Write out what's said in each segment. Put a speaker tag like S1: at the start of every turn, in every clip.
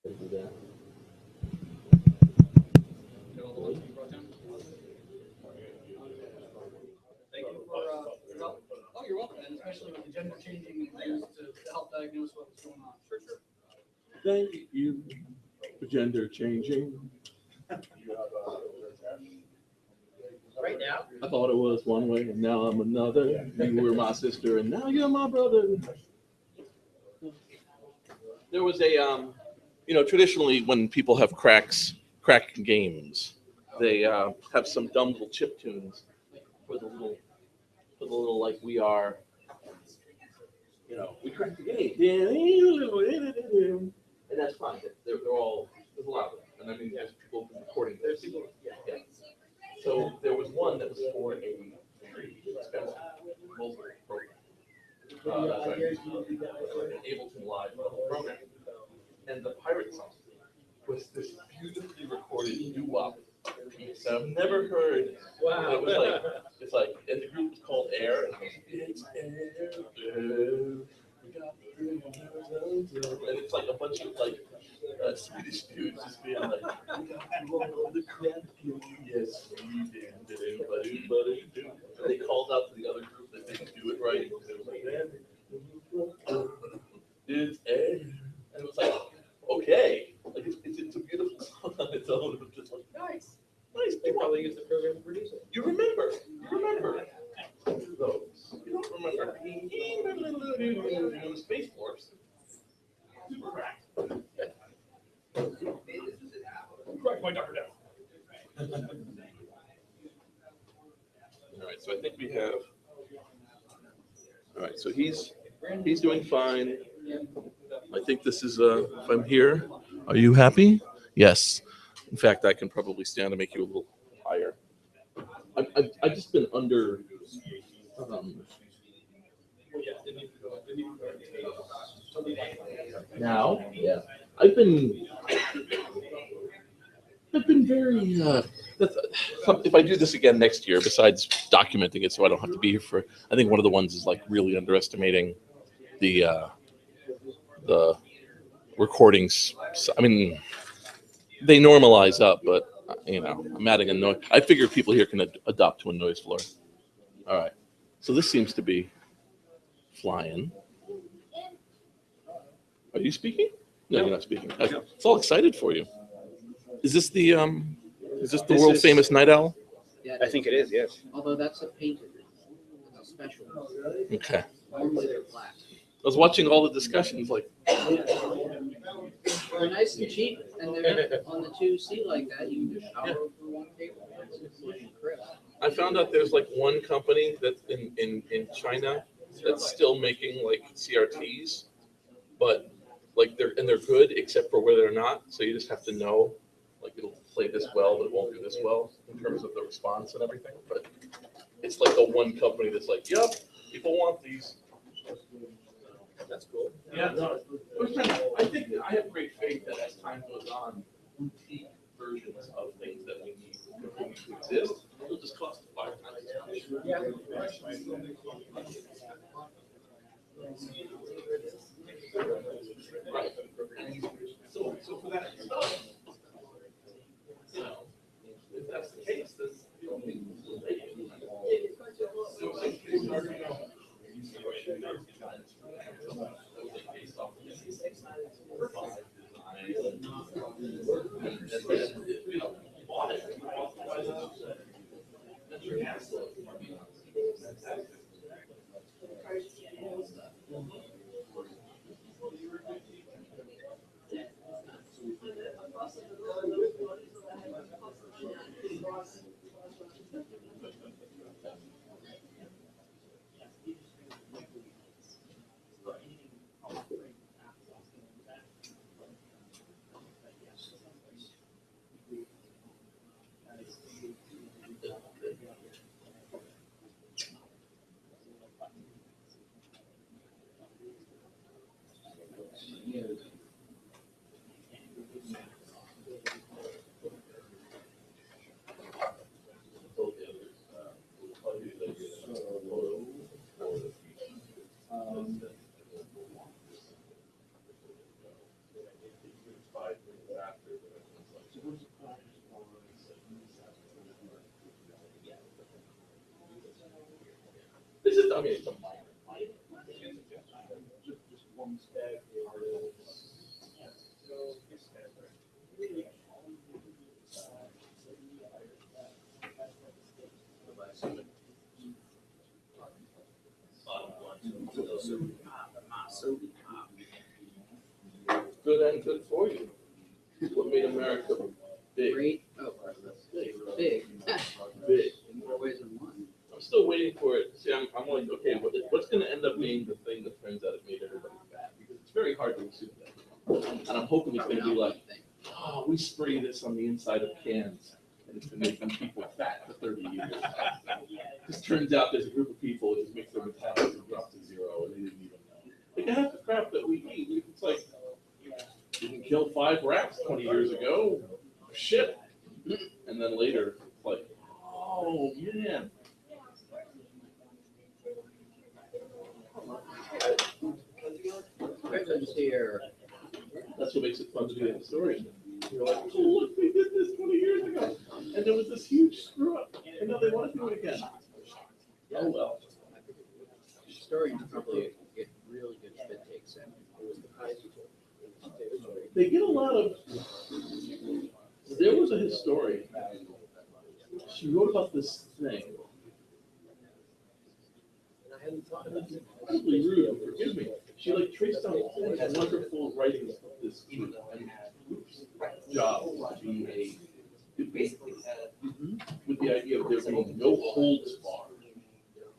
S1: Thank you for your help. Oh, you're welcome, and especially with the gender changing things to help diagnose what's going on. Sure, sure.
S2: Thank you for gender changing.
S1: Right now?
S2: I thought it was one way, and now I'm another. You were my sister, and now you're my brother. There was a, traditionally when people have crack games, they have some dumb little chip tunes with a little like we are, we cracked the game, and that's fine. They're all, there's a lot of them, and I mean, there's people recording. There's people, yeah. So there was one that was for a very expensive mobile program. That's like an Ableton Live program. And the pirate song was this beautifully recorded doo-wop piece I've never heard. Wow. It was it's like, and the group was called Air. And it was, and it's like a bunch of Swedish dudes just being like, the crap, yes, we did. And they called out to the other group that didn't do it right. It was like, it's Air. And it was like, okay, like it's a beautiful song on its own. It was just like, nice.
S1: They probably used the program to produce it.
S2: You remember those. You don't remember Space Force. Super cracked.
S1: Crack my number down.
S2: All right, so I think we have. All right, so he's doing fine. I think this is if I'm here. Are you happy? Yes. In fact, I can probably stand to make you a little higher. I've just been under. Now, yeah, I've been very. If I do this again next year, besides documenting it, so I don't have to be here for. I think one of the ones is like really underestimating the recordings. I mean, they normalize up, but I'm adding a noise. I figure people here can adopt to a noise floor. All right, so this seems to be flying. Are you speaking? No, you're not speaking. It's all excited for you. Is this the world famous night owl?
S3: Yeah, I think it is. Yes.
S1: Although that's a painted, it's a special.
S2: Okay.
S1: Normally they're black.
S2: I was watching all the discussions, like.
S1: They're nice and cheap, and they're on the 2C like that. You can just shower over one paper.
S2: I found out there's like one company that's in China that's still making like CRTs, but like they're good except for where they're not. So you just have to know, like it'll play this well, but it won't do this well in terms of the response and everything. But it's like the one company that's like, yep, people want these. That's cool. Yeah, no, I think I have great faith that as time goes on, boutique versions of things that we need to continue to exist. It'll just cost 5 times as much. Yeah. Right. So for that stuff, if that's the case, then I mean, it's a minor. Good and good for you. What made America big?
S4: Great. Oh, big.
S2: Big.
S4: In more ways than one.
S2: I'm still waiting for it. See, I'm like, okay, what's going to end up being the thing that turns out it made everybody fat? Because it's very hard to assume that. And I'm hoping it's going to be like, oh, we spray this on the inside of cans, and it's been making people fat for 30 years. Just turns out there's a group of people that just makes their metabolism drop to zero, and they didn't even know. Like half the crap that we eat, it's like, you can kill 5 rats 20 years ago. Shit. And then later, it's like, oh, man.
S4: Here.
S2: That's what makes it fun to be a historian. You're like, oh, look, they did this 20 years ago. And there was this huge screw up. And now they want to do it again. Oh, well.
S4: Historians probably get really good spit takes in.
S2: They get a lot of. There was a historian. She wrote about this thing. Probably rude, forgive me. She like traced down all these wonderful writings of this job to be a debate, with the idea of there being no holds barred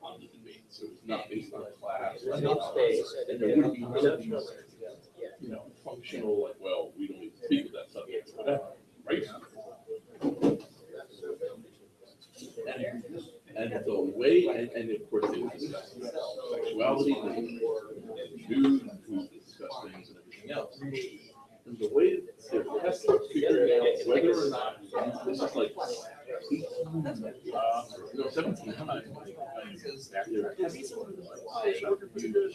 S2: on the debate. So it's not based on class, or not space, and there wouldn't be none of these, functional like, well, we don't even speak of that subject, whatever, right? And the way, and of course, they would discuss sexuality, and food, and who discuss things and everything else. And the way that they're testing, figuring out whether or not this is like 1700.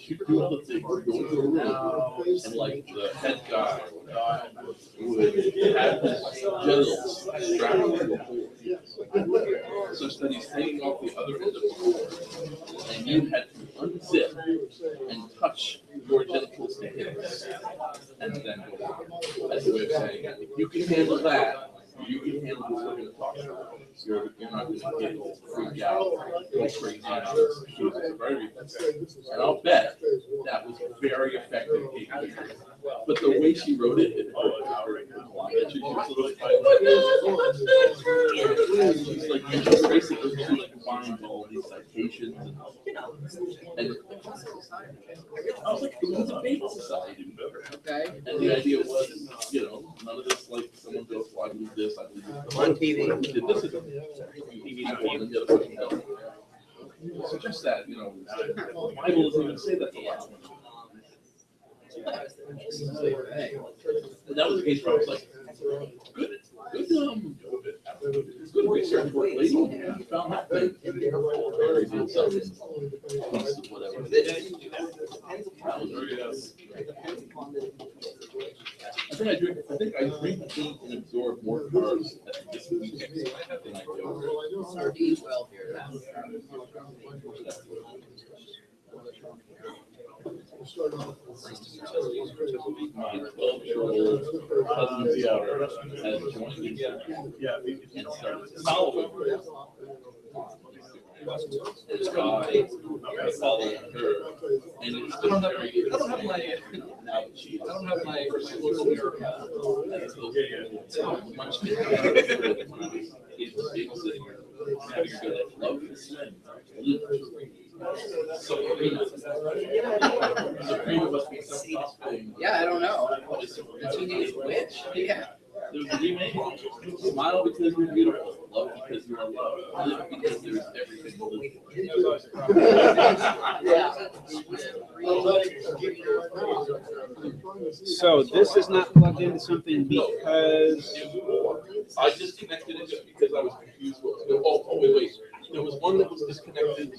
S2: You do all the things, you go into a room, and like the head guy would have his genitals strapped to a pole, such that he's hanging off the other end of the pole, and you had to unzip and touch your genitals to his, and then go on. As a way of saying, if you can handle that, you can handle this, we're going to talk about it. You're not going to get freaked out, go crazy out. And I'll bet that was very effective. But the way she wrote it, she's like, she's basically combined all these citations and I was like, it was a debate society.
S4: Okay.
S2: And the idea was, none of this like someone goes, well, I believe this, I believe this.
S4: On TV.
S2: Did this and the other person else. So just that, the Bible doesn't even say that a lot. And that was the case where I was like, good research work, lady. You found that thing. Whatever. I think I drink, eat, and absorb more carbs at this weekend than I do.
S4: Eat well here.
S2: My 12-year-old cousin's daughter has joined me and started following her. This guy following her, and it's just very.
S1: I don't have my local mirror.
S2: Supreme must be some tough thing.
S4: Yeah, I don't know. The teenage witch. Yeah.
S2: There's a remake. Smile because you're beautiful. Love because you're in love. Live because there's everything to live for.
S3: So this is not plugged into something because
S2: I disconnected it just because I was confused. Oh, wait. There was one that was disconnected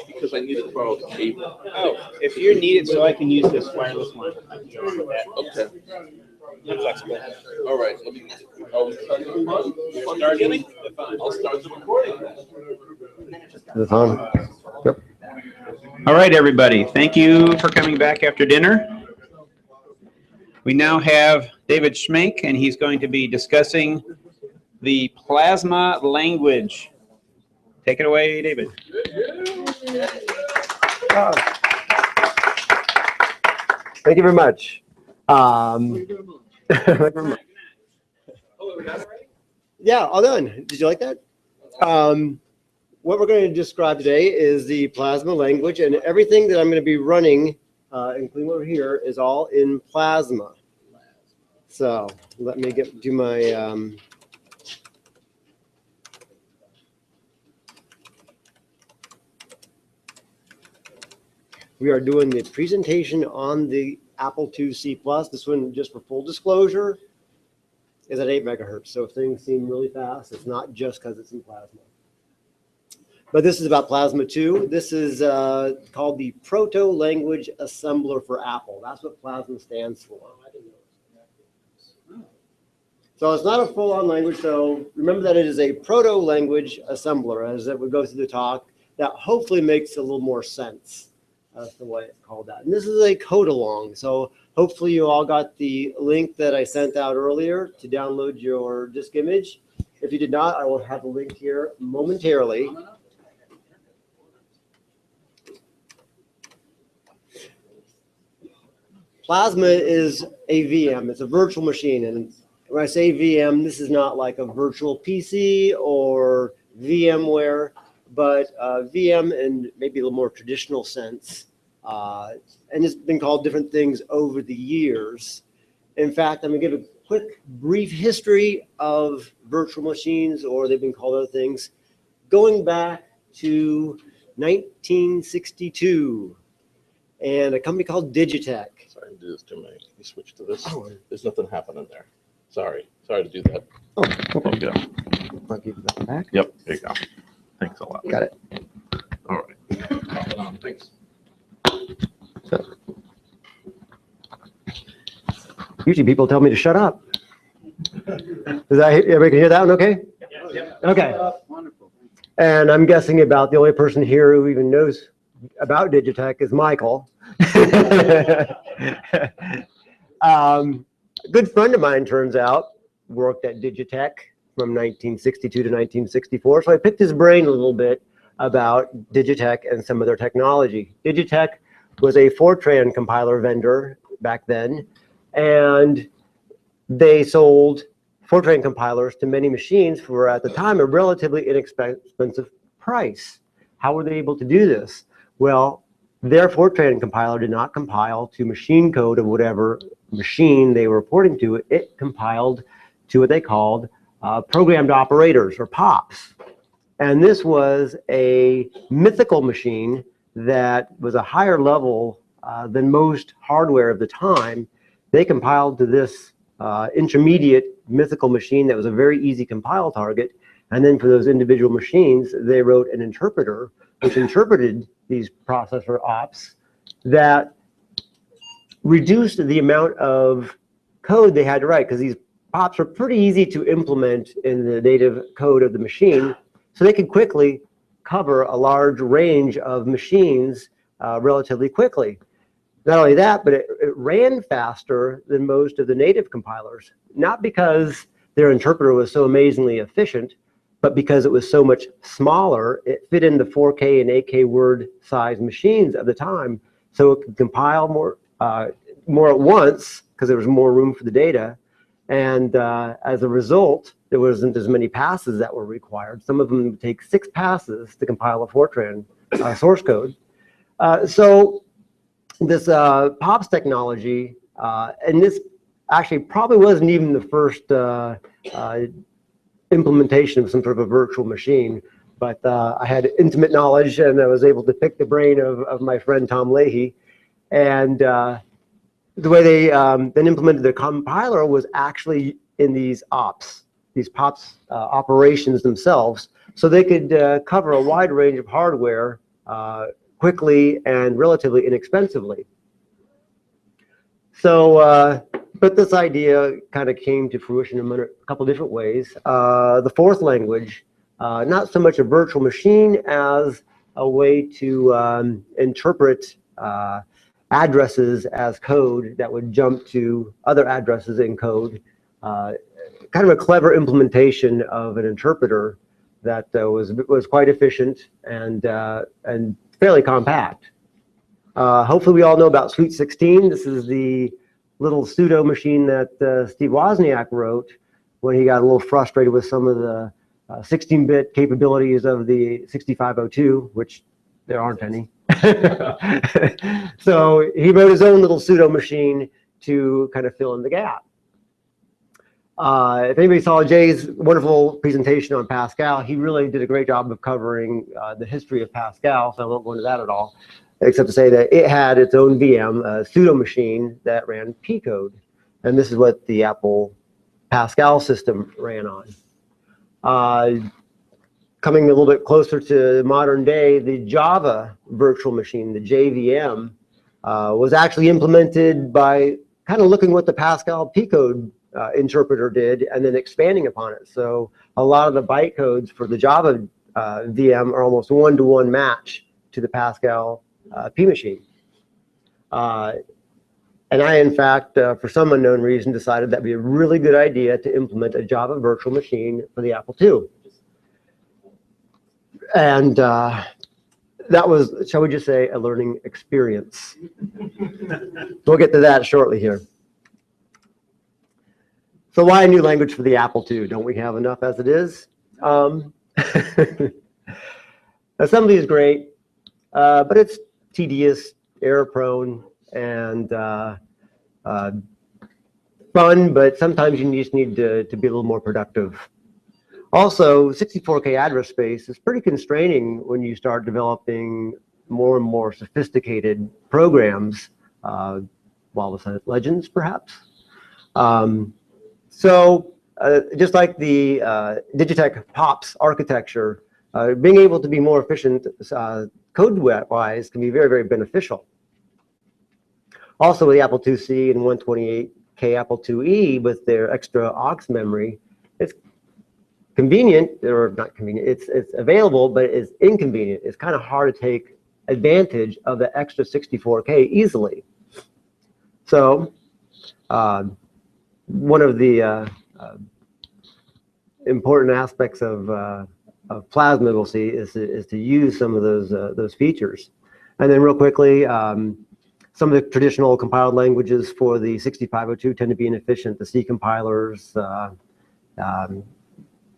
S2: because I needed to borrow the cable.
S3: oh, if you're needed, so I can use this wireless line.
S2: Okay.
S3: I'm flexible.
S2: All right. I'll start the recording. I'll start the recording.
S5: Is it on? Yep.
S3: All right, everybody. Thank you for coming back after dinner. We now have David Schmenk, and he's going to be discussing the plasma language. Take it away, David.
S5: Thank you very much. Yeah, all done. Did you like that? What we're going to describe today is the plasma language, and everything that I'm going to be running, including over here, is all in plasma. So let me do my we are doing the presentation on the Apple IIc Plus. This one, just for full disclosure, is at 8 megahertz. So if things seem really fast, it's not just because it's in plasma. But this is about Plasma 2. This is called the Proto Language Assembler for Apple. That's what Plasma stands for. So it's not a full-on language. So remember that it is a proto language assembler, as that would go through the talk, that hopefully makes a little more sense. That's the way it's called that. And this is a code along. So hopefully you all got the link that I sent out earlier to download your disk image. If you did not, I will have a link here momentarily. Plasma is a VM. It's a virtual machine. And when I say VM, this is not like a virtual PC or VMware, but VM in maybe a little more traditional sense. And it's been called different things over the years. In fact, I'm going to give a quick, brief history of virtual machines, or they've been called other things, going back to 1962 and a company called Digitech.
S2: Sorry to do this to me. You switch to this.
S5: Oh.
S2: There's nothing happening there. Sorry to do that.
S5: Oh,
S2: There you go.
S5: I'll give you that back.
S2: Yep, there you go. Thanks a lot.
S5: Got it.
S2: All right. Thanks.
S5: Usually people tell me to shut up. Everybody can hear that one okay? Okay.
S3: Wonderful.
S5: And I'm guessing about the only person here who even knows about Digitech is Michael. A good friend of mine, turns out, worked at Digitech from 1962 to 1964. So I picked his brain a little bit about Digitech and some of their technology. Digitech was a Fortran compiler vendor back then, and they sold Fortran compilers to many machines for, at the time, a relatively inexpensive price. How were they able to do this? Well, their Fortran compiler did not compile to machine code of whatever machine they were reporting to. It compiled to what they called programmed operators, or POPs. And this was a mythical machine that was a higher level than most hardware of the time. They compiled to this intermediate mythical machine that was a very easy compile target. And then for those individual machines, they wrote an interpreter which interpreted these processor ops that reduced the amount of code they had to write, because these POPs were pretty easy to implement in the native code of the machine. So they could quickly cover a large range of machines relatively quickly. Not only that, but it ran faster than most of the native compilers, not because their interpreter was so amazingly efficient, but because it was so much smaller. It fit into 4K and 8K word size machines of the time, so it could compile more at once because there was more room for the data. And as a result, there wasn't as many passes that were required. Some of them would take 6 passes to compile a Fortran source code. So this POPs technology, and this actually probably wasn't even the first implementation of some sort of a virtual machine, but I had intimate knowledge, and I was able to pick the brain of my friend Tom Leahy. And the way they then implemented the compiler was actually in these ops, these POPs operations themselves, so they could cover a wide range of hardware quickly and relatively inexpensively. So, but this idea kind of came to fruition in a couple different ways. The fourth language, not so much a virtual machine as a way to interpret addresses as code that would jump to other addresses in code. Kind of a clever implementation of an interpreter that was quite efficient and fairly compact. Hopefully we all know about Sweet 16. This is the little pseudo machine that Steve Wozniak wrote when he got a little frustrated with some of the 16-bit capabilities of the 6502, which there aren't any. So he wrote his own little pseudo machine to kind of fill in the gap. If anybody saw Jay's wonderful presentation on Pascal, he really did a great job of covering the history of Pascal, so I won't go into that at all, except to say that it had its own VM, a pseudo machine that ran P code. And this is what the Apple Pascal system ran on. Coming a little bit closer to modern day, the Java virtual machine, the JVM, was actually implemented by kind of looking what the Pascal P code interpreter did and then expanding upon it. So a lot of the bytecodes for the Java VM are almost one-to-one match to the Pascal P machine. And I, in fact, for some unknown reason, decided that'd be a really good idea to implement a Java virtual machine for the Apple II. And that was, shall we just say, a learning experience. We'll get to that shortly here. So why a new language for the Apple II? Don't we have enough as it is? Assembly is great, but it's tedious, error-prone, and fun, but sometimes you just need to be a little more productive. Also, 64K address space is pretty constraining when you start developing more and more sophisticated programs, wall-of legends, perhaps. So just like the Digitech POPs architecture, being able to be more efficient code-wise can be very, very beneficial. Also, with the Apple IIc and 128K Apple IIe with their extra aux memory, it's convenient, or not convenient, it's available, but it's inconvenient. It's kind of hard to take advantage of the extra 64K easily. So one of the important aspects of Plasma we'll see is to use some of those features. And then real quickly, some of the traditional compiled languages for the 6502 tend to be inefficient. The C compilers,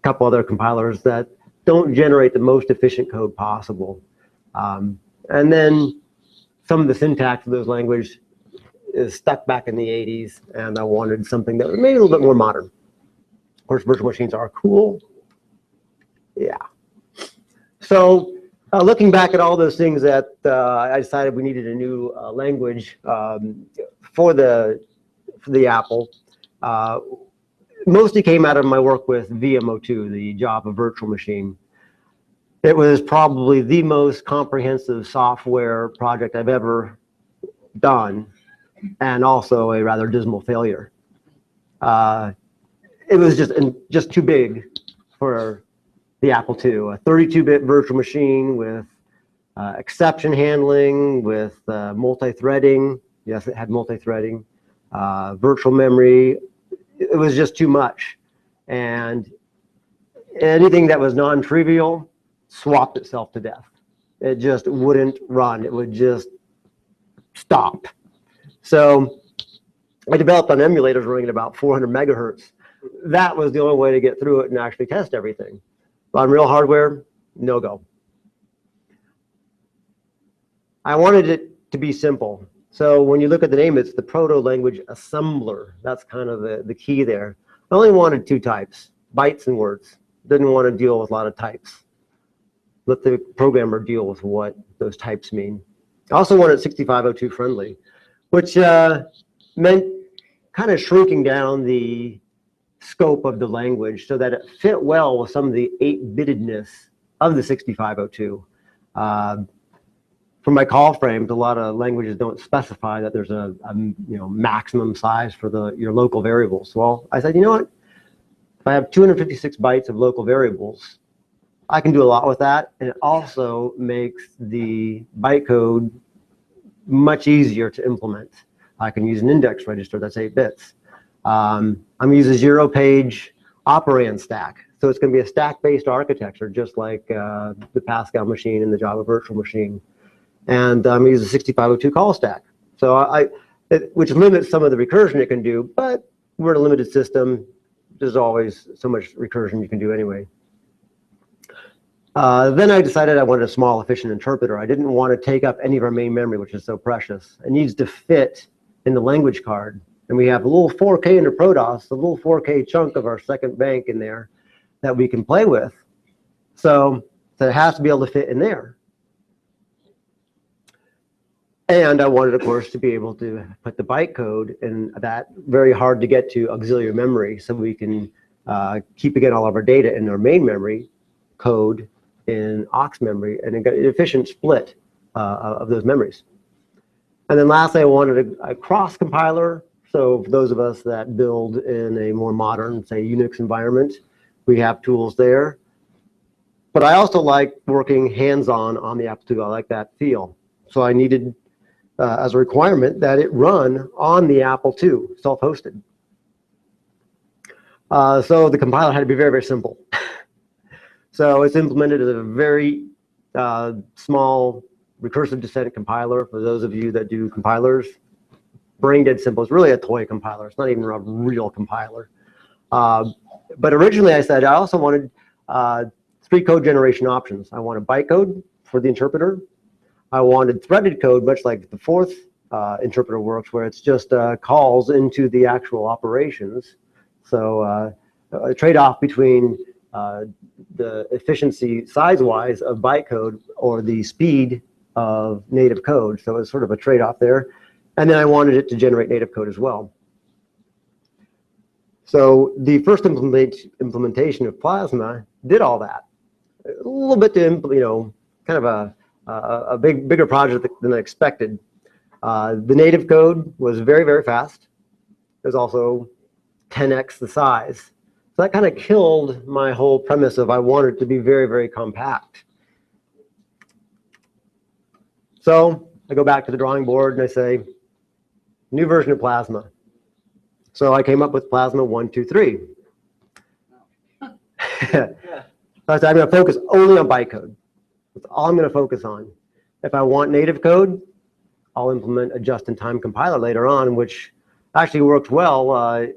S5: couple other compilers that don't generate the most efficient code possible. And then some of the syntax of those languages is stuck back in the 80s, and I wanted something that was maybe a little bit more modern. Of course, virtual machines are cool. Yeah. So looking back at all those things that I decided we needed a new language for the Apple. Mostly came out of my work with VMO2, the Java virtual machine. It was probably the most comprehensive software project I've ever done, and also a rather dismal failure. It was just too big for the Apple II, a 32-bit virtual machine with exception handling, with multi-threading. Yes, it had multi-threading, virtual memory. It was just too much, and anything that was non-trivial swapped itself to death. It just wouldn't run. It would just stop. So I developed on emulators running at about 400 megahertz. That was the only way to get through it and actually test everything. But on real hardware, no go. I wanted it to be simple. So when you look at the name, it's the proto-language assembler. That's kind of the key there. I only wanted two types, bytes and words. Didn't want to deal with a lot of types. Let the programmer deal with what those types mean. I also wanted 6502 friendly, which meant kind of shrinking down the scope of the language so that it fit well with some of the 8-bittedness of the 6502. For my call frames, a lot of languages don't specify that there's a maximum size for your local variables. Well, I said, you know what? If I have 256 bytes of local variables, I can do a lot with that, and it also makes the bytecode much easier to implement. I can use an index register that's 8 bits. I'm going to use a 0-page operand stack. So it's going to be a stack-based architecture, just like the Pascal machine and the Java virtual machine. And I'm going to use a 6502 call stack. So which limits some of the recursion it can do, but we're in a limited system. There's always so much recursion you can do anyway. Then I decided I wanted a small, efficient interpreter. I didn't want to take up any of our main memory, which is so precious. It needs to fit in the language card. And we have a little 4K into Protos, a little 4K chunk of our second bank in there that we can play with. So it has to be able to fit in there. And I wanted, of course, to be able to put the bytecode in that very hard to get to auxiliary memory, so we can keep again all of our data in our main memory code in aux memory, and an efficient split of those memories. And then lastly, I wanted a cross compiler. So for those of us that build in a more modern, say, Unix environment, we have tools there. But I also like working hands-on on the Apple II. I like that feel. So I needed, as a requirement, that it run on the Apple II, self-hosted. So the compiler had to be very, very simple. So it's implemented as a very small recursive descent compiler. For those of you that do compilers, brain dead simple. It's really a toy compiler. It's not even a real compiler. But originally I said I also wanted 3 code generation options. I wanted bytecode for the interpreter. I wanted threaded code, much like the fourth interpreter works, where it's just calls into the actual operations. So a trade-off between the efficiency size-wise of bytecode or the speed of native code. So it's sort of a trade-off there. And then I wanted it to generate native code as well. So the first implementation of Plasma did all that. A little bit to, kind of a bigger project than I expected. The native code was very, very fast. It was also 10x the size. So that kind of killed my whole premise of I wanted it to be very, very compact. So I go back to the drawing board and I say, new version of Plasma. So I came up with Plasma 1.2.3. So I said, I'm going to focus only on bytecode. That's all I'm going to focus on. If I want native code, I'll implement a just-in-time compiler later on, which actually worked well.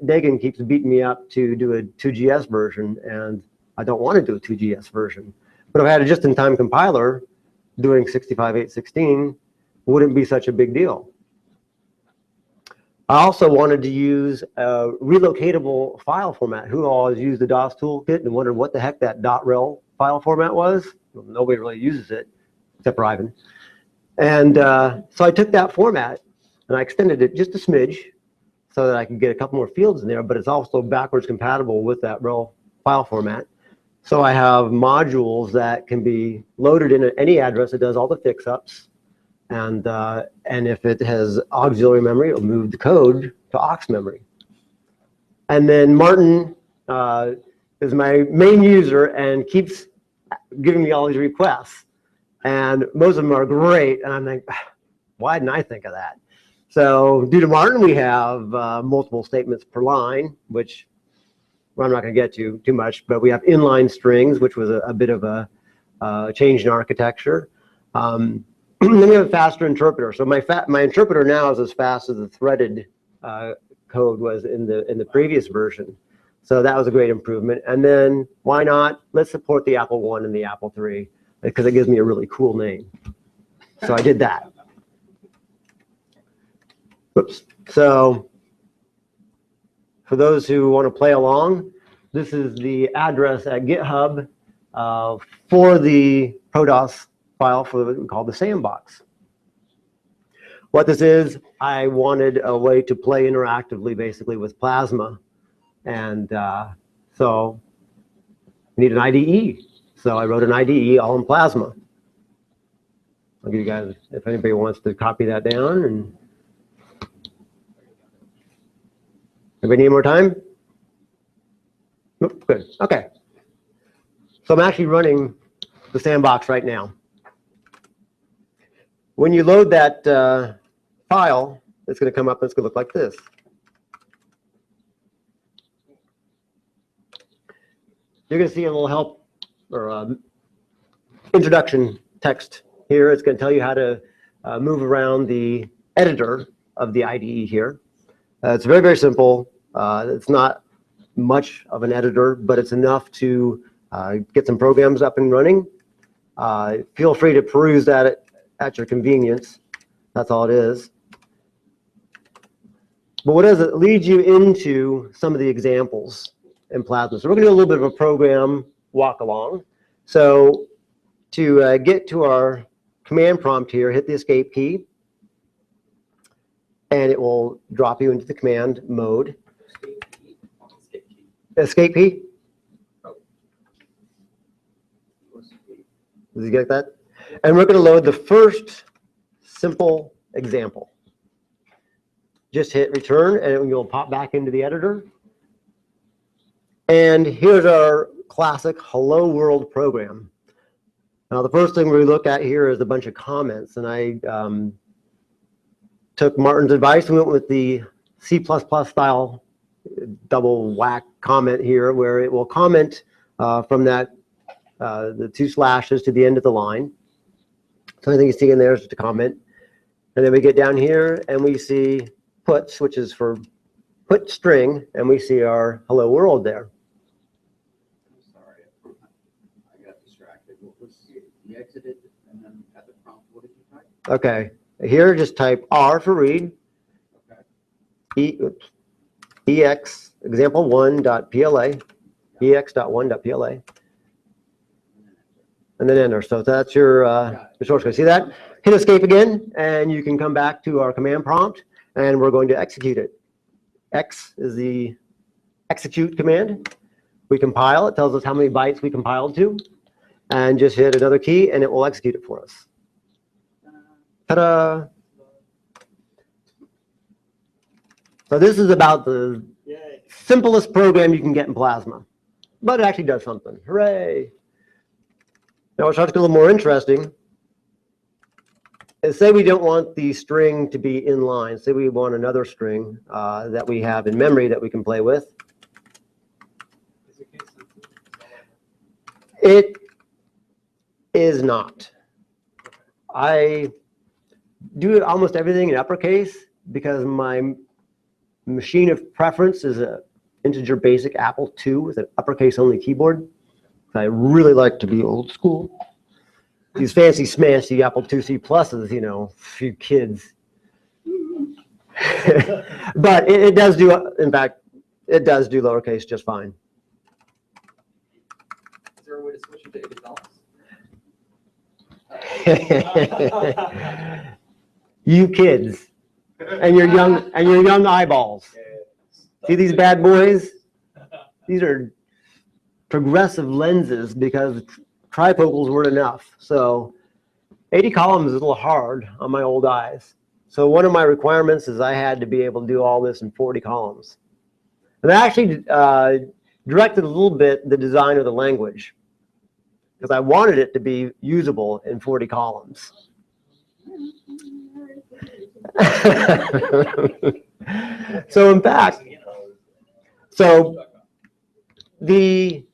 S5: Dagan keeps beating me up to do a 2GS version, and I don't want to do a 2GS version. But if I had a just-in-time compiler, doing 65.8.16 wouldn't be such a big deal. I also wanted to use a relocatable file format. Who always used the DOS toolkit and wondered what the heck that .rel file format was? Well, nobody really uses it, except for Ivan. And so I took that format and I extended it just a smidge so that I could get a couple more fields in there, but it's also backwards compatible with that rel file format. So I have modules that can be loaded in at any address. It does all the fix-ups. And if it has auxiliary memory, it'll move the code to aux memory. And then Martin is my main user and keeps giving me all these requests. And most of them are great. And I'm like, why didn't I think of that? So due to Martin, we have multiple statements per line, which I'm not going to get to too much. But we have inline strings, which was a bit of a change in architecture. Then we have a faster interpreter. So my interpreter now is as fast as the threaded code was in the previous version. So that was a great improvement. And then why not? Let's support the Apple I and the Apple III because it gives me a really cool name. So I did that. Oops. So for those who want to play along, this is the address at GitHub for the Protos file for what we call the Sandbox. What this is, I wanted a way to play interactively, basically, with Plasma. And so we need an IDE. So I wrote an IDE all in Plasma. I'll give you guys, if anybody wants to copy that down. And anybody need more time? Nope, good. Okay. So I'm actually running the Sandbox right now. When you load that file, it's going to come up and it's going to look like this. You're going to see a little help or introduction text here. It's going to tell you how to move around the editor of the IDE here. It's very, very simple. It's not much of an editor, but it's enough to get some programs up and running. Feel free to peruse that at your convenience. That's all it is. But what does it lead you into some of the examples in Plasma? So we're going to do a little bit of a program walk along. So to get to our command prompt here, hit the escape key, and it will drop you into the command mode. Escape key? Did you get that? And we're going to load the first simple example. Just hit return and it will pop back into the editor. And here's our classic Hello World program. Now the first thing we look at here is a bunch of comments, and I took Martin's advice and went with the C++ style double whack comment here, where it will comment from that the 2 slashes to the end of the line. So anything you see in there is just a comment. And then we get down here and we see puts, which is for put string, and we see our hello world there.
S4: I'm sorry, I got distracted. What was you exited and then at the prompt, what did you type?
S5: Okay, here just type R for read.
S4: Okay.
S5: EX example1.pla, ex.1.pla, and then enter. So that's your source code. See that? Hit escape again, and you can come back to our command prompt, and we're going to execute it. X is the execute command. We compile. It tells us how many bytes we compiled to, and just hit another key, and it will execute it for us. Ta-da! So this is about the simplest program you can get in Plasma, but it actually does something. Hooray! Now it starts to get a little more interesting. And say we don't want the string to be in line. Say we want another string that we have in memory that we can play with. It is not. I do almost everything in uppercase because my machine of preference is an integer basic Apple II with an uppercase only keyboard. I really like to be old school. These fancy smancy Apple IIc pluses, you know, few kids. But it does do, in fact, it does do lowercase just fine.
S1: Is there a way to switch it to $80?
S5: You kids and your young eyeballs. See these bad boys? These are progressive lenses because trifocals weren't enough. So 80 columns is a little hard on my old eyes. So one of my requirements is I had to be able to do all this in 40 columns. And I actually directed a little bit the design of the language because I wanted it to be usable in 40 columns. So in fact, so the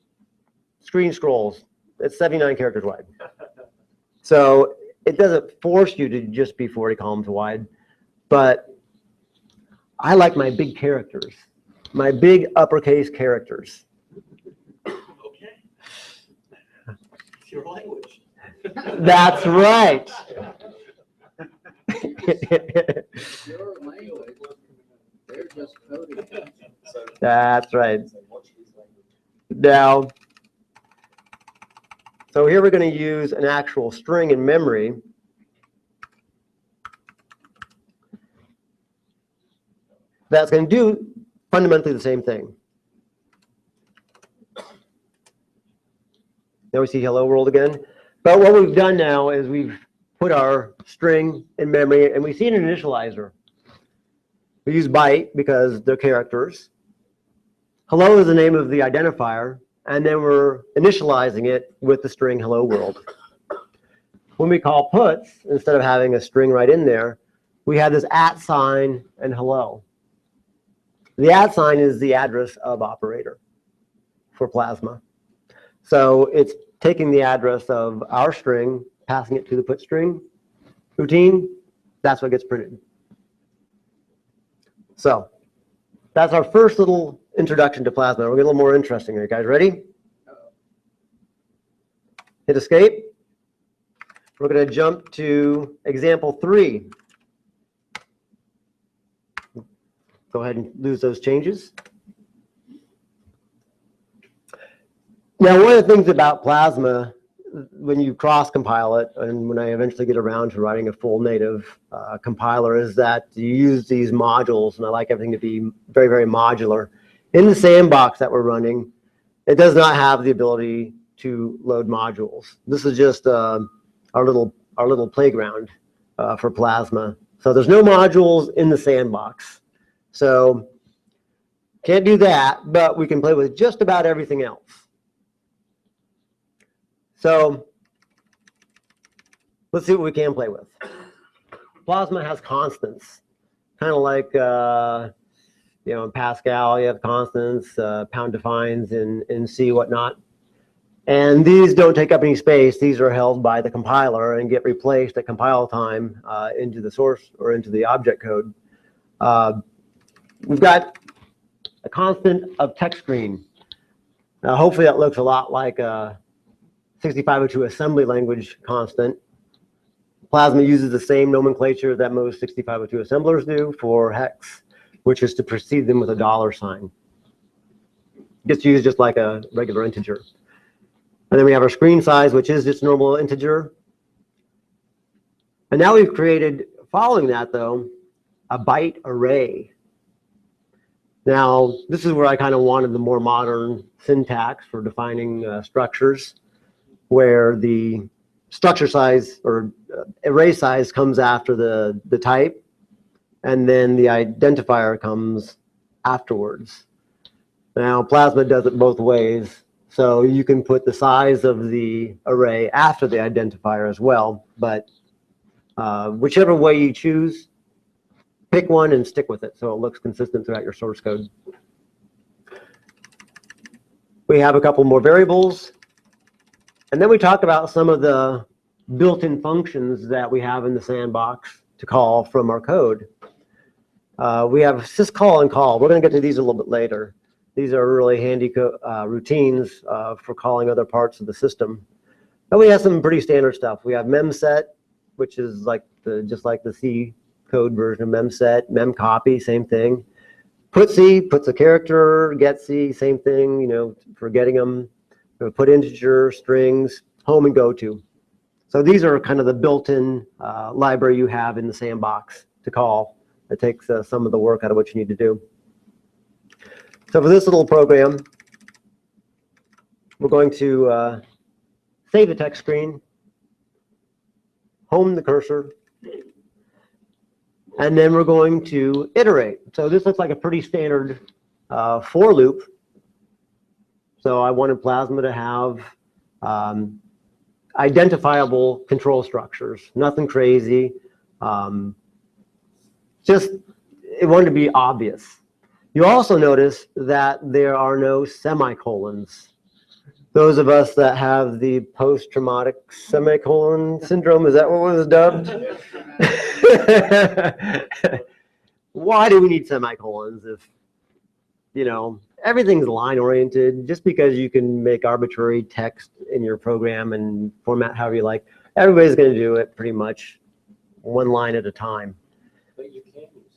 S5: screen scrolls, it's 79 characters wide. So it doesn't force you to just be 40 columns wide, but I like my big characters, my big uppercase characters.
S1: Okay. It's your language.
S5: That's right.
S4: Your language, they're just coding.
S5: That's right. Now, so here we're going to use an actual string in memory. That's going to do fundamentally the same thing. Now we see hello world again. But what we've done now is we've put our string in memory, and we see an initializer. We use byte because they're characters. Hello is the name of the identifier, and then we're initializing it with the string hello world. When we call puts, instead of having a string right in there, we have this @ sign and hello. The @ sign is the address of operator for Plasma. So it's taking the address of our string, passing it to the put string routine. That's what gets printed. So that's our first little introduction to Plasma. We'll get a little more interesting. Are you guys ready? Hit escape. We're going to jump to example 3. Go ahead and lose those changes. Now, one of the things about Plasma, when you cross-compile it, and when I eventually get around to writing a full native compiler, is that you use these modules, and I like everything to be very, very modular. In the sandbox that we're running, it does not have the ability to load modules. This is just our little playground for Plasma. So there's no modules in the sandbox. So can't do that, but we can play with just about everything else. So let's see what we can play with. Plasma has constants, kind of like in Pascal you have constants, pound defines in C, whatnot. And these don't take up any space. These are held by the compiler and get replaced at compile time into the source or into the object code. We've got a constant of text screen. Now, hopefully that looks a lot like a 6502 assembly language constant. Plasma uses the same nomenclature that most 6502 assemblers do for hex, which is to precede them with a $sign. Gets used just like a regular integer. And then we have our screen size, which is just normal integer. And now we've created, following that though, a byte array. Now, this is where I kind of wanted the more modern syntax for defining structures, where the structure size or array size comes after the type, and then the identifier comes afterwards. Now, Plasma does it both ways. So you can put the size of the array after the identifier as well, but whichever way you choose, pick one and stick with it so it looks consistent throughout your source code. We have a couple more variables, and then we talk about some of the built-in functions that we have in the sandbox to call from our code. We have syscall and call. We're going to get to these a little bit later. These are really handy routines for calling other parts of the system. But we have some pretty standard stuff. We have memset, which is like just like the C code version of memset. Memcopy, same thing. Putc puts a character. Getc, same thing. For getting them. Put integer, strings, home, and goto. So these are kind of the built-in library you have in the sandbox to call. It takes some of the work out of what you need to do. So for this little program, we're going to save the text screen, home the cursor, and then we're going to iterate. So this looks like a pretty standard for loop. So I wanted Plasma to have identifiable control structures, nothing crazy. Just it wanted to be obvious. You also notice that there are no semicolons. Those of us that have the post-traumatic semicolon syndrome, is that what was dubbed? Why do we need semicolons if, everything's line-oriented? Just because you can make arbitrary text in your program and format however you like, everybody's going to do it pretty much one line at a time.
S4: But you can't use it.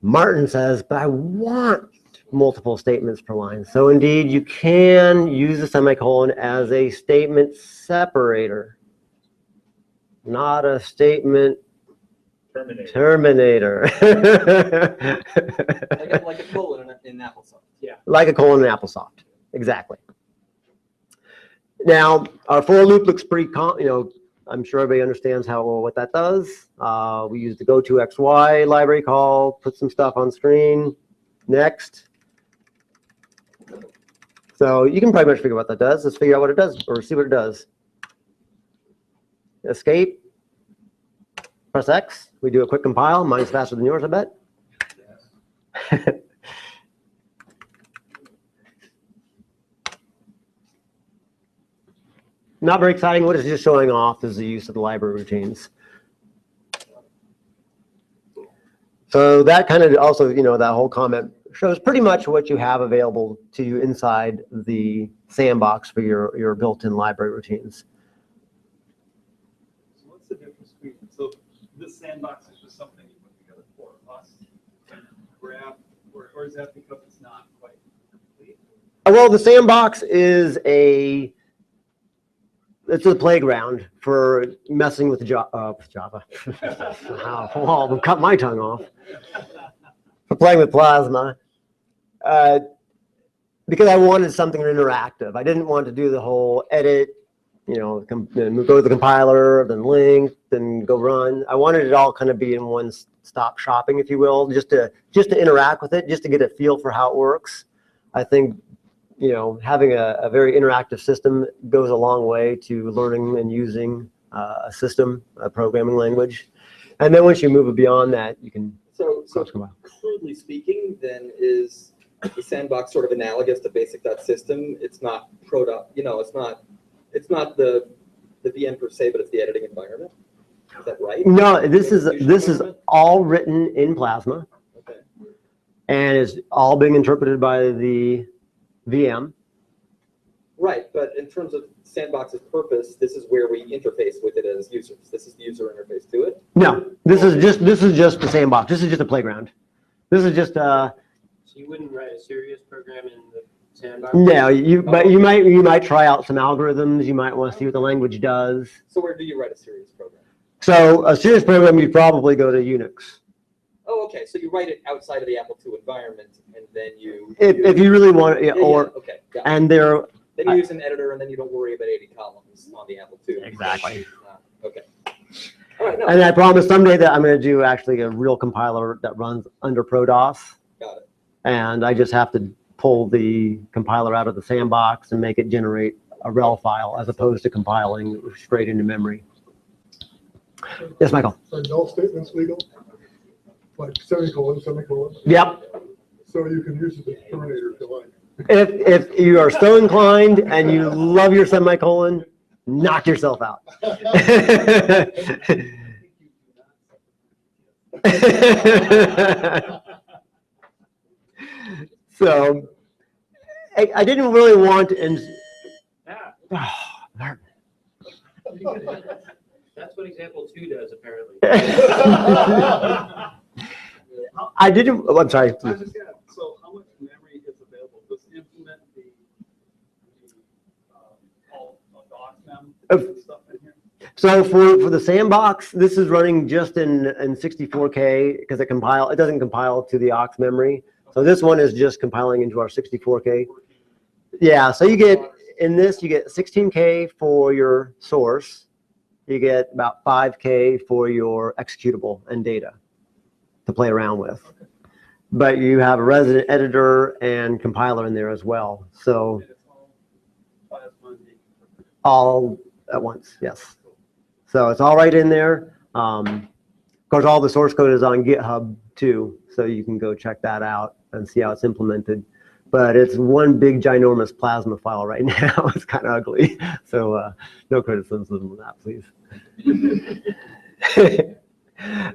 S5: Martin says, but I want multiple statements per line. So indeed, you can use a semicolon as a statement separator, not a statement terminator.
S6: Like a colon in Applesauce. Yeah.
S5: Like a colon in Applesoft. Exactly. Now, our for loop looks pretty, I'm sure everybody understands what that does. We use the goToXY library call, put some stuff on screen. Next. So you can pretty much figure out what that does. Let's figure out what it does, or see what it does. Escape. Press X. We do a quick compile. Mine's faster than yours, I bet. Not very exciting. What it's just showing off is the use of the library routines. So that kind of also, that whole comment shows pretty much what you have available to you inside the sandbox for your built-in library routines.
S7: So what's the difference between, so this sandbox is just something you put together for us and grab, or is that because it's not quite complete?
S5: Well, the sandbox is it's a playground for messing with Java. Wow, I'll cut my tongue off. For playing with Plasma. Because I wanted something interactive. I didn't want to do the whole edit, go to the compiler, then link, then go run. I wanted it all kind of be in one stop shopping, if you will, just to interact with it, just to get a feel for how it works. I think having a very interactive system goes a long way to learning and using a system, a programming language. And then once you move beyond that, you can.
S6: So crudely speaking, then is the sandbox sort of analogous to basic.system? It's not product, it's not the VM per se, but it's the editing environment. Is that right?
S5: No, this is all written in Plasma.
S6: Okay.
S5: And it's all being interpreted by the VM.
S6: Right, but in terms of Sandbox's purpose, this is where we interface with it as users. This is the user interface to it.
S5: No, this is just the sandbox. This is just a playground. This is just
S8: So you wouldn't write a serious program in the sandbox?
S5: no, but you might try out some algorithms. You might want to see what the language does.
S6: So where do you write a serious program?
S5: So a serious program, you probably go to Unix.
S6: Oh, okay. So you write it outside of the Apple II environment, and then you.
S5: If you really want it,
S6: okay. Got it.
S5: and there.
S6: Then you use an editor, and then you don't worry about 80 columns on the Apple II.
S5: Exactly.
S6: Okay. All right. No.
S5: And I promise someday that I'm going to do actually a real compiler that runs under ProDOS.
S6: Got it.
S5: And I just have to pull the compiler out of the sandbox and make it generate a rel file as opposed to compiling straight into memory. Yes, Michael.
S9: Are null statements legal? Like semicolon, semicolon?
S5: Yep.
S9: So you can use it as a terminator if you like.
S5: If you are so inclined and you love your semicolon, knock yourself out. So I didn't really want to.
S8: That's what example 2 does, apparently.
S5: I didn't. Oh, I'm sorry.
S7: I just got, so how much memory is available? Does it implement all docs and stuff in here?
S5: So for the sandbox, this is running just in 64K because it doesn't compile to the aux memory. So this one is just compiling into our 64K. Yeah, so you get 16K for your source. You get about 5K for your executable and data to play around with. But you have a resident editor and compiler in there as well. So all at once, yes. So it's all right in there. Of course, all the source code is on GitHub too, so you can go check that out and see how it's implemented. But it's one big ginormous Plasma file right now. It's kind of ugly. So no criticism of that, please.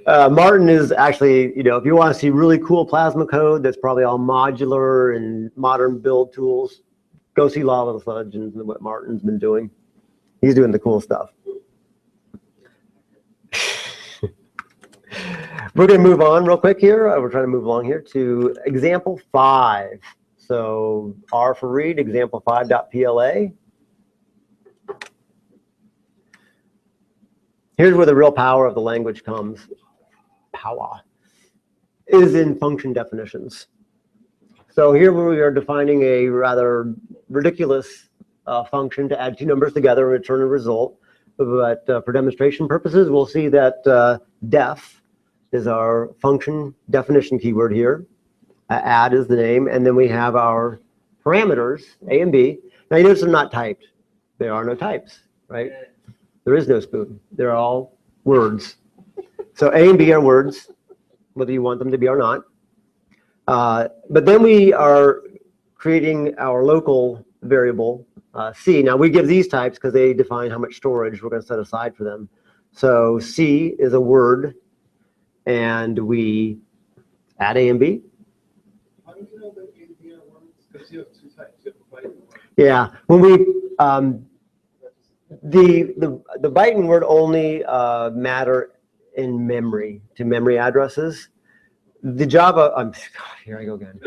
S5: Martin is actually, if you want to see really cool Plasma code that's probably all modular and modern build tools, go see Lava Fudge and what Martin's been doing. He's doing the cool stuff. We're going to move on real quick here. We're trying to move along here to example 5. So R for read, example 5.pla. Here's where the real power of the language comes. Power is in function definitions. So here we are defining a rather ridiculous function to add two numbers together and return a result. But for demonstration purposes, we'll see that def is our function definition keyword here. Add is the name, and then we have our parameters, A and B. Now you notice they're not typed. There are no types, right? There is no spoon. They're all words. So A and B are words, whether you want them to be or not. But then we are creating our local variable, C. Now we give these types because they define how much storage we're going to set aside for them. So C is a word, and we add A and B.
S7: How do you know that A and B are words? Because you have two types. You have a byte and word.
S5: Yeah, when we the byte and word only matter in memory to memory addresses. The Java, here I go again.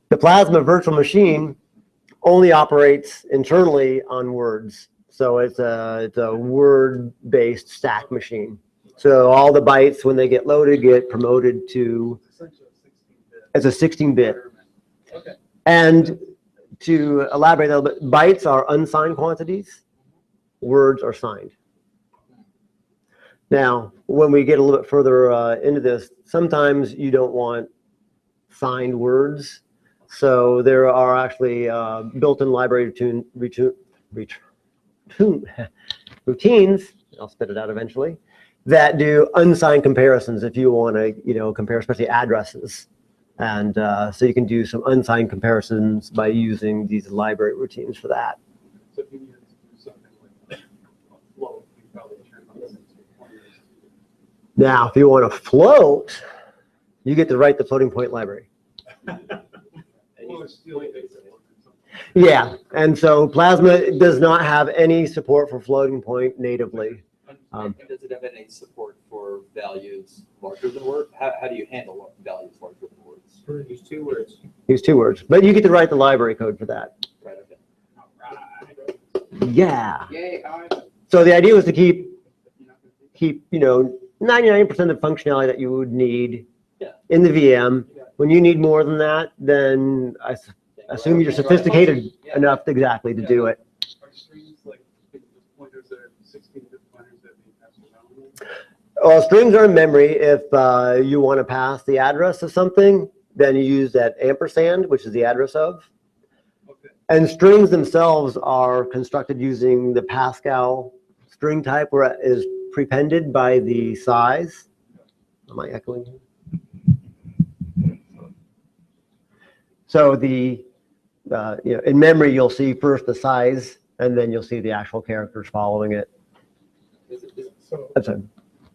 S5: The Plasma virtual machine only operates internally on words. So it's a word-based stack machine. So all the bytes, when they get loaded, get promoted to, it's a 16-bit.
S7: Okay.
S5: And to elaborate a little bit, bytes are unsigned quantities, words are signed. Now, when we get a little bit further into this, sometimes you don't want signed words. So there are actually built-in library routines, I'll spit it out eventually, that do unsigned comparisons if you want to, compare especially addresses. And so you can do some unsigned comparisons by using these library routines for that.
S7: So if you needed to do something like float, you probably turn on this into pointers.
S5: Now, if you want to float, you get to write the floating point library.
S7: Well, it's still basically.
S5: Yeah, and so Plasma does not have any support for floating point natively.
S6: And does it have any support for values larger than words? How do you handle values larger than words?
S8: Use two words.
S5: Use two words, but you get to write the library code for that.
S6: Right, okay.
S5: Yeah.
S4: Yay,
S5: So the idea was to keep 99% of the functionality that you would need in the VM. When you need more than that, then I assume you're sophisticated enough exactly to do it.
S7: Are strings like pointers that are 16-bit pointers that being passed around?
S5: Well, strings are in memory. If you want to pass the address of something, then you use that ampersand, which is the address of.
S7: Okay.
S5: And strings themselves are constructed using the Pascal string type, where it is prepended by the size. Am I echoing? So in memory, you'll see first the size, and then you'll see the actual characters following it.
S9: So,
S5: That's it.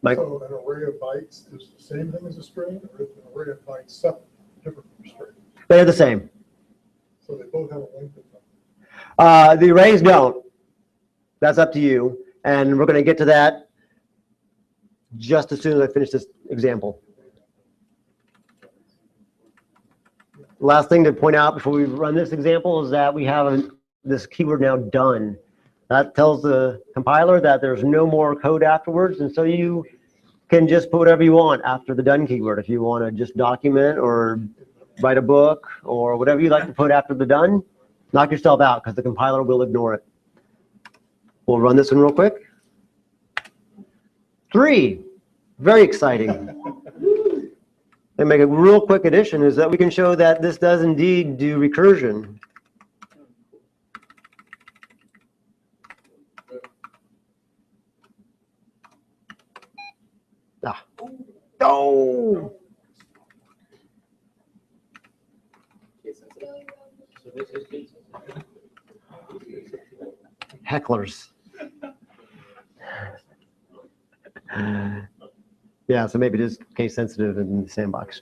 S5: Mike?
S9: so an array of bytes is the same thing as a string, or is an array of bytes separate, different from a string?
S5: They're the same.
S9: So they both have a length of them.
S5: The arrays don't. That's up to you. And we're going to get to that just as soon as I finish this example. Last thing to point out before we run this example is that we have this keyword now done. That tells the compiler that there's no more code afterwards, and so you can just put whatever you want after the done keyword. If you want to just document or write a book or whatever you like to put after the done, knock yourself out because the compiler will ignore it. We'll run this one real quick. 3, very exciting. And make a real quick addition is that we can show that this does indeed do recursion. Oh! Hecklers. Yeah, so maybe it is case sensitive in the sandbox.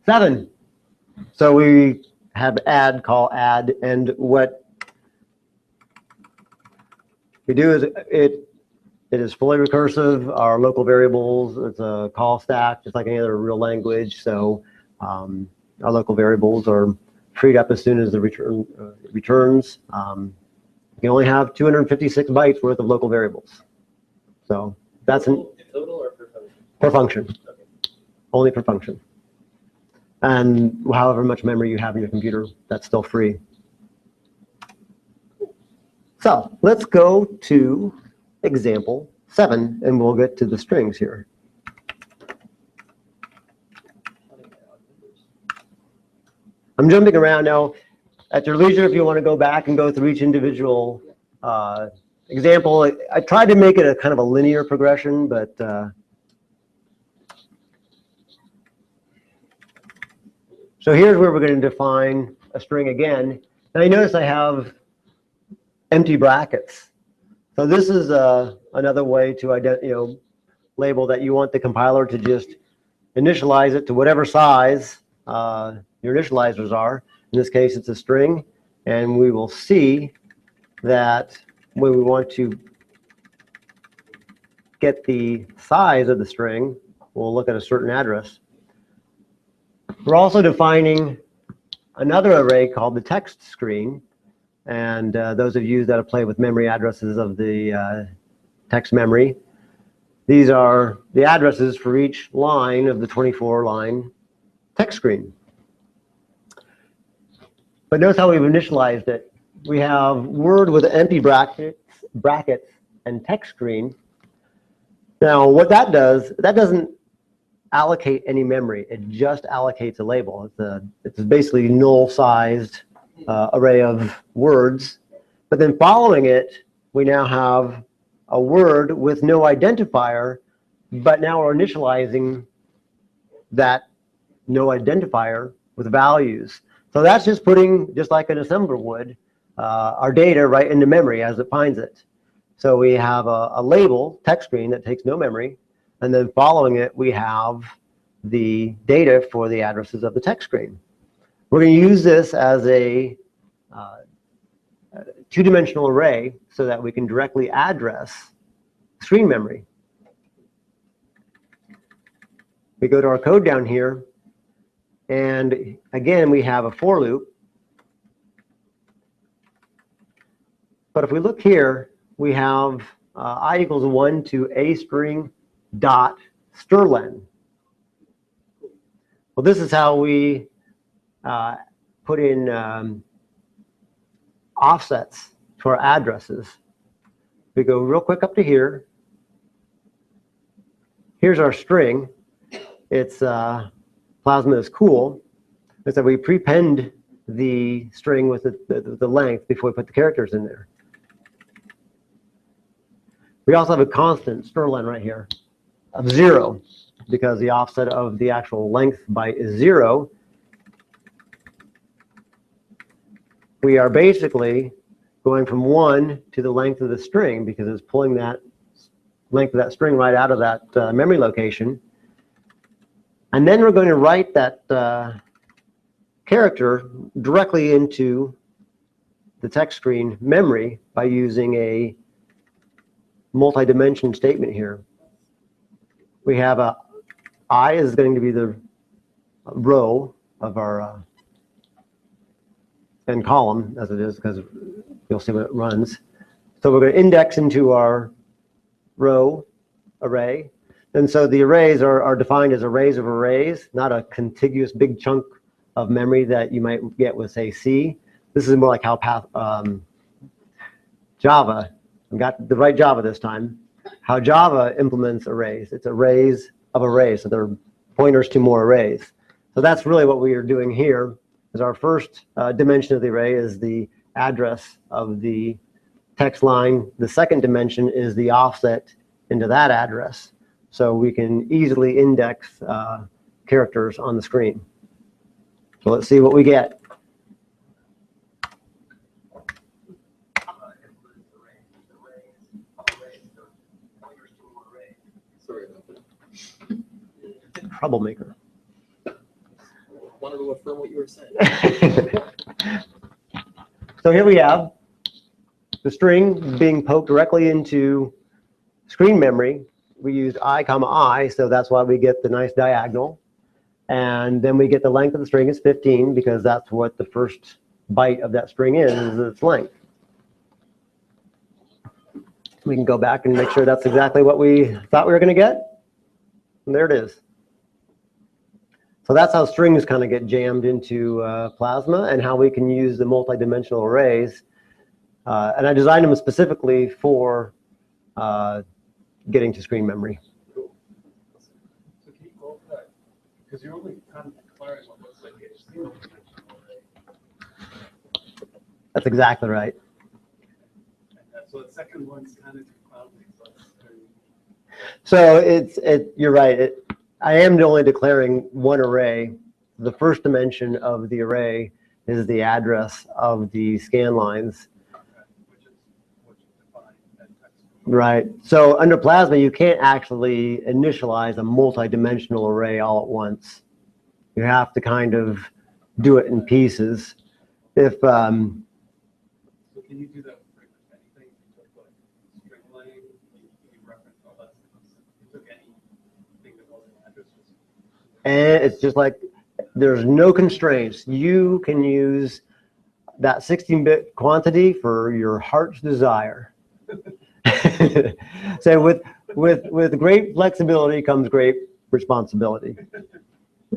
S5: 7. So we have add, call add, and what we do is it is fully recursive. Our local variables, it's a call stack, just like any other real language. So our local variables are freed up as soon as the return returns. You can only have 256 bytes worth of local variables. So that's an
S8: Total or per function?
S5: per function.
S8: Okay.
S5: Only per function. And however much memory you have in your computer, that's still free. So let's go to example 7, and we'll get to the strings here. I'm jumping around now. At your leisure, if you want to go back and go through each individual example, I tried to make it a kind of a linear progression, but so here's where we're going to define a string again. Now you notice I have empty brackets. So this is another way to label that you want the compiler to just initialize it to whatever size your initializers are. In this case, it's a string, and we will see that when we want to get the size of the string, we'll look at a certain address. We're also defining another array called the text screen, and those of you that have played with memory addresses of the text memory, these are the addresses for each line of the 24-line text screen. But notice how we've initialized it. We have word with empty brackets and text screen. Now, what that does, that doesn't allocate any memory. It just allocates a label. It's basically null-sized array of words. But then following it, we now have a word with no identifier, but now we're initializing that no identifier with values. So that's just putting, just like an assembler would, our data right into memory as it finds it. So we have a label, text screen, that takes no memory, and then following it, we have the data for the addresses of the text screen. We're going to use this as a two-dimensional array so that we can directly address screen memory. We go to our code down here, and again, we have a for loop. But if we look here, we have I equals 1 to a string dot strlen. Well, this is how we put in offsets to our addresses. We go real quick up to here. Here's our string. It's Plasma is cool. Is that we prepend the string with the length before we put the characters in there. We also have a constant strlen right here of 0 because the offset of the actual length byte is 0. We are basically going from 1 to the length of the string because it's pulling that length of that string right out of that memory location. And then we're going to write that character directly into the text screen memory by using a multi-dimension statement here. We have I is going to be the row of our and column as it is, because you'll see when it runs. So we're going to index into our row array. And so the arrays are defined as arrays of arrays, not a contiguous big chunk of memory that you might get with, say, C. This is more like how Java, I got the right Java this time, how Java implements arrays. It's arrays of arrays, so they're pointers to more arrays. So that's really what we are doing here, is our first dimension of the array is the address of the text line. The second dimension is the offset into that address. So we can easily index characters on the screen. So let's see what we get.
S6: Sorry about that.
S5: Troublemaker.
S6: Wanted to affirm what you were saying.
S5: So here we have the string being poked directly into screen memory. We used I, so that's why we get the nice diagonal. And then we get the length of the string is 15 because that's what the first byte of that string is its length. We can go back and make sure that's exactly what we thought we were going to get. And there it is. So that's how strings kind of get jammed into Plasma and how we can use the multi-dimensional arrays. And I designed them specifically for getting to screen memory.
S7: Cool. So can you quote that? Because you're only kind of declaring what looks like HTML dimensional
S5: That's exactly right.
S7: So the second one's kind of confounding.
S5: So you're right. I am only declaring one array. The first dimension of the array is the address of the scan lines.
S7: Which is defined as text.
S5: Right. So under Plasma, you can't actually initialize a multi-dimensional array all at once. You have to kind of do it in pieces. If
S7: So can you do that with pretty much anything? You took like string length, you reference all that stuff. You took anything that wasn't addresses.
S5: and it's just like there's no constraints. You can use that 16-bit quantity for your heart's desire. So with great flexibility comes great responsibility.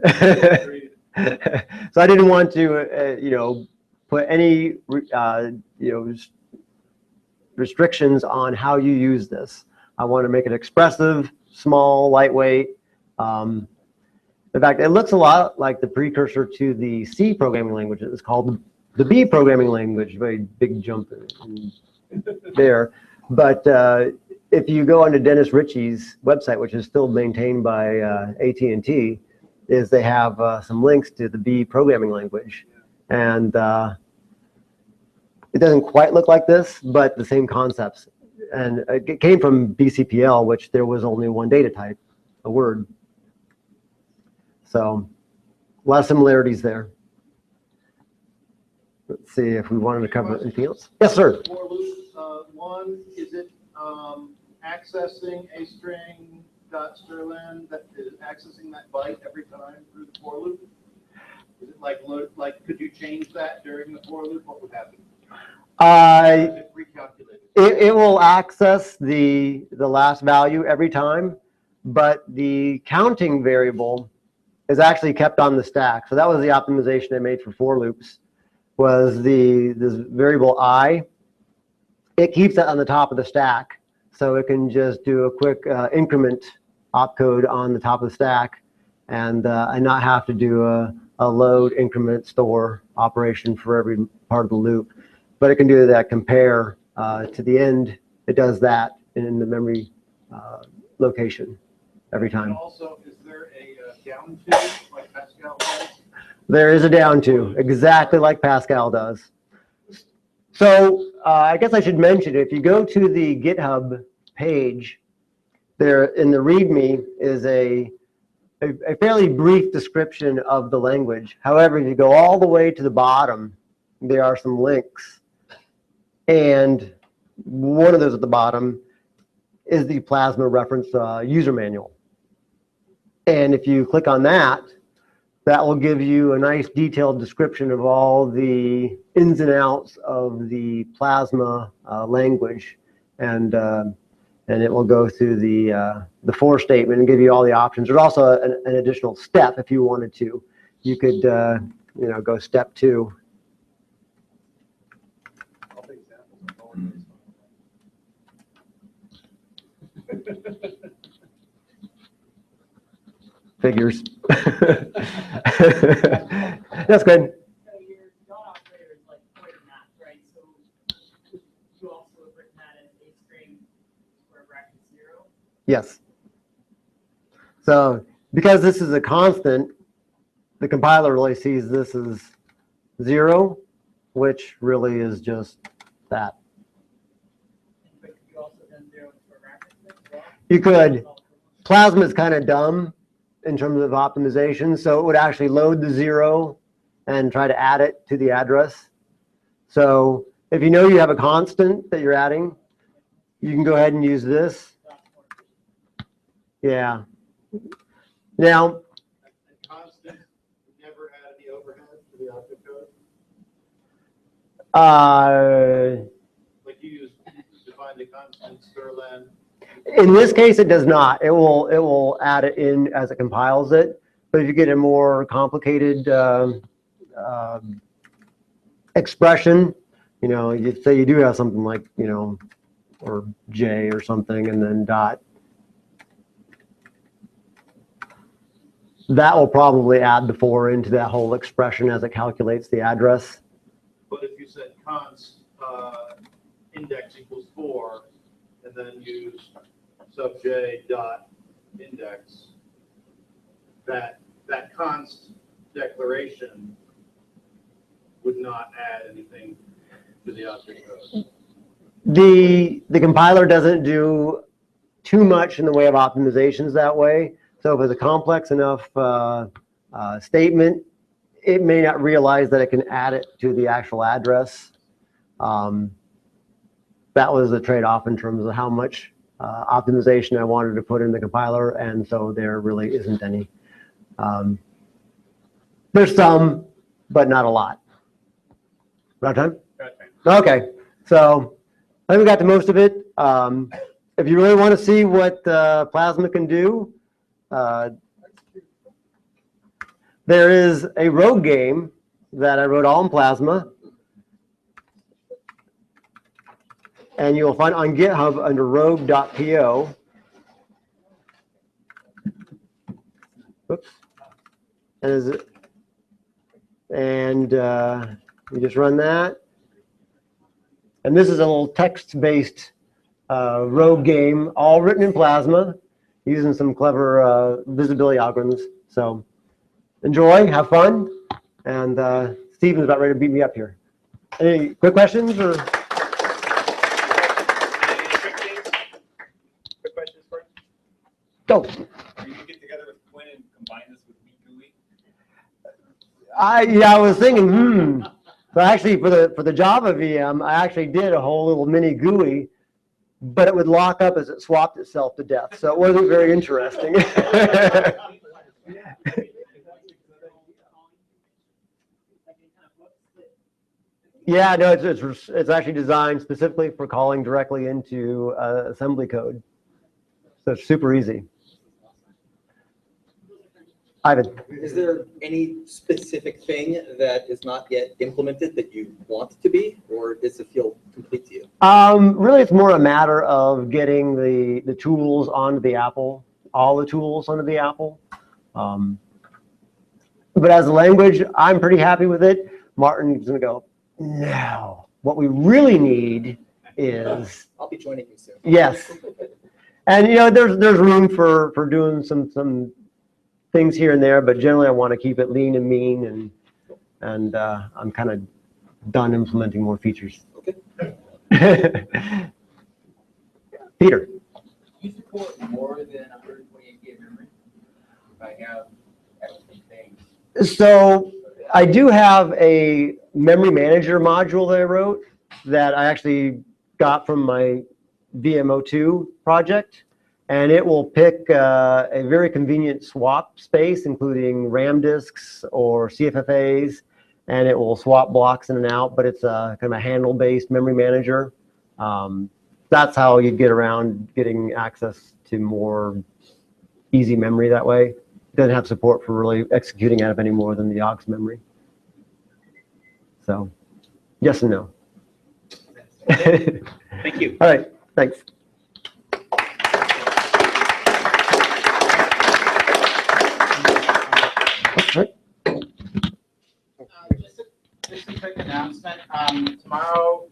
S5: So I didn't want to, put any, restrictions on how you use this. I want to make it expressive, small, lightweight. In fact, it looks a lot like the precursor to the C programming language. It's called the B programming language. Very big jump in there. But if you go onto Dennis Ritchie's website, which is still maintained by AT&T, is they have some links to the B programming language. And it doesn't quite look like this, but the same concepts. And it came from BCPL, which there was only one data type, a word. So a lot of similarities there. Let's see if we wanted to cover anything else. Yes, sir.
S10: For loops, one, is it accessing a string .strlen that is accessing that byte every time through the for loop? Is it like could you change that during the for loop? What would happen? Is it recalculated?
S5: It will access the last value every time, but the counting variable is actually kept on the stack. So that was the optimization I made for loops, was this variable I. It keeps that on the top of the stack, so it can just do a quick increment opcode on the top of the stack, and not have to do a load, increment, store operation for every part of the loop. But it can do that compare to the end. It does that in the memory location every time.
S10: And also, is there a down to like Pascal does?
S5: There is a down to, exactly like Pascal does. So I guess I should mention, if you go to the GitHub page, there in the README is a fairly brief description of the language. However, if you go all the way to the bottom, there are some links. And one of those at the bottom is the Plasma reference user manual. And if you click on that, that will give you a nice detailed description of all the ins and outs of the Plasma language. And it will go through the for statement and give you all the options. There's also an additional step if you wanted to. You could go step 2. Figures. That's good.
S1: So your dot operator is like pointer map, right? So you also have written that as a string square bracket 0.
S5: Yes. So because this is a constant, the compiler really sees this as 0, which really is just that.
S1: But you also done 0 in square brackets as well?
S5: You could. Plasma is kind of dumb in terms of optimization, so it would actually load the 0 and try to add it to the address. So if you know you have a constant that you're adding, you can go ahead and use this. Yeah. Now,
S10: Constant never had any overhead for the object code? Like you define the constant strlen.
S5: in this case, it does not. It will add it in as it compiles it. But if you get a more complicated expression, you say you do have something like, or J or something, and then dot. That will probably add the 4 into that whole expression as it calculates the address.
S10: but if you said const index equals 4, and then use sub j dot index, that const declaration would not add anything to the object code.
S5: The compiler doesn't do too much in the way of optimizations that way. So if it's a complex enough statement, it may not realize that it can add it to the actual address. That was the trade-off in terms of how much optimization I wanted to put in the compiler, and so there really isn't any. There's some, but not a lot. About time? Okay, so I think we got to most of it. If you really want to see what Plasma can do, there is a Rogue game that I wrote all in Plasma. And you'll find on GitHub under rogue.po. Oops. And you just run that. And this is a little text-based Rogue game, all written in Plasma, using some clever visibility algorithms. So enjoy, have fun, and Steven's about ready to beat me up here. Any quick questions? Or? Go.
S11: Are you gonna get together with Quinn and combine this with Weekly?
S5: I was thinking, But actually, for the Java VM, I actually did a whole little mini GUI, but it would lock up as it swapped itself to death. So it wasn't very interesting. Yeah, no, it's actually designed specifically for calling directly into assembly code. So it's super easy. Ivan.
S6: Is there any specific thing that is not yet implemented that you want it to be, or does it feel complete to you?
S5: Really, it's more a matter of getting the tools onto the Apple, all the tools onto the Apple. But as a language, I'm pretty happy with it. Martin's going to go, no, what we really need is...
S6: I'll be joining you soon.
S5: Yes. And, you know, there's room for doing some things here and there, but generally I want to keep it lean and mean, and I'm kind of done implementing more features.
S6: Okay.
S5: Peter.
S4: You support more than 128 gig memory? If I have extra things.
S5: So I do have a memory manager module that I wrote that I actually got from my VMO2 project. And it will pick a very convenient swap space, including RAM disks or CFFAs, and it will swap blocks in and out, but it's a kind of a handle-based memory manager. That's how you get around getting access to more easy memory that way. It doesn't have support for really executing out of any more than the aux memory. So, yes and no.
S3: Thank you.
S5: All right, thanks.
S12: Just a quick announcement. Tomorrow,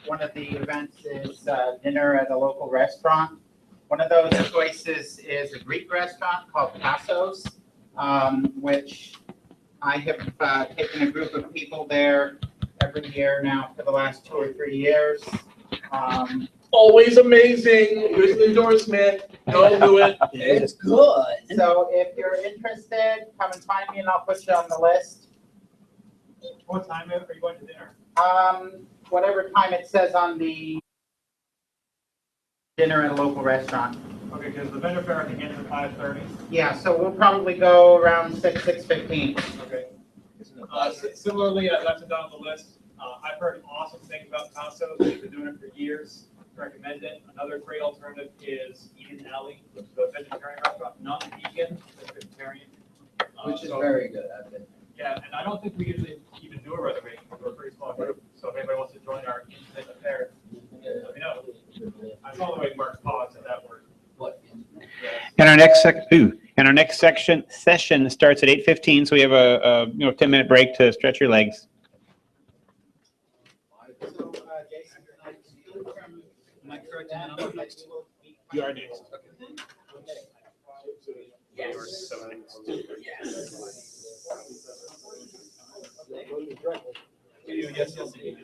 S12: one of the events is dinner at a local restaurant. One of those choices is a Greek restaurant called Passos, which I have taken a group of people there every year now for the last 2 or 3 years.
S2: Always amazing. Here's an endorsement. Go do it.
S12: It's good. So if you're interested, come and find me and I'll put you on the list.
S7: What time are you going to dinner?
S12: Whatever time it says on the dinner at a local restaurant.
S7: Okay, because the vendor fair begins at 5:30.
S12: Yeah, so we'll probably go around 6:15.
S7: Okay. Similarly, that's done on the list. I've heard awesome things about Passos. They've been doing it for years. Recommend it. Another great alternative is Eden Alley, which is a vegetarian restaurant, not vegan, but vegetarian.
S4: Which is very good, I think.
S7: Yeah, and I don't think we usually even do a reservation. We're a pretty small group. So if anybody wants to join our intimate affair, let me know. I saw the way Mark paused at that word.
S4: What?
S3: And our next session starts at 8:15, so we have a 10-minute break to stretch your legs.
S7: You are next.
S1: Yes.
S7: You are so next.
S1: Yes.
S7: What are you yes yesing?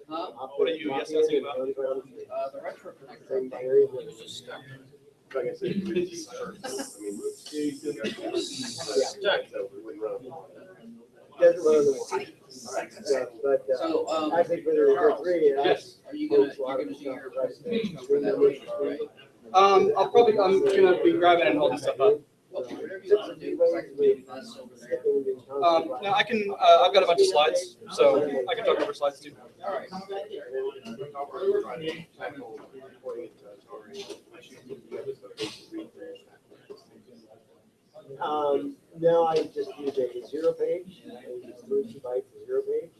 S4: Huh?
S7: What are you yes yesing about?
S4: The RetroConnector.
S13: Like I said, it's
S5: Doesn't run on the wall. But,
S4: So,
S5: actually for the three,
S2: Yes.
S4: are you gonna do your presentation over that, right?
S6: I'm gonna be grabbing and holding stuff up.
S4: Okay, whatever you wanna do, so I can maybe pass over there.
S6: No, I can, I've got a bunch of slides, so I can talk over slides too.
S4: All right.
S5: Now I just use a zero page, I just move 2 bytes to zero page.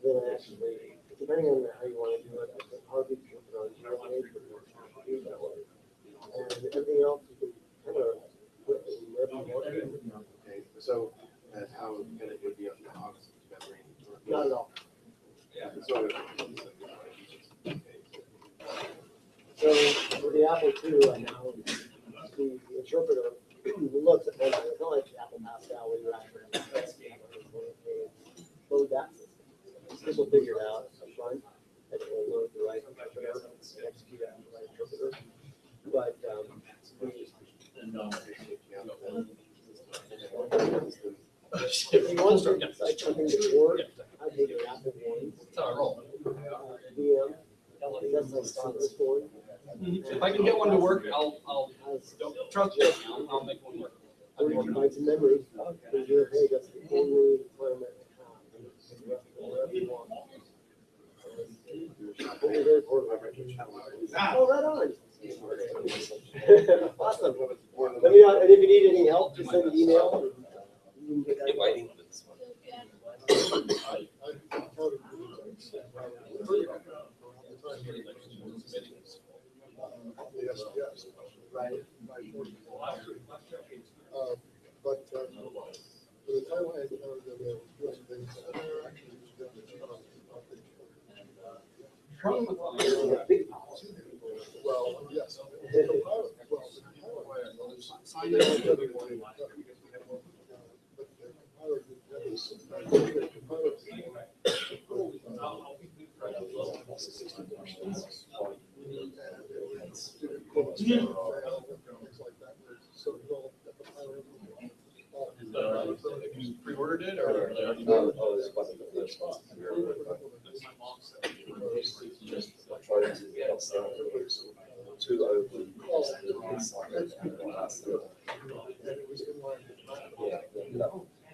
S5: Then I actually, depending on how you want to do it, I can hardly put it on zero page, but use that way. And everything else you can kind of put wherever you want to.
S13: Okay, so how can it be up to August?
S5: Not at all.
S13: So,
S5: So with the Apple II, now the interpreter looks at it, it's not like the Apple Pascal where you actually load that system. This will figure it out up front, and it will load the right interpreter, execute it on the right interpreter. But if you want to cite something before, I take an Apple one. VM. That's like start this one.
S6: If I can get one to work, I'll don't trust me, I'll make one work.
S5: I would provide some memory. Because you're, hey, that's the only requirement I have. Whatever you want. Only very important. Oh, right on. Awesome. Let me know, and if you need any help, just send an email. You can get that.
S2: Waiting for this one.
S9: Yes, yes.
S5: Right.
S9: But for the Taiwan, the US things, actually, well, yes.
S7: You pre-ordered it or?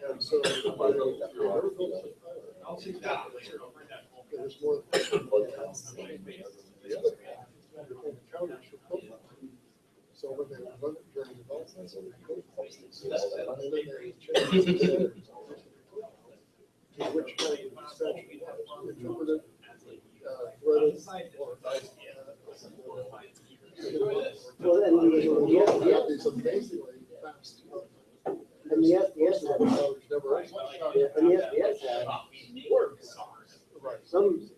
S9: And so, there's more. So when they run it during development, so they code postings. And then they change which kind of extension interpreted, threaded, or
S5: Well, and
S9: it's amazingly fast.
S5: And the SDS had,
S9: Never.
S5: and the SDS had
S9: Right.
S5: some.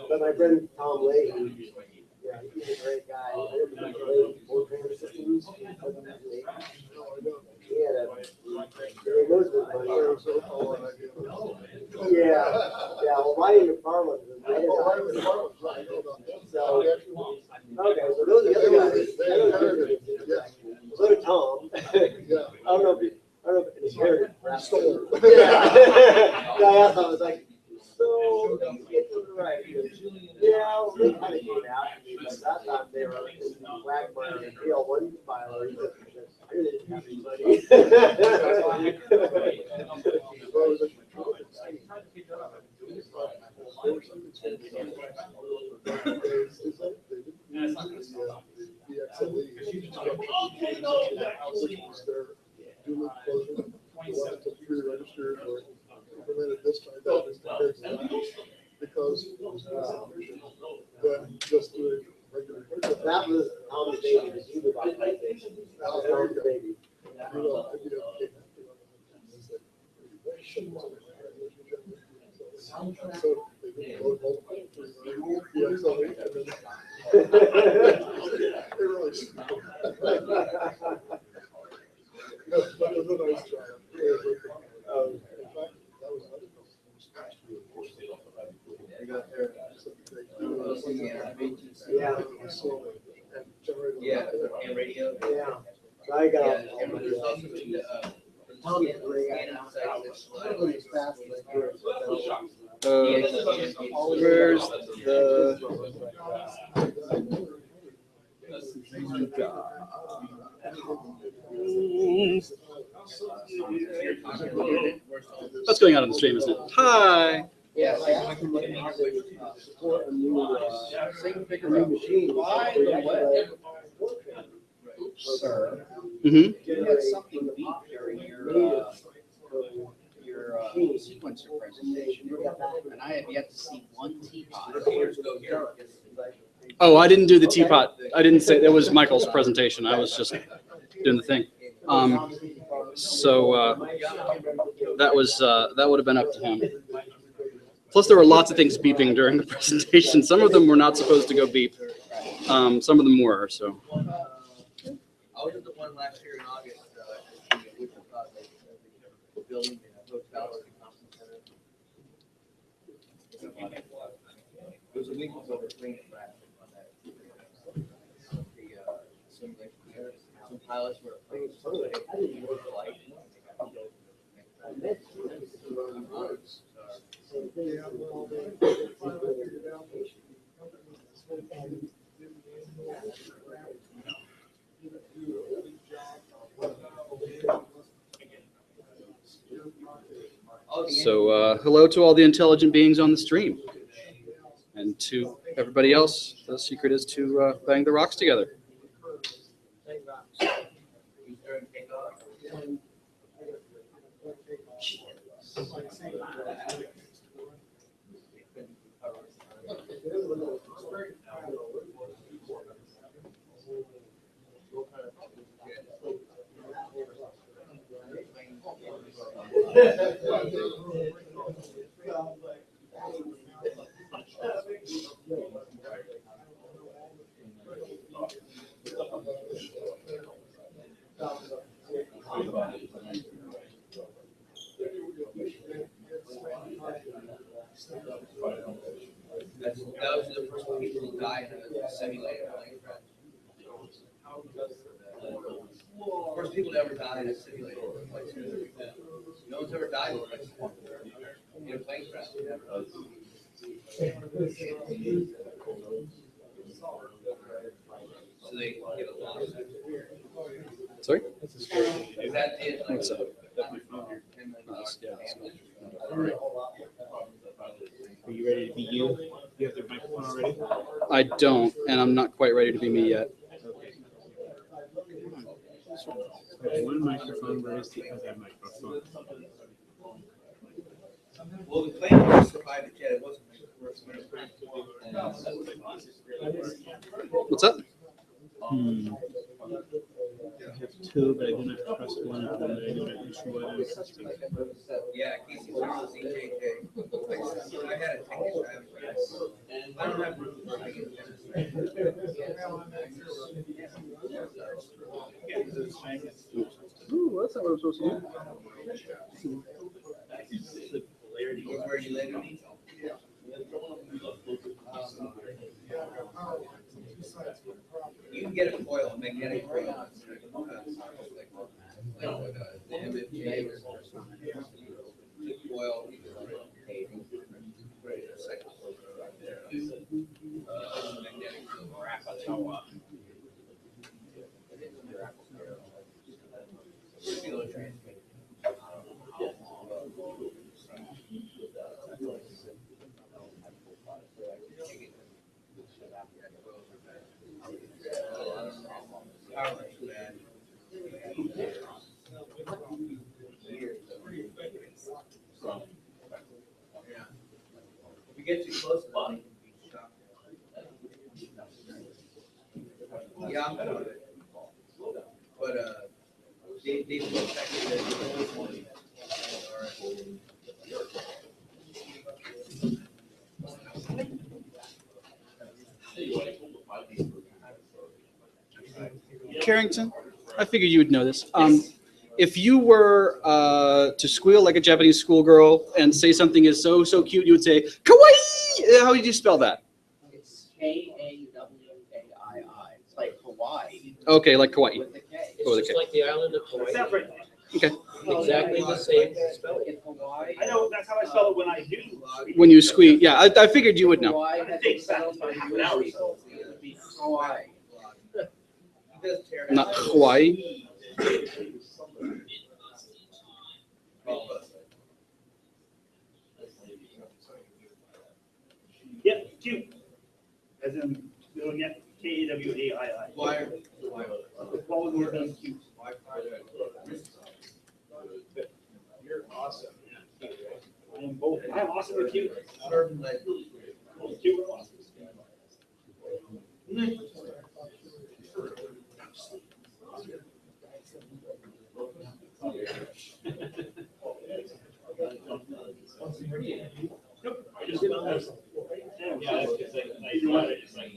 S5: But my friend Tom Leahy, yeah, he's a great guy. I didn't know Leahy for trainer systems. He had a, he knows his money. Yeah, well, writing the farm was. So, okay, so those are the other guys. So did Tom. I don't know if it's here.
S9: Stole.
S5: Yeah. I asked him, I was like, so, get to the right. Yeah, well, they kind of came out. But that time they were in Wagmire and PL1 filers. I knew they didn't have any money.
S9: Registered or implemented this time, that is compared to that, because then just doing regular.
S5: That was Tom's baby, the Cuba That was Tom's baby.
S4: Yeah, and radio.
S5: Yeah. I got.
S4: Yeah, and there's also the,
S6: Where's the?
S14: That's going out on the stream, isn't it? Hi.
S4: Yeah.
S5: Support a new, machine.
S4: By the way, sir,
S14: Mm-hmm.
S4: you had something beep during your sequencer presentation, and I have yet to see one teapot.
S14: Oh, I didn't do the teapot. I didn't say that was Michael's presentation. I was just doing the thing. So that would have been up to him. Plus, there were lots of things beeping during the presentation. Some of them were not supposed to go beep. Some of them were. So.
S4: I was at the one last year in August, which the building hotel at the conference center. It was a week over cleaning on that. The simulation, some pilots were afraid flight.
S14: So hello to all the intelligent beings on the stream. And to everybody else, the secret is to bang the rocks together.
S4: That was the first people who died in a simulated plane crash. First people to ever die in a simulated plane crash. No one's ever died in a plane crash. So they get a loss.
S14: Sorry?
S4: Is that it? Like,
S14: What's up?
S3: Are you ready to be you? You have the microphone already?
S14: I don't, and I'm not quite ready to be me yet.
S3: One microphone, where's the other microphone?
S4: well, the plane crash survived the jet. It wasn't.
S14: What's up?
S3: I have two, but I do not trust one of them. I do not issue what I'm trusting.
S4: Yeah, Casey was ZJJ. I had a ticket. I don't have room for
S14: Ooh, that's not what I'm supposed to do.
S4: where you live. You can get a foil, magnetic foil. Like the MFJ or foil. Magnetic foil. If you get too close to it, you can be shocked. Yeah, I'm good with it. But
S14: Carrington, I figured you would know this. If you were to squeal like a Japanese schoolgirl and say something is so cute, you would say kawaii. How would you spell that?
S4: It's Kawaii. It's like Hawaii.
S14: Okay, like kawaii.
S4: With the K.
S14: Oh, with a
S15: It's
S14: K.
S15: just like the island of Hawaii.
S7: Separate.
S14: Okay.
S15: Exactly the same spelling.
S4: In Hawaii.
S7: I know, that's how I spell it when I do.
S14: When you squeal, yeah, I figured you would know.
S4: Hawaii has been settled by Jewish people. It would be Hawaii.
S14: Not Hawaii.
S7: Yep, cute. As in, doing it, Kawaii.
S13: Why?
S7: All the word is cute.
S13: You're awesome.
S7: I am both. I am awesome and cute. Both cute and awesome. Yeah, that's because I thought it was like,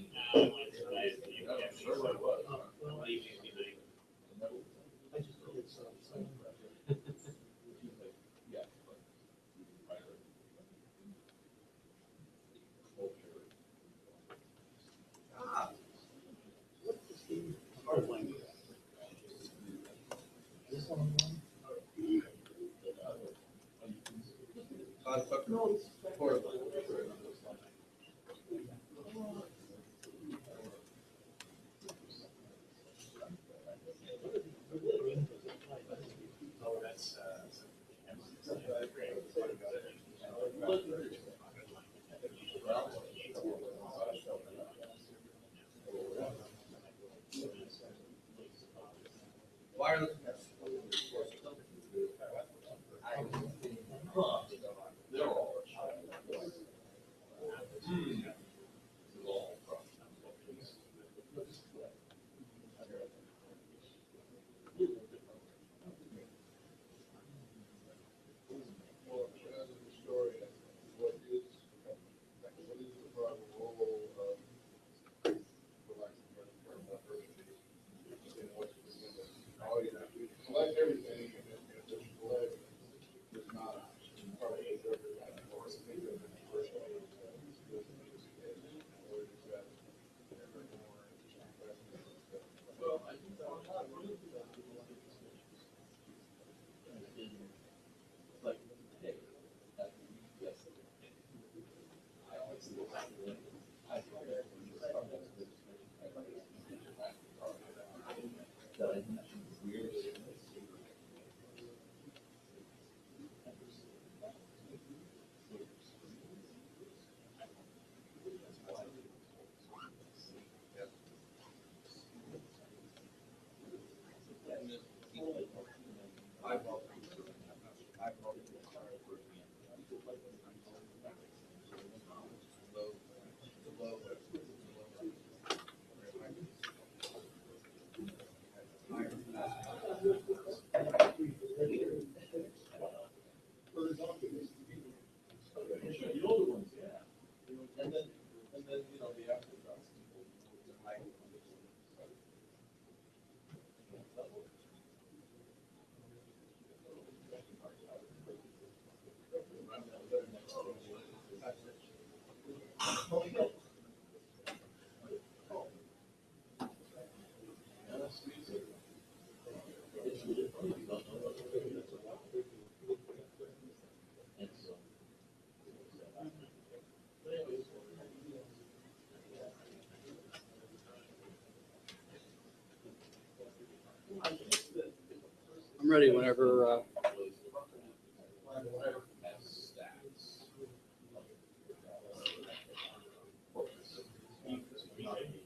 S14: I'm ready whenever.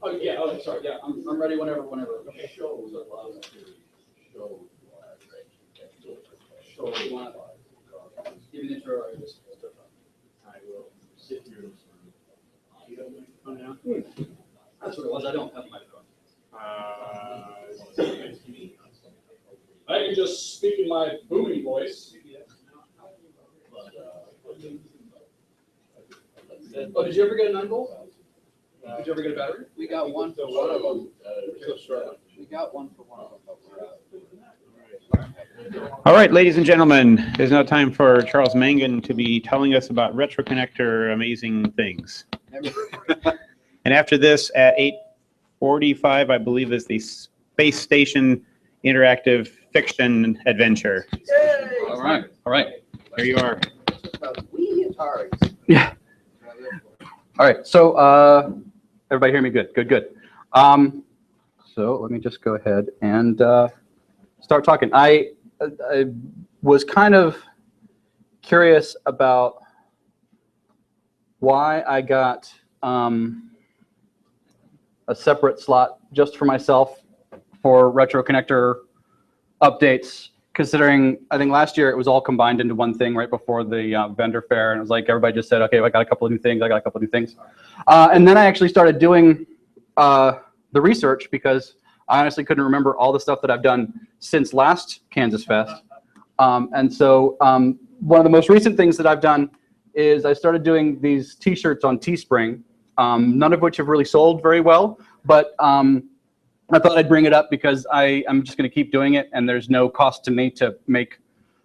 S14: Oh yeah. Oh, sorry. Yeah, I'm ready whenever. Give me the intro. Or just
S13: I will sit here.
S14: That's what it was. I don't have my phone.
S7: Hey.
S14: can just speak in my booming voice. Oh, did you ever get a 9-volt? Did you ever get a battery?
S6: We got one for one of them. We got one for one of them.
S3: All right, ladies and gentlemen, there's now time for Charles Mangin to be telling us about RetroConnector amazing things. And after this, at 8:45, I believe, is the Space Station Interactive Fiction Adventure.
S14: All right, all right.
S3: Here you are.
S4: We Atari.
S14: Yeah. All right, so everybody hear me good, good, good. So let me just go ahead and start talking. I was kind of curious about why I got a separate slot just for myself for RetroConnector updates, considering I think last year it was all combined into one thing right before the vendor fair, and it was like everybody just said, okay, I got a couple of new things, I got a couple of new things. And then I actually started doing the research because I honestly couldn't remember all the stuff that I've done since last KansasFest. And so one of the most recent things that I've done is I started doing these t-shirts on Teespring, none of which have really sold very well, but I thought I'd bring it up because I'm just going to keep doing it, and there's no cost to me to make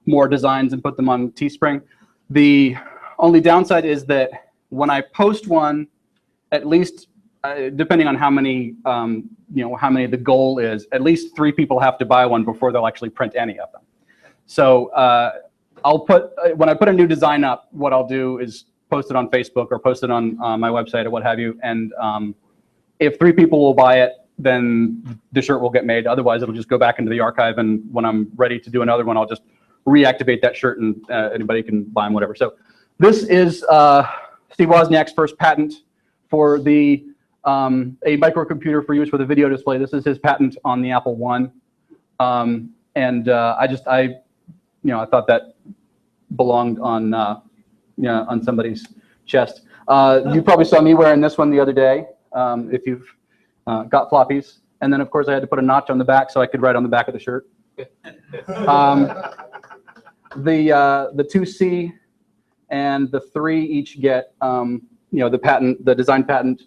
S14: more designs and put them on Teespring. The only downside is that when I post one, at least depending on how many, how many the goal is, at least 3 people have to buy one before they'll actually print any of them. So when I put a new design up, what I'll do is post it on Facebook or post it on my website or what have you. And if 3 people will buy it, then the shirt will get made. Otherwise, it'll just go back into the archive. And when I'm ready to do another one, I'll just reactivate that shirt and anybody can buy them, whatever. So this is Steve Wozniak's first patent for the a microcomputer for use with a video display. This is his patent on the Apple I. I thought that belonged on on somebody's chest. You probably saw me wearing this one the other day, if you've got floppies. And then, of course, I had to put a notch on the back so I could write on the back of the shirt. The 2C and the 3 each get the design patent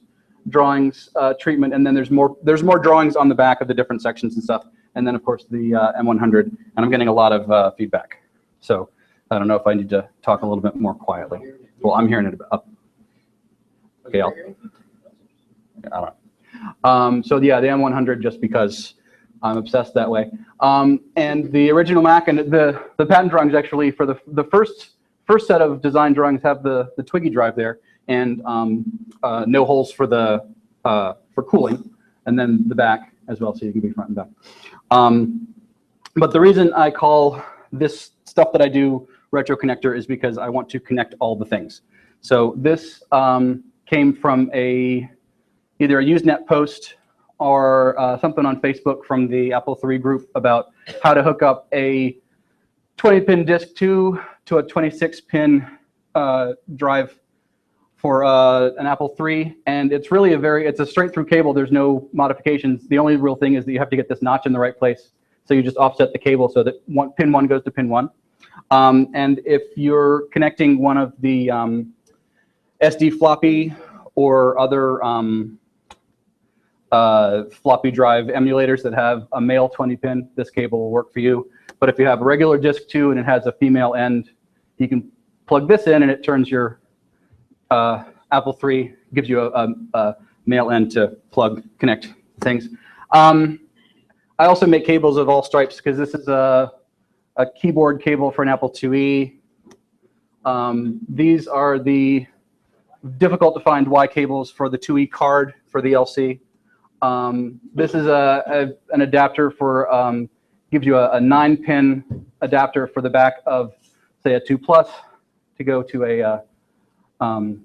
S14: drawings treatment, and then there's more drawings on the back of the different sections and stuff. And then, of course, the M100, and I'm getting a lot of feedback. So I don't know if I need to talk a little bit more quietly. Well, I'm hearing it up. Okay, I don't know. So yeah, the M100, just because I'm obsessed that way. And the original Mac and the patent drawings actually for the first set of design drawings have the Twiggy drive there, and no holes for the for cooling, and then the back as well, so you can be front and back. But the reason I call this stuff that I do RetroConnector is because I want to connect all the things. So this came from either a Usenet post or something on Facebook from the Apple III group about how to hook up a 20-pin disk 2 to a 26-pin drive for an Apple III, and it's really it's a straight-through cable. There's no modifications. The only real thing is that you have to get this notch in the right place. So you just offset the cable so that pin 1 goes to pin 1. And if you're connecting one of the SD floppy or other floppy drive emulators that have a male 20-pin, this cable will work for you. But if you have a regular disk 2 and it has a female end, you can plug this in and it turns your Apple III, gives you a male end to connect things. I also make cables of all stripes because this is a keyboard cable for an Apple IIe. These are the difficult to find Y cables for the 2E card for the LC. This is an adapter for, gives you a 9-pin adapter for the back of, say, a 2 Plus to go to a, no,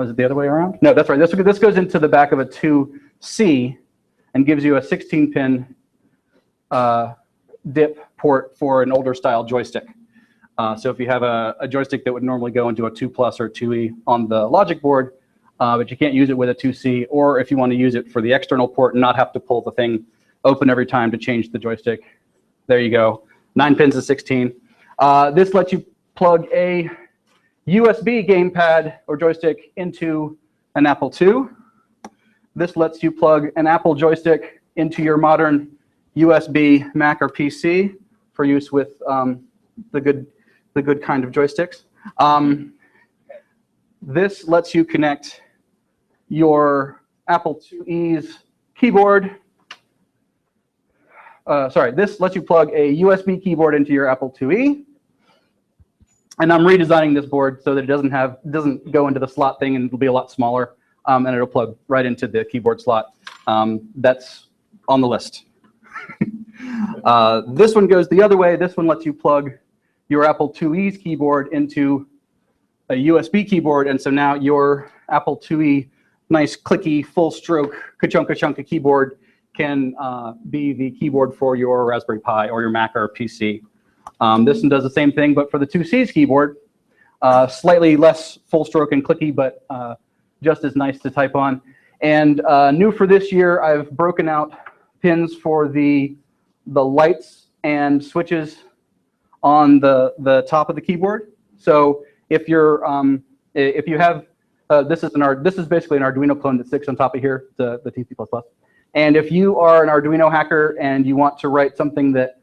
S14: is it the other way around? No, that's right. This goes into the back of a 2C and gives you a 16-pin dip port for an older style joystick. So if you have a joystick that would normally go into a 2 Plus or 2E on the logic board, but you can't use it with a 2C, or if you want to use it for the external port and not have to pull the thing open every time to change the joystick, There you go. 9 pins is 16. This lets you plug a USB gamepad or joystick into an Apple II. This lets you plug an Apple joystick into your modern USB Mac or PC for use with the good kind of joysticks. This lets you connect your Apple IIe's keyboard. This lets you plug a USB keyboard into your Apple IIe. And I'm redesigning this board so that it doesn't go into the slot thing, and it'll be a lot smaller, and it'll plug right into the keyboard slot. That's on the list. This one goes the other way. This one lets you plug your Apple IIe's keyboard into a USB keyboard, and so now your Apple IIe, nice clicky, full stroke, ka-chunka keyboard can be the keyboard for your Raspberry Pi or your Mac or PC. This one does the same thing, but for the 2C's keyboard, slightly less full stroke and clicky, but just as nice to type on. And new for this year, I've broken out pins for the lights and switches on the top of the keyboard. So if you're if you have this is basically an Arduino clone that sticks on top of here, the TC++. And if you are an Arduino hacker and you want to write something that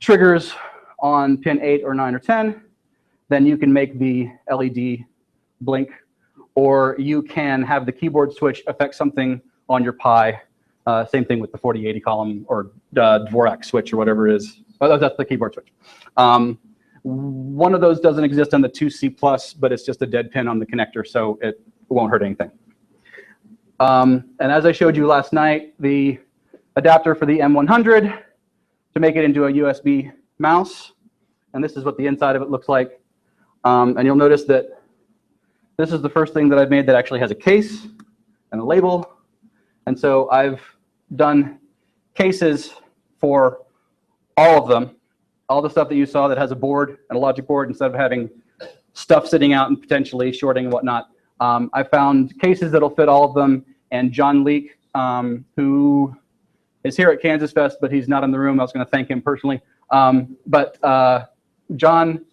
S14: triggers on pin 8 or 9 or 10, then you can make the LED blink, or you can have the keyboard switch affect something on your Pi. Same thing with the 4080 column or Dvorak switch or whatever it is. Oh, that's the keyboard switch. One of those doesn't exist on the 2C+, but it's just a dead pin on the connector, so it won't hurt anything. And as I showed you last night, the adapter for the M100 to make it into a USB mouse, and this is what the inside of it looks like. And you'll notice that this is the first thing that I've made that actually has a case and a label. And so I've done cases for all of them, all the stuff that you saw that has a board and a logic board, instead of having stuff sitting out and potentially shorting and whatnot. I found cases that'll fit all of them, and John Leake, who is here at KansasFest, but he's not in the room. I was going to thank him personally. John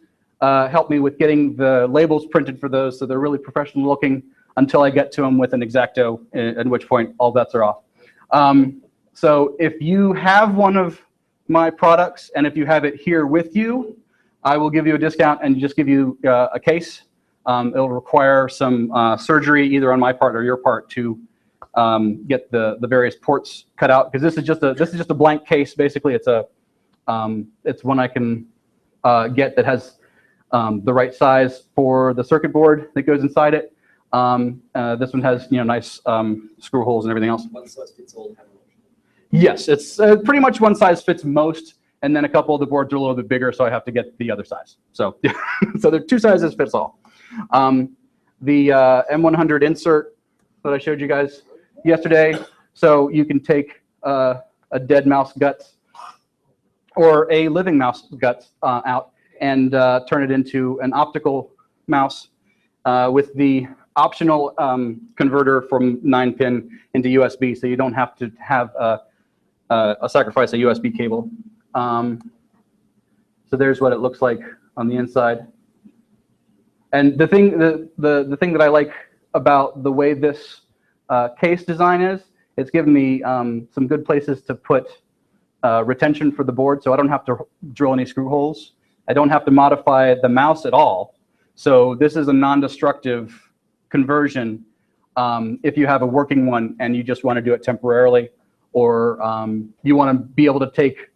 S14: helped me with getting the labels printed for those, so they're really professional looking until I get to them with an X-Acto, at which point all bets are off. So if you have one of my products, and if you have it here with you, I will give you a discount and just give you a case. It'll require some surgery, either on my part or your part, to get the various ports cut out, because this is just a blank case. Basically, it's one I can get that has the right size for the circuit board that goes inside it. This one has nice screw holes and everything else.
S15: One size fits all.
S14: Yes, it's pretty much one size fits most, and then a couple of the boards are a little bit bigger, so I have to get the other size. So, so there are 2 sizes fits all. The M100 insert that I showed you guys yesterday, so you can take a dead mouse guts or a living mouse guts out and turn it into an optical mouse with the optional converter from 9-pin into USB, so you don't have to have sacrifice a USB cable. So there's what it looks like on the inside. And the thing that I like about the way this case design is, it's given me some good places to put retention for the board, so I don't have to drill any screw holes. I don't have to modify the mouse at all. So this is a non-destructive conversion if you have a working one and you just want to do it temporarily, or you want to be able to take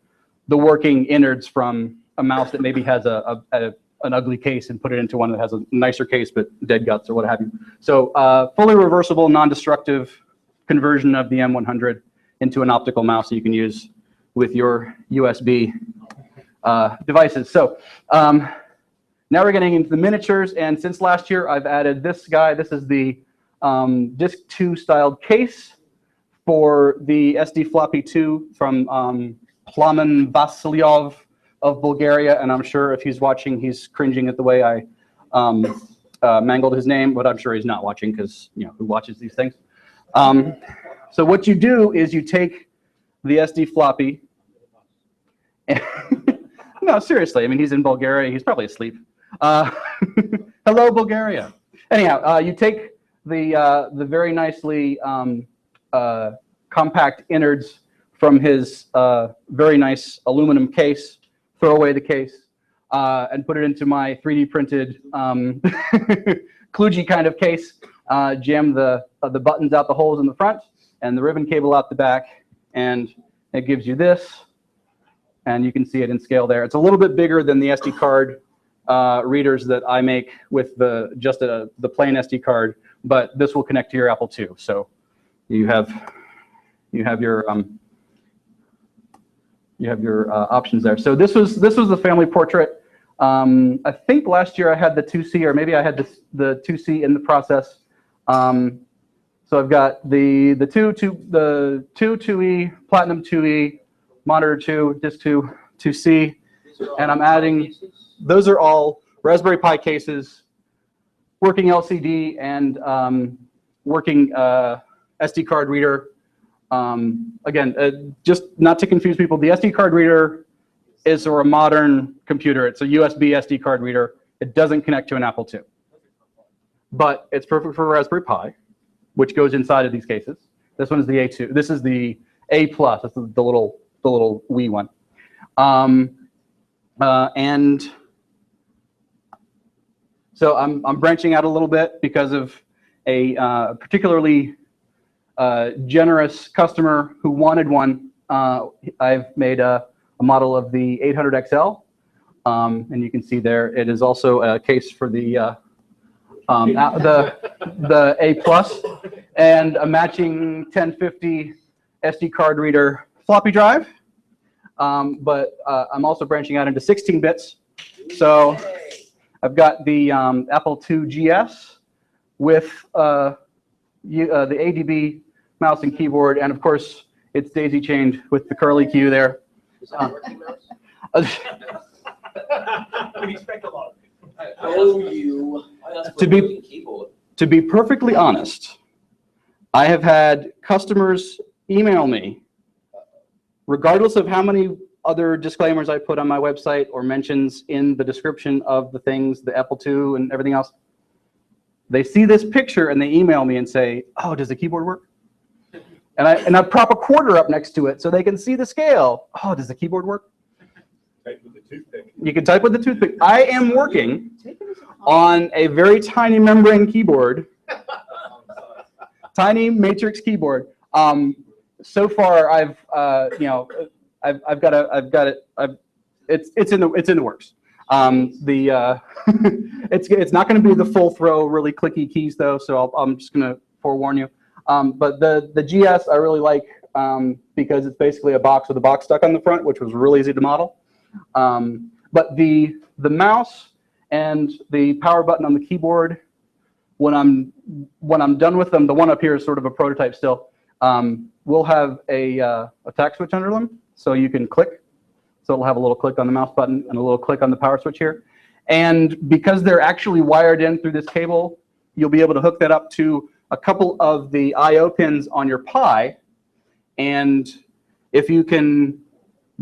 S14: the working innards from a mouse that maybe has an ugly case and put it into one that has a nicer case but dead guts or what have you. So fully reversible, non-destructive conversion of the M100 into an optical mouse that you can use with your USB devices. So now we're getting into the miniatures, and since last year I've added this guy. This is the Disk 2 styled case for the SD Floppy 2 from Plamen Vasilyov of Bulgaria, and I'm sure if he's watching, he's cringing at the way I mangled his name, but I'm sure he's not watching, because who watches these things? So what you do is you take the SD floppy No, seriously. I mean, he's in Bulgaria. He's probably asleep. Hello, Bulgaria. Anyhow, you take the very nicely compact innards from his very nice aluminum case, throw away the case, and put it into my 3D printed kludgy kind of case, jam the buttons out the holes in the front and the ribbon cable out the back, and it gives you this, and you can see it in scale there. It's a little bit bigger than the SD card readers that I make with the plain SD card, but this will connect to your Apple II. So you have your options there. So this was the family portrait. I think last year I had the 2C, or maybe I had the 2C in the process. So I've got the 2E, Platinum 2E, Monitor 2, Disk 2, 2C, and I'm adding. Those are all Raspberry Pi cases, working LCD and working SD card reader. Again, just not to confuse people, the SD card reader is a modern computer. It's a USB SD card reader. It doesn't connect to an Apple II. But it's perfect for Raspberry Pi, which goes inside of these cases. This one is the A2. This is the A+. This is the little wee one. And so I'm branching out a little bit because of a particularly generous customer who wanted one. I've made a model of the 800 XL, and you can see there it is also a case for the A+, and a matching 1050 SD card reader floppy drive. But I'm also branching out into 16 bits. So I've got the Apple II GS with the ADB mouse and keyboard, and of course it's daisy chained with the curly Q there.
S15: Is that working mouse?
S7: We expect a lot.
S14: To be perfectly honest, I have had customers email me, regardless of how many other disclaimers I put on my website or mentions in the description of the things, the Apple II and everything else. They see this picture and they email me and say, "Oh, does the keyboard work?" And I prop a quarter up next to it so they can see the scale. "Oh, does the keyboard work?"
S11: Type with the toothpick.
S14: You can type with the toothpick. I am working on a very tiny membrane keyboard, tiny matrix keyboard. So far, I've got it. It's in the works. It's not going to be the full throw, really clicky keys though. So I'm just going to forewarn you. But the GS I really like because it's basically a box with a box stuck on the front, which was really easy to model. But the mouse and the power button on the keyboard, when I'm done with them, the one up here is sort of a prototype still. We'll have a tact switch under them, so you can click. So it'll have a little click on the mouse button and a little click on the power switch here. And because they're actually wired in through this cable, you'll be able to hook that up to a couple of the I/O pins on your Pi. And if you can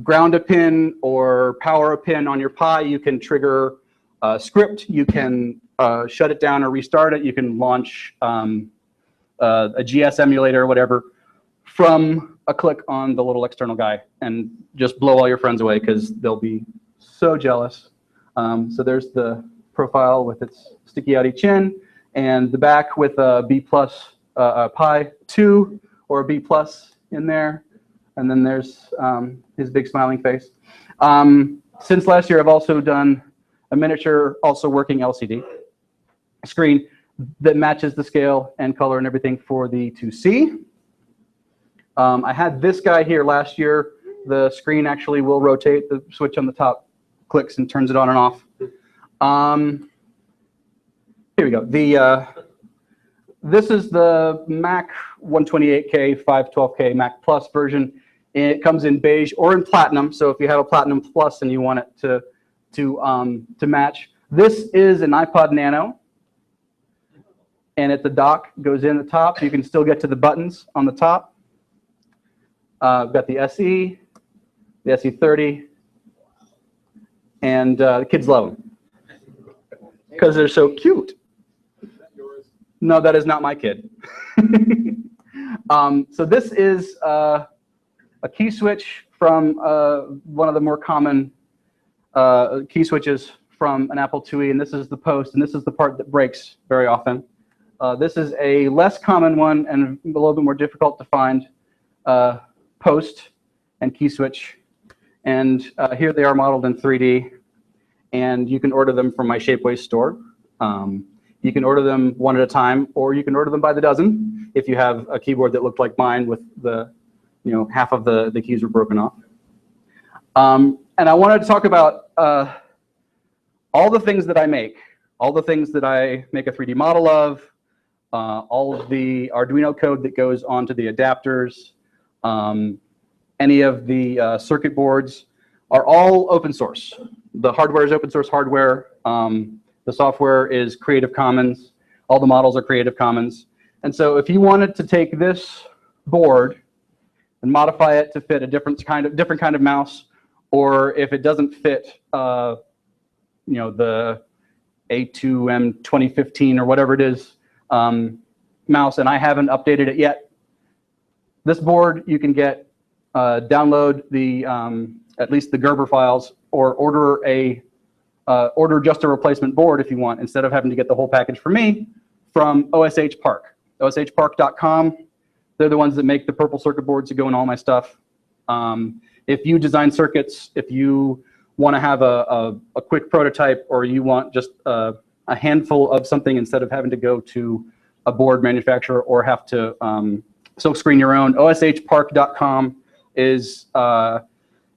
S14: ground a pin or power a pin on your Pi, you can trigger a script. You can shut it down or restart it. You can launch a GS emulator or whatever from a click on the little external guy, and just blow all your friends away because they'll be so jealous. So there's the profile with its sticky outy chin, and the back with a B+ Pi 2 or a B+ in there, and then there's his big smiling face. Since last year, I've also done a miniature, also working LCD screen that matches the scale and color and everything for the 2C. I had this guy here last year. The screen actually will rotate. The switch on the top clicks and turns it on and off. Here we go. This is the Mac 128K, 512K Mac Plus version. It comes in beige or in platinum. So if you have a platinum plus and you want it to match, this is an iPod Nano, and the dock goes in the top. You can still get to the buttons on the top. We've got the SE, the SE30, and the kids love them because they're so cute. No, that is not my kid. So this is a key switch from one of the more common key switches from an Apple IIe, and this is the post, and this is the part that breaks very often. This is a less common one and a little bit more difficult to find post and key switch. And here they are modeled in 3D, and you can order them from my Shapeways store. You can order them one at a time, or you can order them by the dozen if you have a keyboard that looked like mine with the, half of the keys were broken off. And I wanted to talk about all the things that I make, all the things that I make a 3D model of, all of the Arduino code that goes onto the adapters, any of the circuit boards are all open source. The hardware is open source hardware. The software is Creative Commons. All the models are Creative Commons. And so if you wanted to take this board and modify it to fit a different kind of mouse, or if it doesn't fit, the A2M 2015 or whatever it is mouse, and I haven't updated it yet, this board you can get, download the at least the Gerber files, or order just a replacement board if you want, instead of having to get the whole package from me, from OSH Park. OSHpark.com. They're the ones that make the purple circuit boards that go in all my stuff. If you design circuits, if you want to have a quick prototype, or you want just a handful of something instead of having to go to a board manufacturer or have to silkscreen your own, OSHpark.com is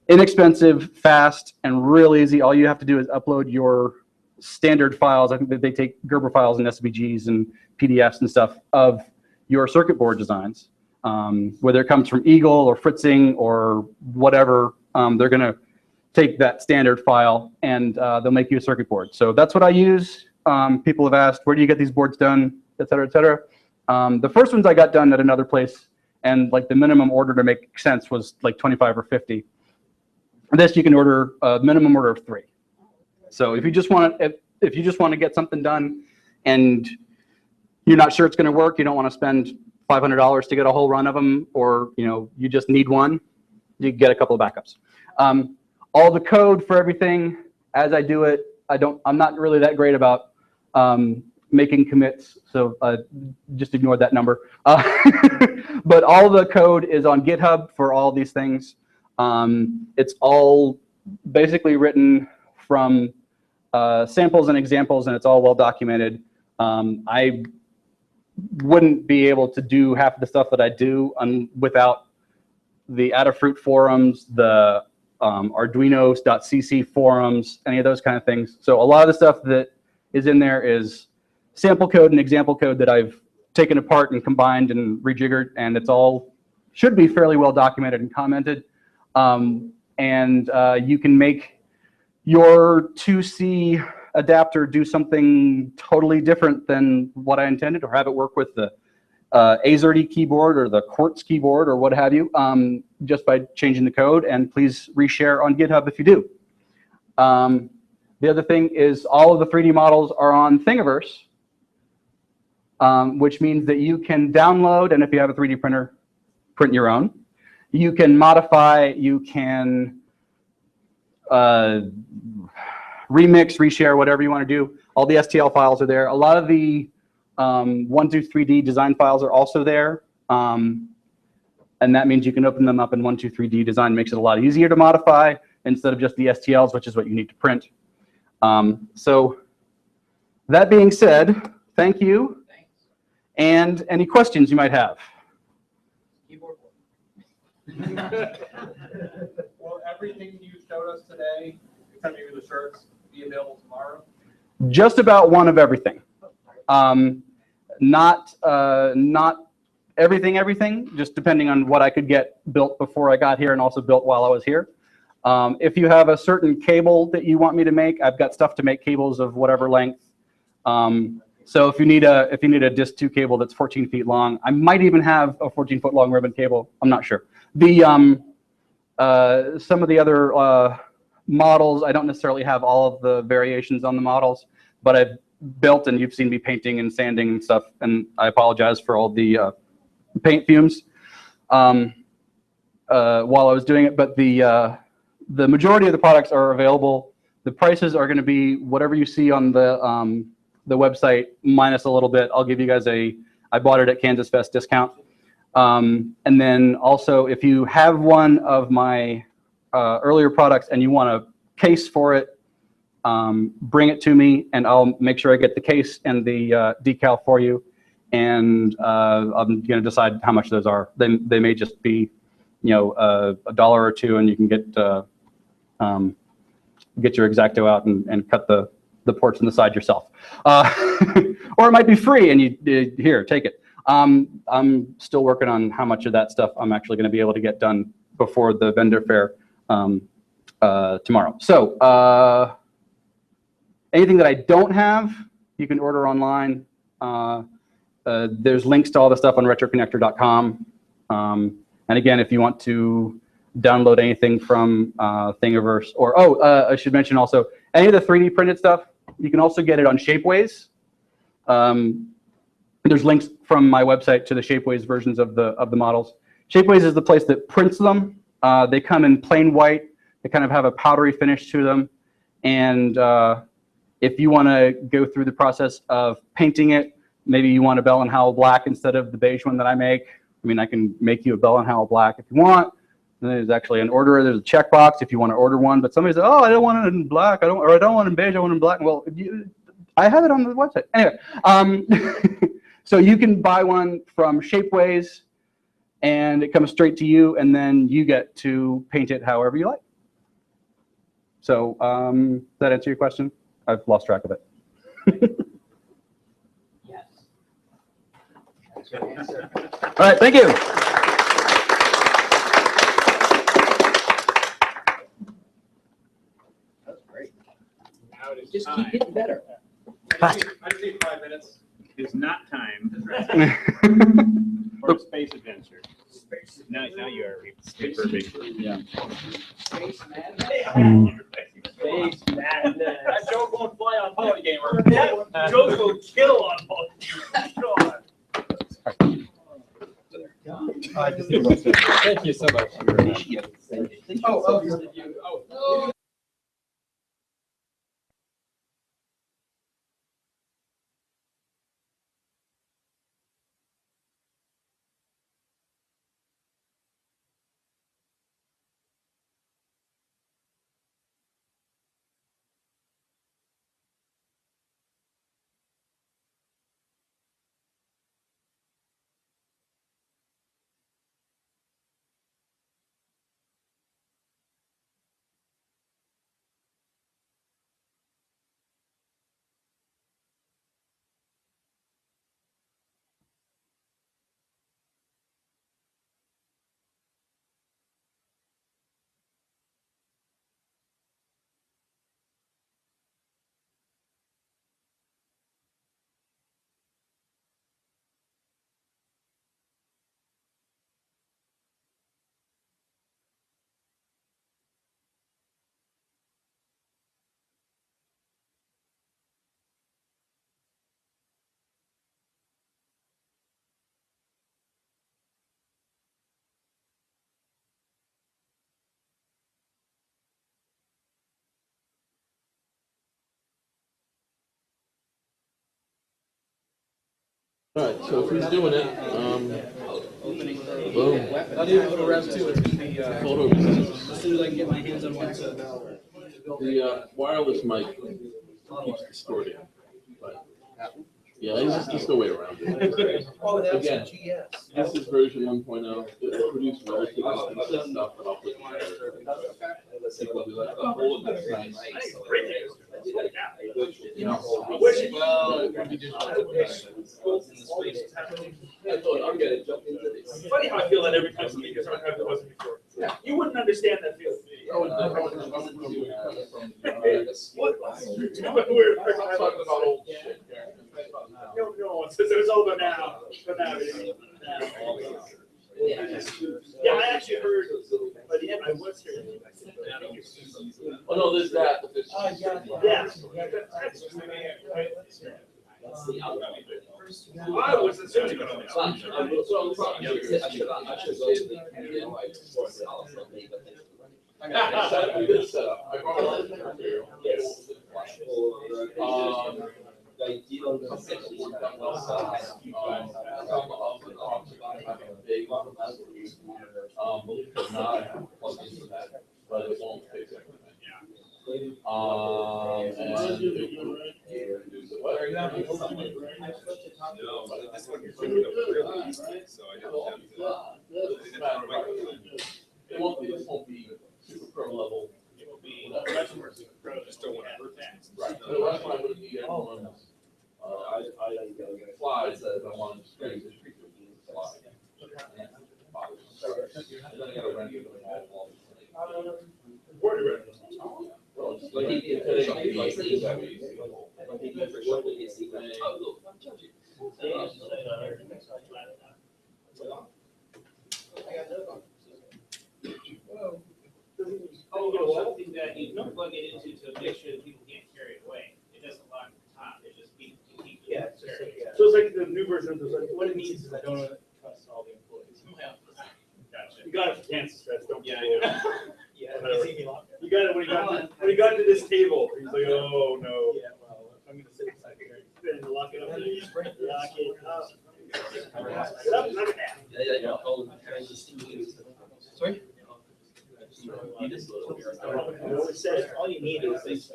S14: inexpensive, fast, and real easy. All you have to do is upload your standard files. I think that they take Gerber files and SVGs and PDFs and stuff of your circuit board designs. Whether it comes from Eagle or Fritzing or whatever, they're going to take that standard file and they'll make you a circuit board. So that's what I use. People have asked, where do you get these boards done, et cetera, et cetera. The first ones I got done at another place, and like the minimum order to make sense was like 25 or 50. This you can order a minimum order of 3. So if you just want to get something done and you're not sure it's going to work, you don't want to spend $500 to get a whole run of them, or you just need one, you get a couple of backups. All the code for everything, as I do it, I'm not really that great about making commits, so just ignore that number. But all the code is on GitHub for all these things. It's all basically written from samples and examples, and it's all well documented. I wouldn't be able to do half of the stuff that I do without the Adafruit forums, the Arduinos.cc forums, any of those kind of things. So a lot of the stuff that is in there is sample code and example code that I've taken apart and combined and rejiggered, and it's all should be fairly well documented and commented. You can make your 2C adapter do something totally different than what I intended, or have it work with the AZERTY keyboard or the Quartz keyboard or what have you, just by changing the code. And please reshare on GitHub if you do. The other thing is all of the 3D models are on Thingiverse, which means that you can download, and if you have a 3D printer, print your own. You can modify, you can remix, reshare, whatever you want to do. All the STL files are there. A lot of the 123D design files are also there. And that means you can open them up in 123D design. Makes it a lot easier to modify instead of just the STLs, which is what you need to print. So that being said, thank you. And any questions you might have?
S7: Will everything you showed us today, except maybe the shirts, be available tomorrow?
S14: Just about one of everything. Not everything, just depending on what I could get built before I got here and also built while I was here. If you have a certain cable that you want me to make, I've got stuff to make cables of whatever length. So if you need a Disk 2 cable that's 14 feet long, I might even have a 14-foot long ribbon cable. I'm not sure. The some of the other models. I don't necessarily have all of the variations on the models, but I've built, and you've seen me painting and sanding and stuff, and I apologize for all the paint fumes while I was doing it, but the majority of the products are available. The prices are going to be whatever you see on the website minus a little bit. I'll give you guys I bought it at KansasFest discount. And then also, if you have one of my earlier products and you want a case for it, bring it to me and I'll make sure I get the case and the decal for you. And I'm going to decide how much those are. They may just be, $1 or $2, and you can get your X-Acto out and cut the ports on the side yourself. Or it might be free and you here, take it. I'm still working on how much of that stuff I'm actually going to be able to get done before the vendor fair tomorrow. So anything that I don't have, you can order online. There's links to all the stuff on RetroConnector.com. And again, if you want to download anything from Thingiverse, or I should mention also, any of the 3D printed stuff, you can also get it on Shapeways. There's links from my website to the Shapeways versions of the models. Shapeways is the place that prints them. They come in plain white. They kind of have a powdery finish to them. And if you want to go through the process of painting it, maybe you want a Bell & Howell black instead of the beige one that I make. I mean, I can make you a Bell & Howell black if you want. And there's actually an order. There's a checkbox if you want to order one. But somebody says, "Oh, I don't want it in black. I don't want it in beige. I want it in black." Well, I have it on the website. Anyway, so you can buy one from Shapeways, and it comes straight to you, and then you get to paint it however you like. So does that answer your question? I've lost track of it.
S1: Yes.
S14: All right, thank you.
S4: That's great.
S11: Now it is
S4: Just
S11: time.
S4: keep getting better.
S11: I just need 5 minutes.
S16: It's not time for a space adventure. Now you are perfect. Yeah.
S1: Space Madness.
S7: Space Madness. That joke won't fly on Polygamer. That joke will kill on Polygamer.
S16: Thank you so much.
S7: Oh.
S2: All right, so if he's doing it, boom.
S16: Not even photo rev too. It's gonna be
S2: Photo.
S16: as soon as I can get my hands on one.
S2: The wireless mic keeps distorting, but yeah, it's just a way around it. Again, this is version 1.0. It produced relatively decent stuff, but I'll put it together.
S7: It's funny how I feel that every time somebody gets on it wasn't before. You wouldn't understand that feeling. What? We're talking about old shit. No, since it was over now. But now it is. Yeah, I actually heard by the end I was here.
S2: Oh, no, there's that, but there's.
S11: I was assuming on this.
S2: But it won't take it.
S11: This one you're thinking of really, so I don't have
S2: It won't be super pro level.
S11: It will be, just don't want to hurt that.
S2: Right. Otherwise, I would need everyone, slides that I want to straight to treat the slide. And then I gotta run it. Well, just like
S7: Something that you don't plug it into to make sure that people can't carry it away. It doesn't lock at the top, it just keeps.
S10: Yeah, it's just like,
S7: Yeah.
S10: so it's like the new version of this, like, what it means is I don't trust all the employees.
S7: Gotcha.
S10: You got it for KansasFest, don't you?
S7: Yeah, I know.
S10: Yeah, you got it when he got to this table, he's like, oh, no. Yeah, well, I'm gonna sit beside you. Then lock it up. Lock it up. Get up, knock it down.
S14: Sorry?
S10: It says, all you need is this.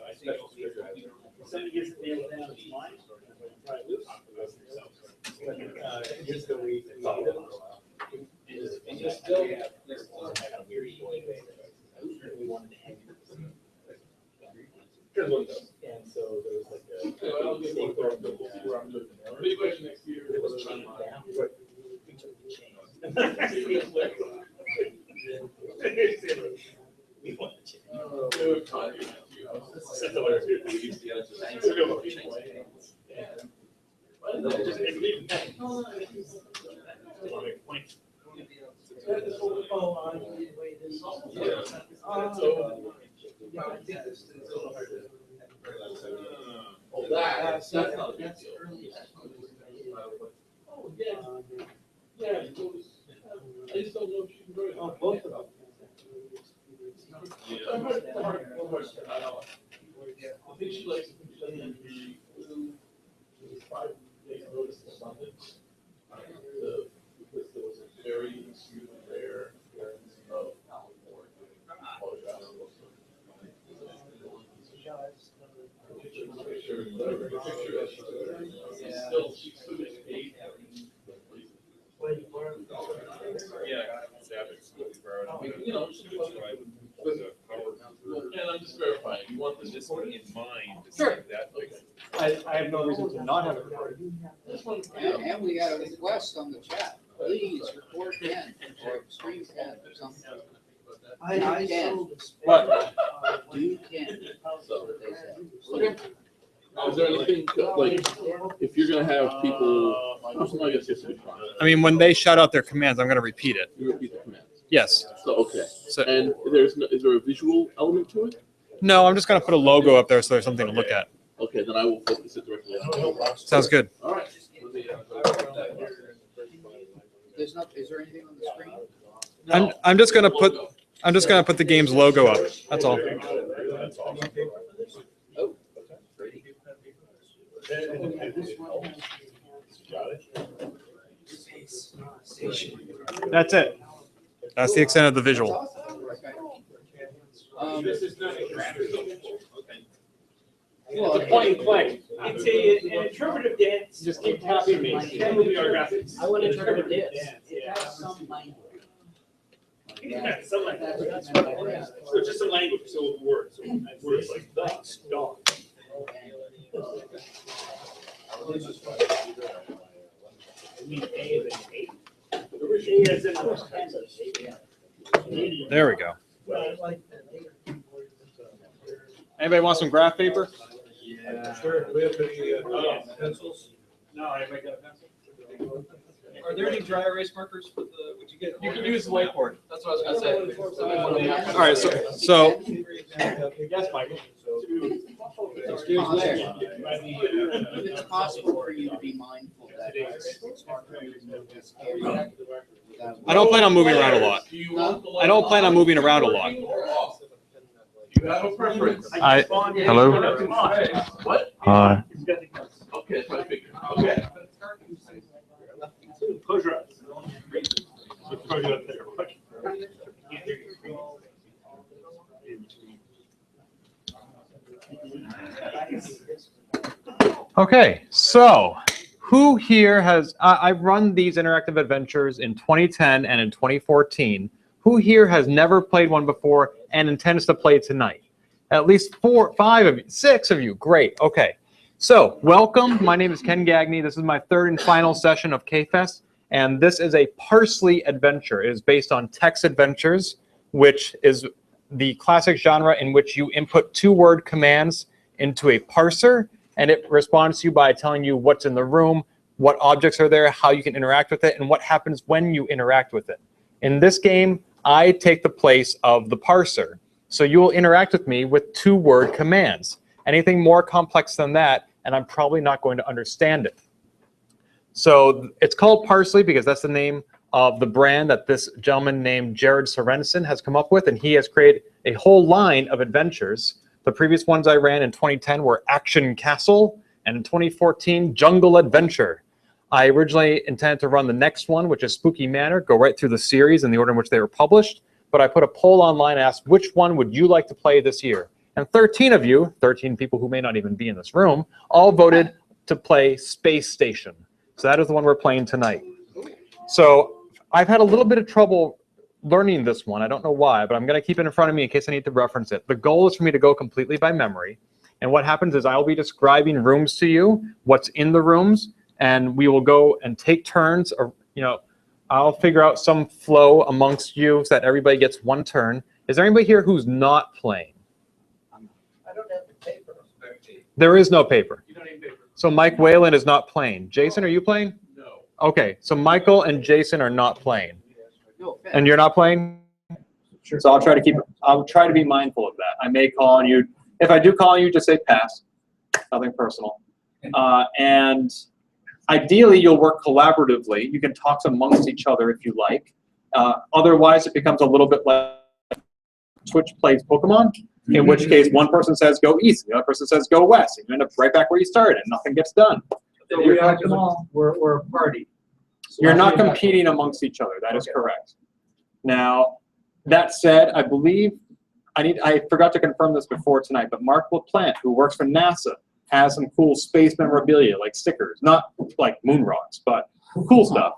S10: Somebody gets it nailed down, it's mine. Here's the week. And so there was like
S2: next year.
S10: We want the change.
S2: That's not a big deal. Oh, yeah. Yeah, it was, I just don't know if she can do it.
S10: Oh, both of them.
S2: I think she likes to play in the 5 days notice or something. Because there was a very rare occurrence of Alan Ward. Still, she's still getting paid.
S11: Yeah, Savage,
S2: You know, and I'm just verifying, you want
S11: this one in mind, to
S2: Sure.
S11: see that, like,
S10: I have no reason to not have it recorded.
S2: This one.
S4: And we got a request on the chat, please record Ken or stream Ken or something.
S9: I
S4: Ken.
S9: sold this.
S2: What?
S4: Do Ken.
S2: So,
S4: They said.
S2: okay. Is there anything, like, if you're gonna have people, I guess it's fine.
S17: I mean, when they shout out their commands, I'm going to repeat it.
S2: You repeat the commands.
S17: Yes.
S2: So, okay.
S17: So,
S2: And there's no, is there a visual element to it?
S17: no, I'm just going to put a logo up there so there's something to look at.
S2: Okay, then I will focus it directly on.
S17: Sounds good.
S2: All right.
S4: There's not, is there anything on the screen?
S17: I'm just going to put the game's logo up. That's all. That's it. That's the extent of the visual.
S10: This is not a graphic.
S4: Well,
S10: It's a point and play. It's an interpretive dance. Just keep copying me. Ken will be our graphics.
S12: I want to interpret this.
S10: Yeah.
S12: It has some language.
S10: Yeah, some language. So just some language, so words. So words like ducks, dog.
S17: There we go. Anybody want some graph paper?
S10: Yeah. Sure. Do we have any pencils? No, I make that a pencil.
S7: Are there any dry erase markers for the, would you get? You can use the whiteboard. That's what I was gonna say.
S17: All right, so
S7: Yes, Michael.
S12: Excuse me. It's possible for you to be mindful that
S17: I don't plan on moving around a lot. I don't plan on moving around a lot.
S2: You have a preference.
S17: Hello?
S2: What?
S17: Hi.
S2: Okay, that's what I figured. Okay.
S7: Close your eyes.
S17: Okay, so who here has, I've run these interactive adventures in 2010 and in 2014. Who here has never played one before and intends to play tonight? At least 4, 5 of you, 6 of you, great, okay. So, welcome, my name is Ken Gagne. This is my third and final session of KFest, and this is a Parsley adventure. It is based on text adventures, which is the classic genre in which you input 2-word commands into a parser, and it responds to you by telling you what's in the room, what objects are there, how you can interact with it, and what happens when you interact with it. In this game, I take the place of the parser. So you will interact with me with 2-word commands. Anything more complex than that, and I'm probably not going to understand it. So it's called Parsley because that's the name of the brand that this gentleman named Jared Sorensen has come up with, and he has created a whole line of adventures. The previous ones I ran in 2010 were Action Castle, and in 2014, Jungle Adventure. I originally intended to run the next one, which is Spooky Manor, go right through the series in the order in which they were published, but I put a poll online and asked, which one would you like to play this year? And 13 of you, 13 people who may not even be in this room, all voted to play Space Station. So that is the one we're playing tonight. So I've had a little bit of trouble learning this one. I don't know why, but I'm going to keep it in front of me in case I need to reference it. The goal is for me to go completely by memory. And what happens is I'll be describing rooms to you, what's in the rooms, and we will go and take turns, or, you know, I'll figure out some flow amongst you so that everybody gets one turn. Is there anybody here who's not playing?
S10: I don't have the paper.
S17: There is no paper.
S7: You don't need paper.
S17: So Mike Whalen is not playing. Jason, are you playing?
S2: No.
S17: Okay, so Michael and Jason are not playing.
S10: No,
S17: And you're not playing? Sure. So I'll try to be mindful of that. I may call on you. If I do call on you, just say pass. Nothing personal. And ideally, you'll work collaboratively. You can talk amongst each other if you like. Otherwise, it becomes a little bit like Twitch plays Pokemon, in which case one person says go east, the other person says go west, and you end up right back where you started, and nothing gets done.
S10: So we're a party.
S17: You're not competing amongst each other. That is correct. Now, that said, I believe I forgot to confirm this before tonight, but Mark LaPlante, who works for NASA, has some cool space memorabilia, like stickers, not like moon rocks, but cool stuff.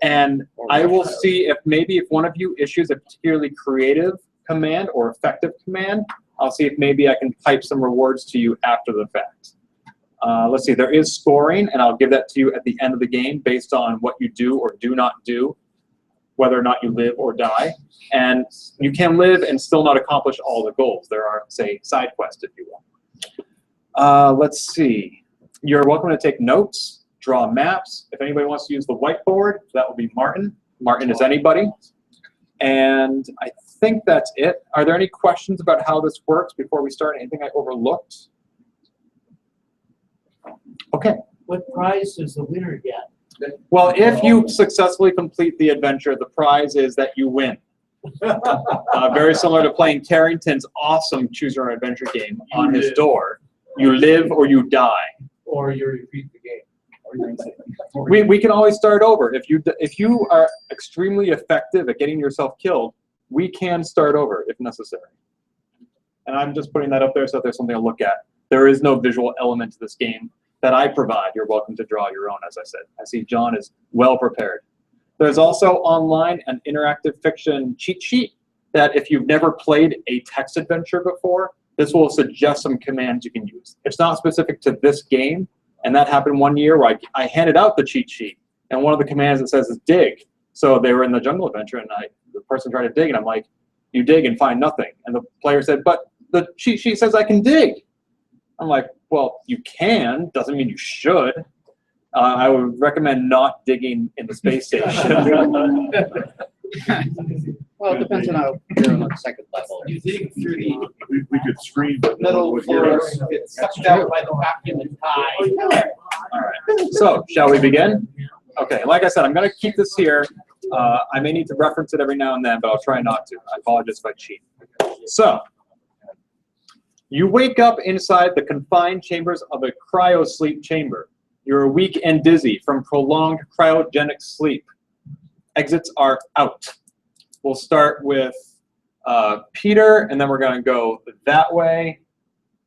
S17: And I will see if maybe if one of you issues a particularly creative command or effective command, I'll see if maybe I can type some rewards to you after the fact. Let's see, there is scoring, and I'll give that to you at the end of the game based on what you do or do not do, whether or not you live or die. And you can live and still not accomplish all the goals. There are, say, side quests, if you will. Let's see. You're welcome to take notes, draw maps. If anybody wants to use the whiteboard, that will be Martin. Martin is anybody. And I think that's it. Are there any questions about how this works before we start? Anything I overlooked? Okay.
S9: What prize does the winner get?
S17: Well, if you successfully complete the adventure, the prize is that you win. Very similar to playing Carrington's awesome Choose Your Own Adventure game on his door. You live or you die.
S9: Or you repeat the game.
S17: We can always start over. If you are extremely effective at getting yourself killed, we can start over if necessary. And I'm just putting that up there so that there's something to look at. There is no visual element to this game that I provide. You're welcome to draw your own, as I said. I see John is well prepared. There's also online an interactive fiction cheat sheet that if you've never played a text adventure before, this will suggest some commands you can use. It's not specific to this game, and that happened one year where I handed out the cheat sheet, and one of the commands that says is dig. So they were in the jungle adventure, and the person tried to dig, and I'm like, you dig and find nothing. And the player said, but the cheat sheet says I can dig. I'm like, well, you can, doesn't mean you should. I would recommend not digging in the space station.
S4: Well, it depends on how you're on the second level.
S18: You dig through the
S13: We could screen, but
S18: middle floors, get sucked out by the vacuum and die.
S17: All right. So, shall we begin? Okay. Like I said, I'm going to keep this here. I may need to reference it every now and then, but I'll try not to. I apologize if I cheat. So, you wake up inside the confined chambers of a cryosleep chamber. You're weak and dizzy from prolonged cryogenic sleep. Exits are out. We'll start with Peter, and then we're going to go that way.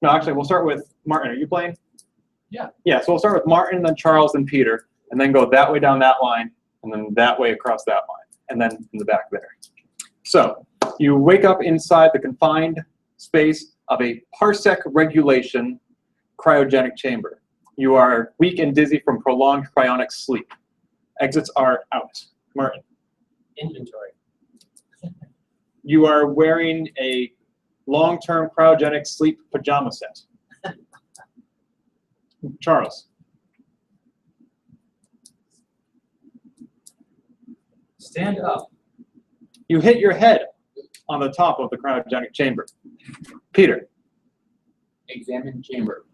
S17: No, actually, we'll start with Martin. Are you playing?
S18: Yeah.
S17: Yeah, so we'll start with Martin, then Charles, then Peter, and then go that way down that line, and then that way across that line, and then in the back there. So you wake up inside the confined space of a parsec regulation cryogenic chamber. You are weak and dizzy from prolonged cryonic sleep. Exits are out. Martin.
S8: Inventory.
S17: You are wearing a long-term cryogenic sleep pajama set. Charles.
S18: Stand up.
S17: You hit your head on the top of the cryogenic chamber. Peter.
S4: Examine chamber.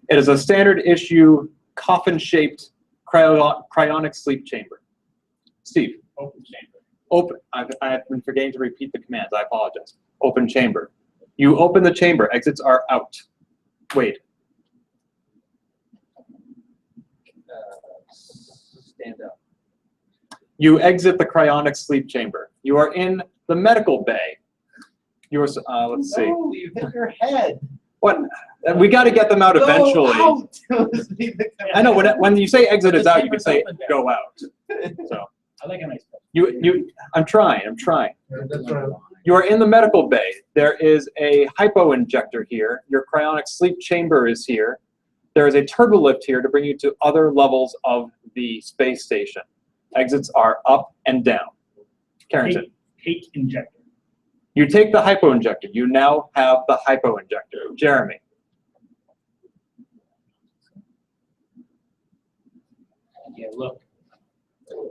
S17: It is a standard issue coffin-shaped cryonic sleep chamber. Steve.
S18: Open chamber.
S17: Open. I've been forgetting to repeat the commands. I apologize. Open chamber. You open the chamber. Exits are out. Wade.
S4: Stand up.
S17: You exit the cryonic sleep chamber. You are in the medical bay. You are, let's see.
S18: No, you hit your head.
S17: What? We got to get them out eventually.
S18: Go out.
S17: I know, when you say exit is out, you can say go out. So
S18: I like a nice place.
S17: I'm trying.
S9: That's right.
S17: You are in the medical bay. There is a hypo injector here. Your cryonic sleep chamber is here. There is a turbo lift here to bring you to other levels of the space station. Exits are up and down. Carrington.
S18: Take injector.
S17: You take the hypo injector. You now have the hypo injector. Jeremy.
S18: Yeah, look.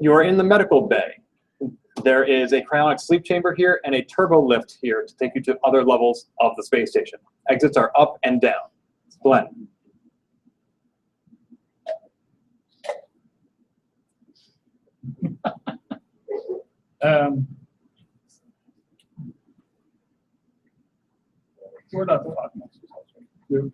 S17: You are in the medical bay. There is a cryonic sleep chamber here and a turbo lift here to take you to other levels of the space station. Exits are up and down. Glenn.
S18: We're not talking.
S17: You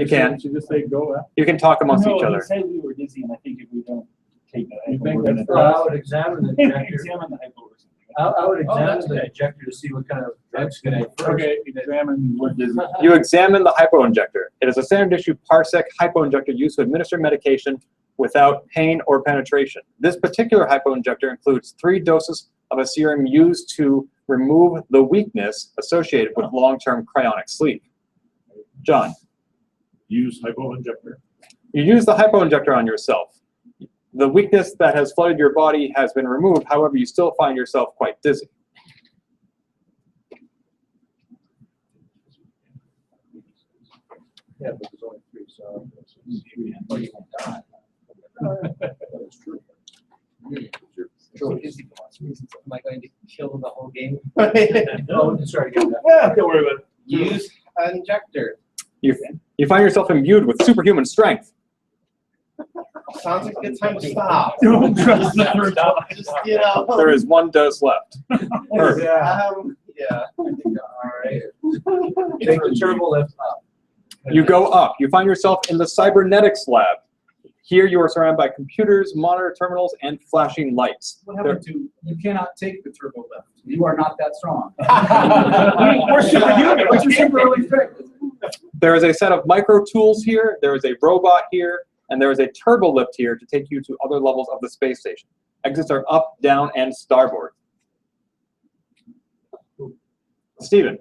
S17: can.
S18: Should just say go out.
S17: You can talk amongst each other.
S18: Say we were dizzy, and I think if we don't take that,
S8: You think
S18: we're gonna
S8: that's
S18: die.
S8: I would examine the injector.
S18: Examine the hypo or something.
S8: I would
S18: Oh, that's
S8: examine the
S18: good.
S8: injector to see what kind of drugs can I first.
S18: Okay, examine what dizzy.
S17: You examine the hypo injector. It is a standard issue parsec hypo injector used to administer medication without pain or penetration. This particular hypo injector includes 3 doses of a serum used to remove the weakness associated with long-term cryonic sleep. John.
S13: Use hypo injector.
S17: You use the hypo injector on yourself. The weakness that has flooded your body has been removed, however, you still find yourself quite dizzy.
S8: Yeah, but there's only 3, so.
S18: That's true.
S8: So dizzy for lots of reasons. Am I going to kill the whole game?
S18: No,
S8: sorry. Don't
S18: worry about it. Use an injector.
S17: You find yourself imbued with superhuman strength.
S18: Sounds like a good time to stop. Don't trust the first time. Just, you know.
S17: There is 1 dose left. Herb.
S18: Yeah. All right.
S8: Take the turbo lift up.
S17: You go up. You find yourself in the cybernetics lab. Here you are surrounded by computers, monitor terminals, and flashing lights.
S18: What happened to,
S8: You cannot take the turbo lift. You are not that strong.
S18: We're superhuman. We're superhuman strength.
S17: There is a set of micro tools here. There is a robot here. And there is a turbo lift here to take you to other levels of the space station. Exits are up, down, and starboard. Stephen.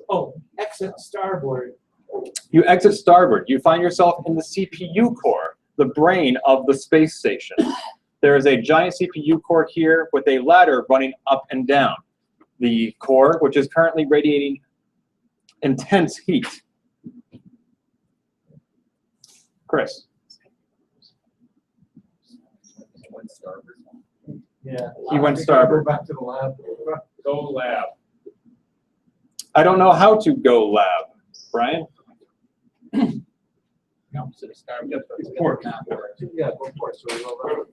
S8: Oh, exit starboard.
S17: You exit starboard. You find yourself in the CPU core, the brain of the space station. There is a giant CPU core here with a ladder running up and down. The core, which is currently radiating intense heat. Chris.
S18: went starboard.
S8: Yeah.
S14: He went starboard.
S8: Go back to the lab.
S11: Go lab.
S17: I don't know how to go lab, Brian.
S8: Opposite of starboard. Port. Yeah, go port. So we'll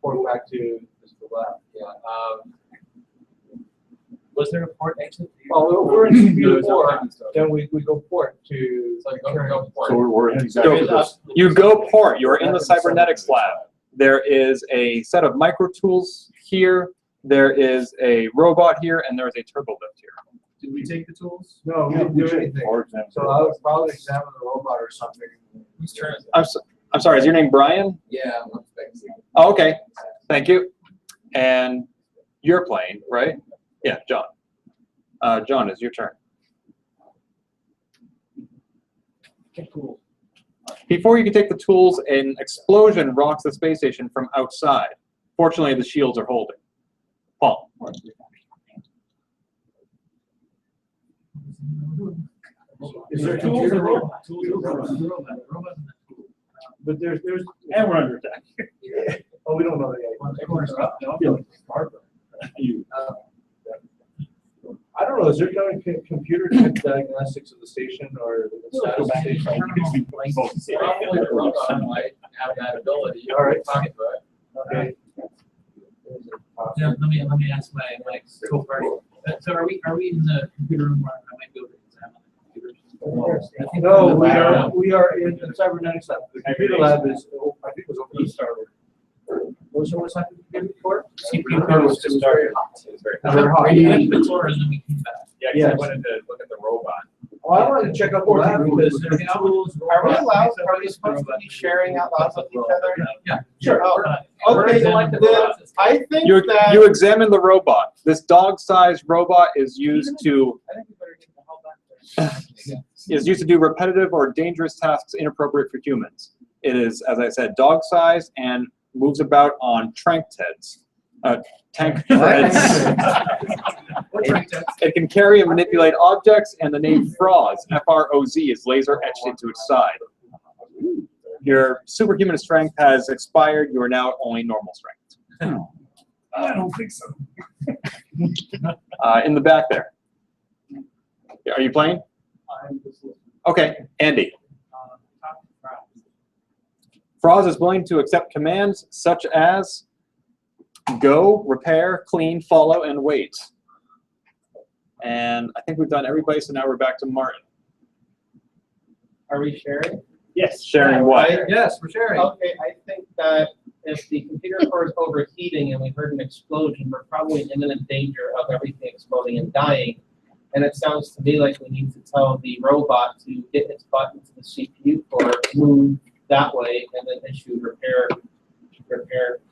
S8: port back to the lab. Yeah. Was there a port exit? Oh, we're in CPU 4, then we go port to. So go port.
S17: So we're in exactly this. You go port. You're in the cybernetics lab. There is a set of micro tools here. There is a robot here, and there is a turbo lift here.
S8: Did we take the tools? No, we didn't do anything. So I would probably examine the robot or something. Whose turn is it?
S17: I'm sorry. Is your name Brian?
S8: Yeah, I'm expecting.
S17: Oh, okay. Thank you. And you're playing, right? Yeah, John. John, it's your turn.
S8: Okay, cool.
S17: Before you can take the tools, an explosion rocks the space station from outside. Fortunately, the shields are holding. Paul.
S8: Is there tools or robot? But there's
S17: And we're under attack.
S8: oh, we don't know that yet. I don't know. Is there going to computer diagnostics of the station or the status of the station?
S18: Probably the robot might have that ability.
S8: All right.
S18: Okay.
S8: Yeah,
S15: let me ask my co-party. So are we in the computer room where I might be able to examine the computers?
S8: No, we are in the cybernetics lab. The computer lab is, I think it was open to starboard. What's happening to the core?
S15: CPU core was just started.
S8: Very hot.
S15: We went to the tour and then we came back.
S11: Yeah, because I wanted to look at the robot.
S8: Oh, I wanted to check out the lab because there's tools.
S12: Are we allowed, are we supposed to be sharing out loud with each other?
S15: Yeah.
S8: Sure.
S12: Okay, then I think that.
S17: You examine the robot. This dog-sized robot is used to do repetitive or dangerous tasks inappropriate for humans. It is, as I said, dog-sized and moves about on tank heads. Tank treads. It can carry and manipulate objects, and the name FROZ, F-R-O-Z, is laser etched into its side. Your superhuman strength has expired. You are now only normal strength.
S8: I don't think so.
S17: In the back there. Are you playing? Okay, Andy. FROZ is willing to accept commands such as go, repair, clean, follow, and wait. And I think we've done everybody, so now we're back to Martin.
S12: Are we sharing?
S17: Yes. Sharing what?
S12: Yes, we're sharing. Okay, I think that if the computer core is overheating and we heard an explosion, we're probably in imminent danger of everything exploding and dying. And it sounds to me like we need to tell the robot to get its butt into the CPU core, move that way, and then issue repair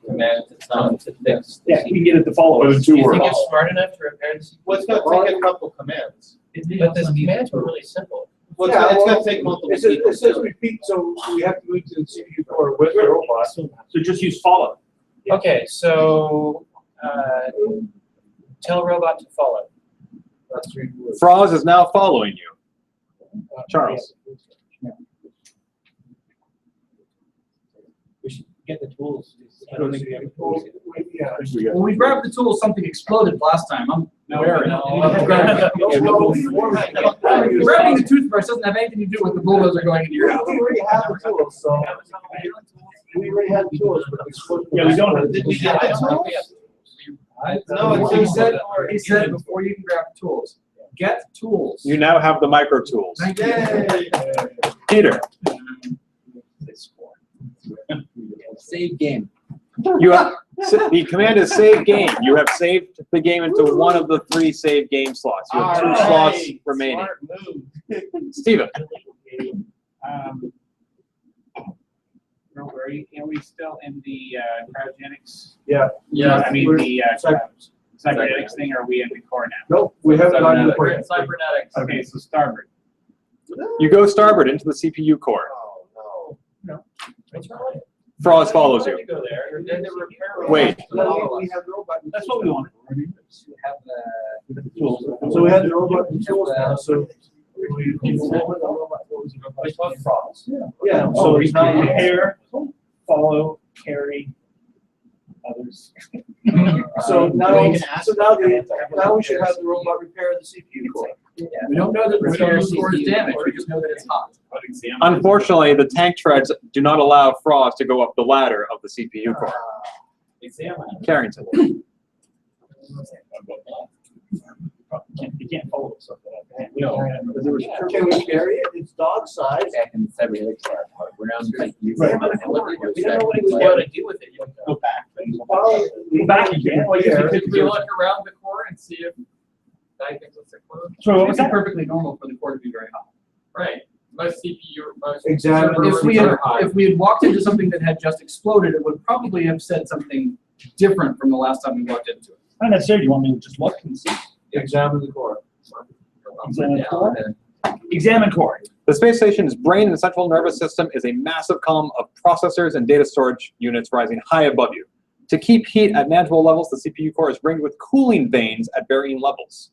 S12: command to tell it to fix.
S17: Yeah, you can get it to follow us.
S12: Do you think it's smart enough to repair this? Well, it's going to take a couple commands. But the commands were really simple. Well, it's going to take multiple people.
S8: It says repeat, so we have to move to the CPU core with the robot.
S17: So just use follow.
S15: Okay, so tell robot to follow.
S17: FROZ is now following you. Charles.
S8: We should get the tools.
S15: When we grabbed the tools, something exploded last time. I'm aware. Grabbing the toothbrush doesn't have anything to do with the bulldozer going into your house.
S8: We already have the tools, so. We already had the tools, but the explosion.
S15: Yeah, we don't have.
S12: Did we get the tools?
S15: No, he said before you can grab the tools, get tools.
S17: You now have the micro tools.
S12: Yay.
S17: Peter.
S6: Save game.
S17: You have, the command is save game. You have saved the game into one of the 3 save game slots. You have 2 slots remaining. Steven.
S16: Are we still in the cryogenics?
S8: Yeah.
S16: Yeah. I mean the cybernetics thing. Or are we in the core now?
S8: Nope, we haven't gone to the core.
S15: Cybernetics.
S16: Okay, so starboard.
S17: You go starboard into the CPU core.
S12: Oh, no.
S17: FROZ follows you. Wait.
S8: That's what we want. So we had the robot and tools now, so.
S10: Yeah, so it's not repair, follow, carry,
S8: others. So now we should have the robot repair the CPU core.
S15: We don't know that the CPU core is damaged, we just know that it's hot.
S17: Unfortunately, the tank treads do not allow Frost to go up the ladder of the CPU core. Carrington.
S8: You can't follow something like that. No. Can we carry it? It's dog size.
S15: Back in the 70s, we're now like,
S8: We don't know what we want to do with it.
S15: Go back.
S8: Go back again.
S15: Could we look around the core and see if I think it's a core?
S8: So what was
S15: It's
S8: that?
S15: perfectly normal for the core to be very hot. Right. Most CPU, most
S8: Exactly.
S15: servers if we had walked into something that had just exploded, it would probably have said something different from the last time we walked into it.
S8: Not necessarily. You want me to just look and see? Examine the core. Examine core. Examine core.
S17: The space station's brain and central nervous system is a massive column of processors and data storage units rising high above you. To keep heat at manageable levels, the CPU core is ringed with cooling vanes at varying levels.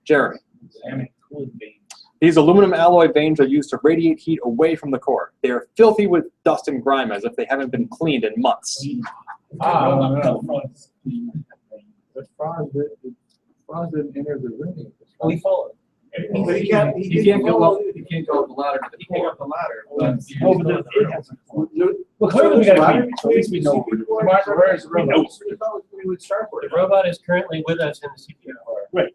S17: Jeremy.
S8: Examine cooling vanes.
S17: These aluminum alloy vanes are used to radiate heat away from the core. They are filthy with dust and grime as if they haven't been cleaned in months.
S8: But Franz didn't enter the ring. Oh, he followed. But he can't go up.
S15: You can't go up the ladder to the core.
S8: Up the ladder.
S15: Well,
S8: clearly we got at least
S15: we know.
S8: Where is the robot? We would start for it.
S18: The robot is currently with us in the CPU core. Right.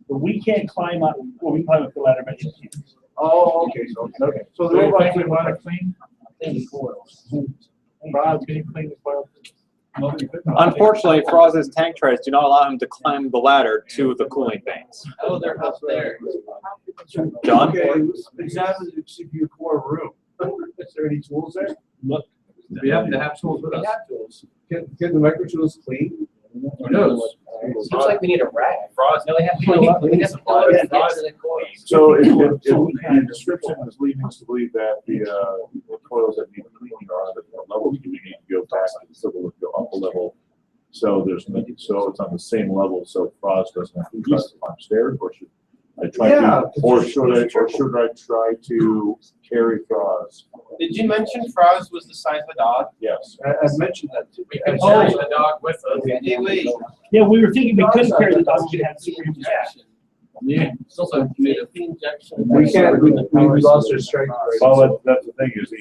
S18: But we can't climb up, well, we can climb up the ladder, but you can't.
S8: Oh, okay, so the robot would want to clean? Rob, can you clean the coil?
S17: Unfortunately, Frost's tank treads do not allow him to climb the ladder to the cooling vanes.
S15: Oh, they're up there.
S17: John?
S8: Okay, examine the CPU core room. Is there any tools there?
S15: Look. We happen to have tools with us.
S8: We have tools. Can the micro tools clean?
S15: Who knows?
S18: Seems like we need a rag.
S15: Frost.
S18: No, we have to
S19: So if the description is leading us to believe that the coils that need cleaning are on different levels, do we need to go back to the civil and go up a level? So there's nothing, so it's on the same level, so Frost doesn't have to try to climb stairs, or should I try to, or should I try to carry Frost?
S18: Did you mention Frost was the size of a dog?
S19: Yes.
S8: I mentioned that too.
S15: We can carry the dog with us.
S18: Yeah, we were thinking we couldn't carry the dog, we could have super injection.
S15: Yeah. It's also made a injection.
S8: We can't, we lost our strength.
S19: Well, that's the thing is,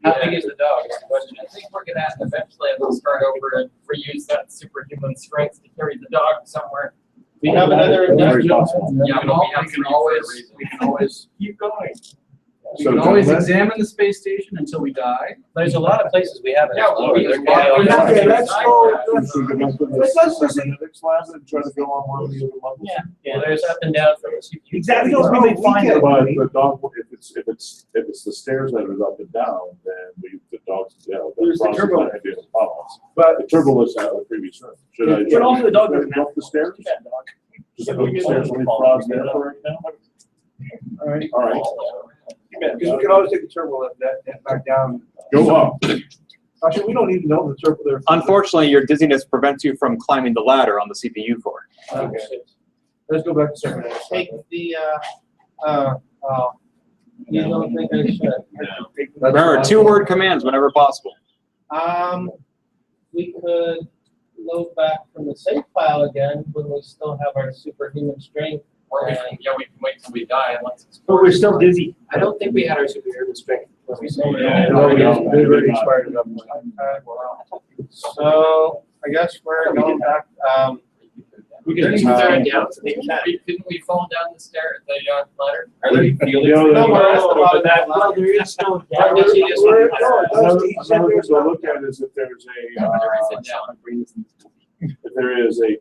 S15: How big is the dog? Is the question. I think we're gonna have to eventually have to start over and reuse that superhuman strength to carry the dog somewhere.
S18: We have another.
S15: Yeah, we can always
S18: keep going.
S15: We can always examine the space station until we die.
S18: There's a lot of places we haven't.
S15: Yeah, well,
S8: Okay, let's go. Let's just
S19: next lab and try to go on one of the other levels.
S18: Yeah, there's up and down from the CPU.
S8: Exactly, those we find it.
S19: But the dog, if it's the stairs that are up and down, then the dogs,
S8: There's the turbo.
S19: But the turbo was out of the previous room. Should I?
S8: But also the dog
S19: go
S8: doesn't have
S19: up the stairs? Just go up the
S8: Yeah.
S19: stairs and leave Frost there for right now?
S8: All right.
S19: All right.
S8: Because we can always take the turbo lift that back down.
S19: Go up.
S8: Actually, we don't even know the turbo there.
S17: Unfortunately, your dizziness prevents you from climbing the ladder on the CPU core.
S8: Okay. Let's go back to second.
S18: Take the, you don't think I should?
S17: Remember, 2-word commands whenever possible.
S18: We could load back from the save file again when we still have our superhuman strength.
S15: Or we can wait till we die and let's
S8: But we're still dizzy.
S18: I don't think we had our superhuman strength.
S8: No, we don't. They already expired it up.
S18: So I guess we're going back,
S15: We
S18: can
S15: didn't
S18: down.
S15: Didn't we fall down the stair, the ladder?
S19: Are there
S8: Well, there is still.
S19: Another thing to look at is if there's if there is a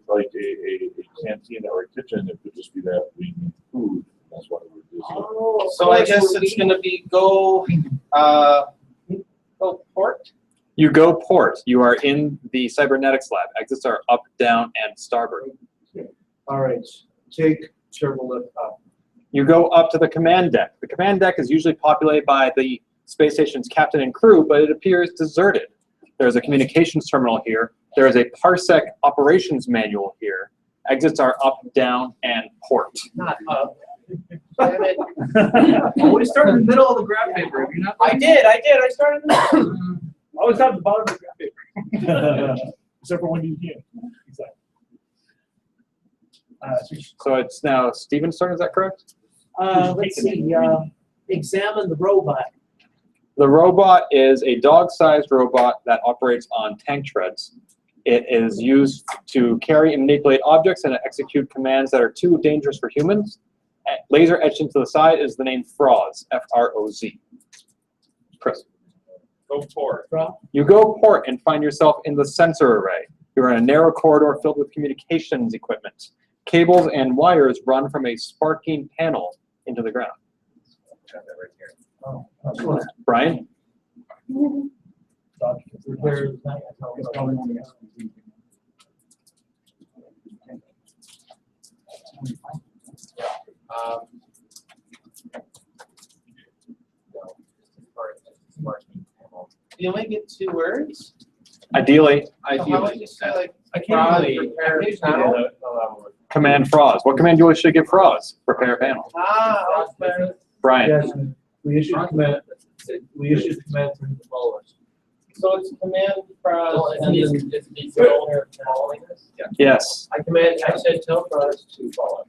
S19: canteen or a kitchen, it could just be that we need food. That's why we're busy.
S18: So I guess it's gonna be go port.
S17: You go port. You are in the cybernetics lab. Exits are up, down, and starboard.
S8: All right, take turbo lift up.
S17: You go up to the command deck. The command deck is usually populated by the space station's captain and crew, but it appears deserted. There's a communications terminal here. There is a parsec operations manual here. Exits are up, down, and port.
S18: Not up.
S15: We started in the middle of the graph paper. Have you not?
S18: I did. I started in the
S8: Always at the bottom of the graphic.
S19: Except for when you can't. Exactly.
S17: So it's now Steven's turn, is that correct?
S18: Let's see, examine the robot.
S17: The robot is a dog-sized robot that operates on tank treads. It is used to carry and manipulate objects and execute commands that are too dangerous for humans. Laser etched into the side is the name FROZ, F-R-O-Z. Chris.
S11: Go for it.
S17: You go port and find yourself in the sensor array. You're in a narrow corridor filled with communications equipment. Cables and wires run from a sparking panel into the ground. Brian?
S18: You only get 2 words?
S17: Ideally.
S18: So how would you say like?
S8: I can't really
S18: repair panel?
S17: Command FROZ. What command do you wish to give FROZ? Repair panel.
S18: Ah, okay.
S17: Brian?
S8: Yes, we issued command to the followers.
S18: So it's command FROZ and then.
S17: Yes.
S18: I said tell FROZ to follow.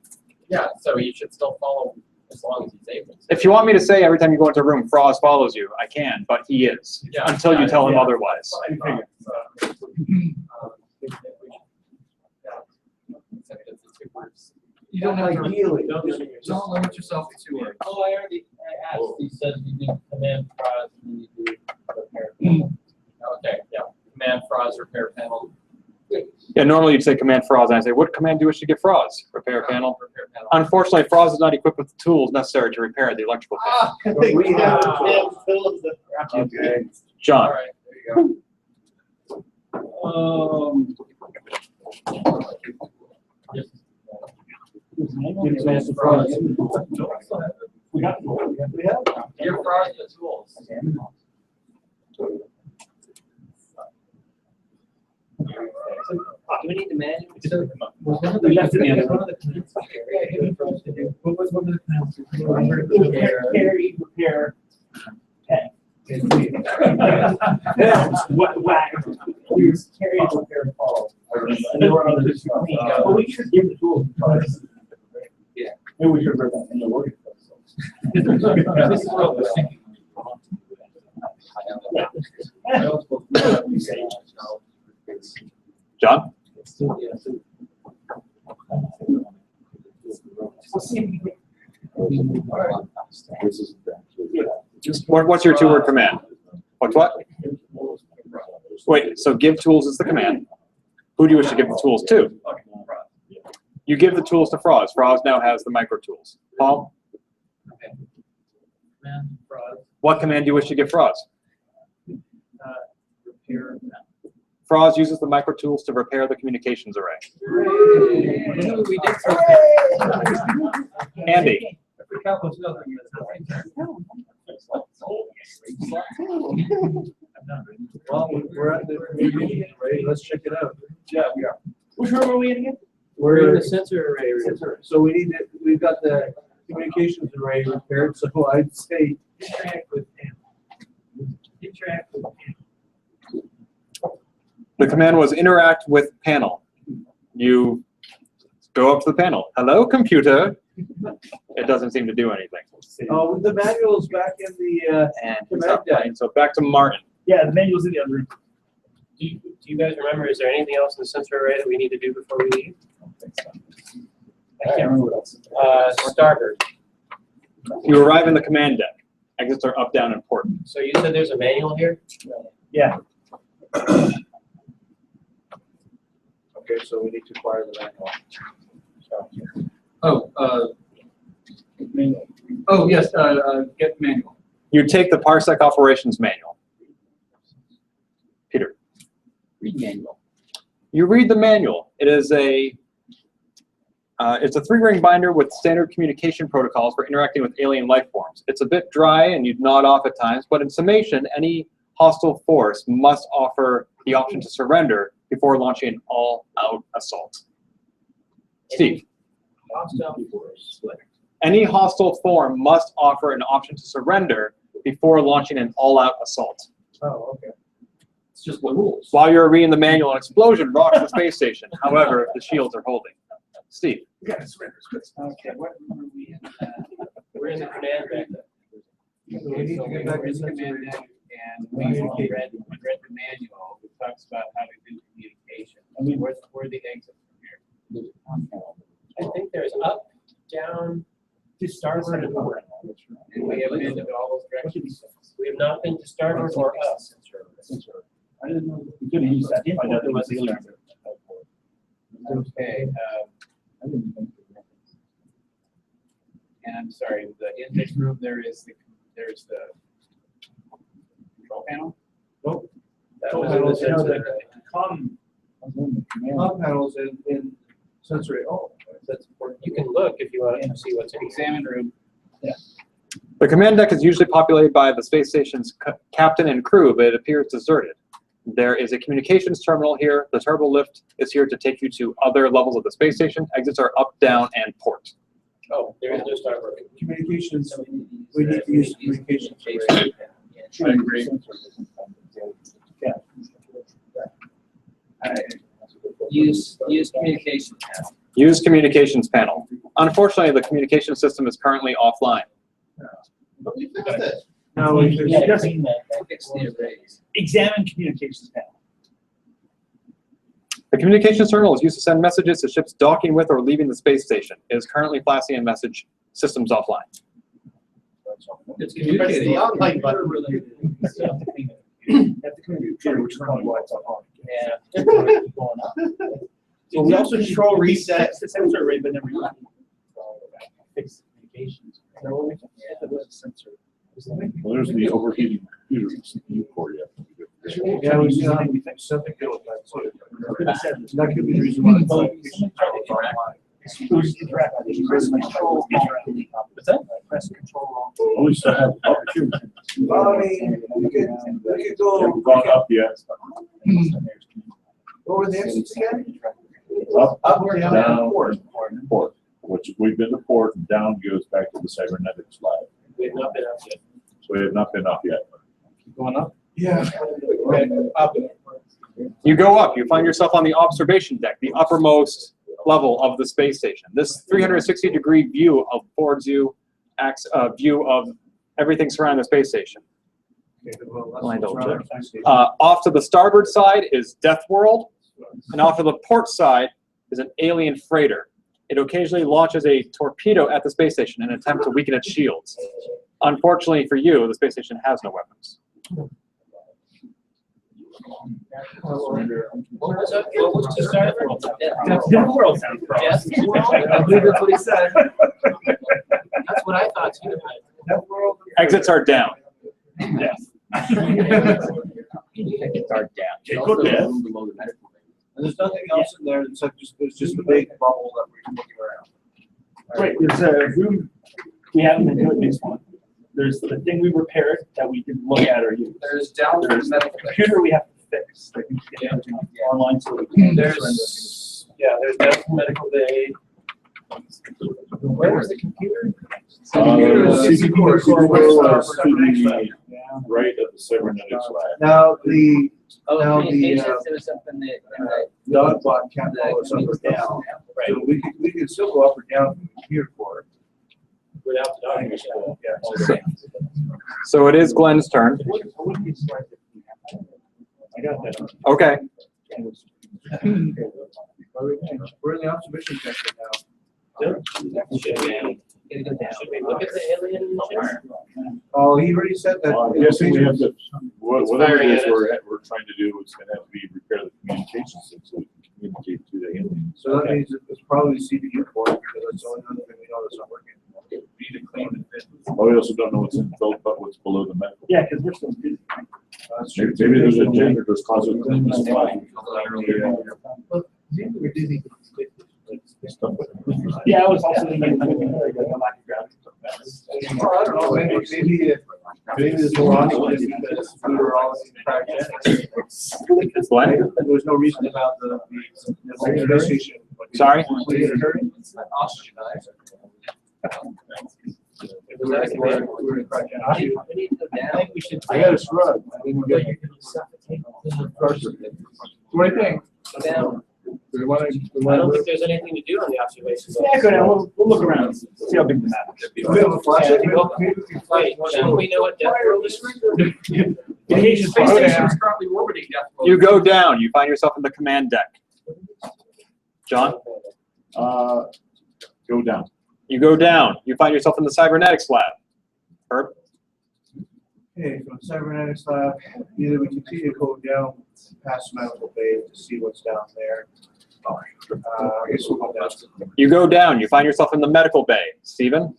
S18: Yeah, so you should still follow as long as he's able.
S17: If you want me to say every time you go into a room, FROZ follows you, I can, but he is,
S18: Yeah.
S17: until you tell him
S18: Yeah.
S17: otherwise.
S18: You don't have to
S8: Ideally.
S18: Don't limit yourself to 2 words. Oh, I already asked. He said you do command FROZ and you do repair panel. Okay, yeah. Command FROZ repair panel.
S17: Yeah, normally you'd say command FROZ, and I say, what command do you wish to give FROZ? Repair panel.
S18: Repair panel.
S17: Unfortunately, FROZ is not equipped with the tools necessary to repair the electrical panel.
S18: We have command fills the.
S8: Okay.
S17: John?
S18: All right, there you go.
S8: We have.
S18: Your FROZ the tools. Do we need to manually?
S8: We left it in. What was one of the commands? Carry, repair, pay. Whack. We were carry, repair, follow. And there were others. Well, we should give the tools. Yeah. Maybe we should read that in the wording. This is what I was thinking.
S17: John? What's your 2-word command? What? Wait, so give tools is the command. Who do you wish to give the tools to? You give the tools to FROZ. FROZ now has the micro tools. Paul?
S18: Command FROZ.
S17: What command do you wish to give FROZ?
S18: Repair.
S17: FROZ uses the micro tools to repair the communications array.
S18: We did
S17: Andy?
S8: Well, we're at the meeting, right? Let's check it out. Yeah, we are.
S18: Which room are we in again?
S8: We're in the sensor array. So we've got the communications array repaired, so I'd say interact with him. Interact with him.
S17: The command was interact with panel. You go up to the panel. Hello, computer. It doesn't seem to do anything.
S8: Oh, the manual's back in the command deck.
S17: So back to Martin.
S8: Yeah, the manual's in the other room.
S18: Do you guys remember, is there anything else in the sensor array that we need to do before we leave?
S8: I can't remember what else.
S18: Starter.
S17: You arrive in the command deck. Exits are up, down, and port.
S18: So you said there's a manual here?
S8: Yeah. Okay, so we need to acquire the manual.
S14: Oh, yes, get manual.
S17: You take the Parsec operations manual. Peter.
S4: Read manual.
S17: You read the manual. It is it's a 3-ring binder with standard communication protocols for interacting with alien life forms. It's a bit dry and you'd nod off at times, but in summation, any hostile force must offer the option to surrender before launching an all-out assault. Steve.
S18: Hostile force.
S17: Any hostile form must offer an option to surrender before launching an all-out assault.
S18: Oh, okay.
S8: just the rules.
S17: While you're reading the manual, an explosion rocks the space station. However, the shields are holding. Steve.
S8: Okay, what were we in? We're in the command deck.
S9: We need to get back to the command deck, and we read the manual, it talks about how to do communication. I mean, where are the exits from here?
S8: I think there's up, down, to starboard and forward.
S9: And we have been to all those directions.
S8: We have not been to starboard or up.
S19: I didn't know we could have used that. I thought there was the other.
S9: Okay, and I'm sorry, in this room, there's the control panel?
S8: Nope.
S9: That
S8: Control
S9: was
S8: panels,
S9: the
S8: comm panels in sensory. Oh, that's important. You can look if you want to see what's in the
S9: examine room.
S8: Yeah.
S17: The command deck is usually populated by the space station's captain and crew, but it appears deserted. There is a communications terminal here. The turbo lift is here to take you to other levels of the space station. Exits are up, down, and port.
S8: Oh, there is no starboard.
S10: Communications, we need to use communications.
S8: I agree.
S15: Use communication panel.
S17: Use communications panel. Unfortunately, the communication system is currently offline.
S8: No, we just
S15: Fix the arrays.
S8: examine communications panel.
S17: The communications terminal is used to send messages to ships docking with or leaving the space station. It is currently flashing a message. Systems offline.
S15: It's communicating.
S10: The online button.
S8: At the computer, which is probably why it's on.
S15: Yeah.
S8: Going up. So we also control reset the sensor array, but never use it. Fix communications. No, we can set the sensor.
S19: Well, there's the overheating computer CPU core yet.
S8: Yeah, we think something good with that. That could be the reason why it's like. What's that? Press control.
S19: At least I have opportunity.
S10: Well, I mean, we could go.
S19: Haven't gone up yet.
S10: What were the exits again?
S19: Up,
S10: Up,
S19: down,
S10: port.
S19: port, which we've been to port, and down goes back to the cybernetics lab.
S8: We have not been up yet.
S19: So we have not been up yet.
S8: Keep going up?
S10: Yeah.
S8: Up.
S17: You go up. You find yourself on the observation deck, the uppermost level of the space station. This 360-degree view affords you view of everything surrounding the space station. Off to the starboard side is Death World, and off to the port side is an alien freighter. It occasionally launches a torpedo at the space station in an attempt to weaken its shields. Unfortunately for you, the space station has no weapons.
S15: What was the starboard?
S8: Death World sounds wrong.
S15: Yes.
S8: I believe that's what he said.
S15: That's what I thought too.
S17: Exits are down.
S8: Yes.
S15: Exits are down.
S10: There's nothing else in there, it's like it's just a big bubble that we're looking around.
S8: Right, there's a room we haven't been doing this one. There's the thing we repaired that we didn't look at or use.
S15: There's down
S8: There's the
S15: medical.
S8: computer we have to fix. Like we can get everything online so we can.
S15: There's
S8: There's medical bay.
S15: where was the computer?
S19: CP core is to the right of the cybernetics lab.
S10: Now, the,
S15: Oh,
S10: now the,
S15: communications, there was something that.
S10: dog block can't follow us up or down. So we could still go up or down from the computer core.
S8: Without the document.
S10: Yeah.
S17: So it is Glenn's turn.
S8: I got that.
S17: Okay.
S10: We're in the observation deck right now.
S15: Should we look at the alien ships?
S10: Oh, he already said that.
S19: Yes, we have to, whatever it is we're trying to do, it's gonna have to be repair the communication system so we can communicate to the aliens.
S10: So that means it's probably CPU core, because that's the only other thing we know that's not working. We need to clean the fit.
S19: Oh, we also don't know what's in both, but what's below the medical.
S8: Yeah, because we're still busy.
S19: Maybe there's a gender that's causing.
S10: We're dizzy.
S8: Yeah, I was also thinking.
S10: Well, I don't know, maybe there's a lot of it because we were all cryogenics. There was no reason about the space station.
S17: Sorry?
S10: We get a hurry?
S8: It was actually we were in crash.
S18: I need to go down.
S8: I think we should. I got a shrug. I didn't get it. What do you think?
S18: Go down.
S8: Do we want to?
S18: I don't think there's anything to do on the observations.
S8: Yeah, go down. We'll look around. See how big the map is. We have a flashlight.
S18: Wait, do we know what depth world is?
S8: The
S18: Space station is currently orbiting depth world.
S17: You go down, you find yourself in the command deck. John?
S19: Go down.
S17: You go down, you find yourself in the cybernetics lab. Herb?
S10: Okay, from cybernetics lab, either we continue to go down past medical bay to see what's down there. I guess we'll go down.
S17: You go down, you find yourself in the medical bay. Stephen?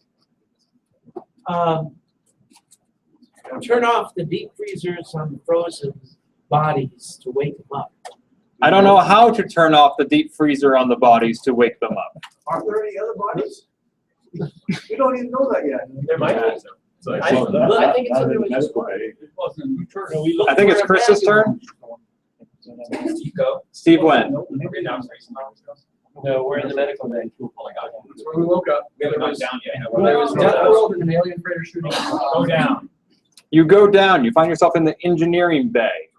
S18: Turn off the deep freezers on the frozen bodies to wake them up.
S17: I don't know how to turn off the deep freezer on the bodies to wake them up.
S10: Are there any other bodies? We don't even know that yet.
S18: There might be. I think it's something we just.
S17: I think it's Chris's turn.
S18: Steve go.
S17: Steve went.
S18: No, we're in the medical bay. Oh my God.
S8: That's where we woke up.
S18: We haven't gone down yet.
S8: There was death world and an alien freighter shooting.
S18: Go down.
S17: You go down, you find yourself in the engineering bay.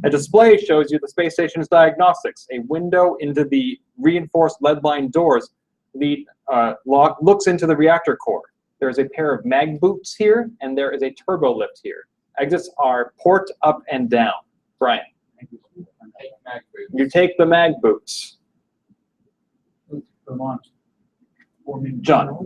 S17: A display shows you the space station's diagnostics. A window into the reinforced lead-lined doors looks into the reactor core. There is a pair of mag boots here, and there is a turbo lift here. Exits are port up and down. Brian. You take the mag boots. John.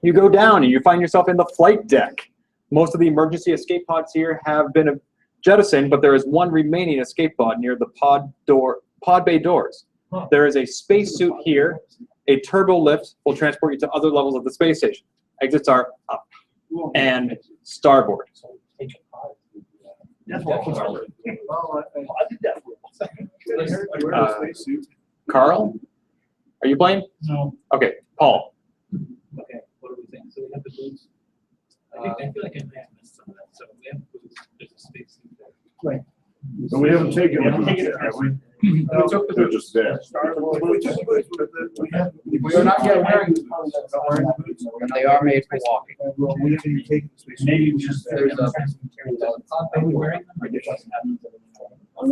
S17: You go down and you find yourself in the flight deck. Most of the emergency escape pods here have been jettisoned, but there is one remaining escape pod near the pod bay doors. There is a spacesuit here. A turbo lift will transport you to other levels of the space station. Exits are up and starboard. Carl, are you playing?
S8: No.
S17: Okay, Paul.
S8: Okay, what do we think? So we have the boots. I feel like I may have missed some of that. So we have boots. There's a space suit there. Right.
S19: So we haven't taken them. They're just there.
S8: We are not yet wearing the boots.
S4: They are made for walking.
S8: Maybe just there's a. Are we wearing them? Or just and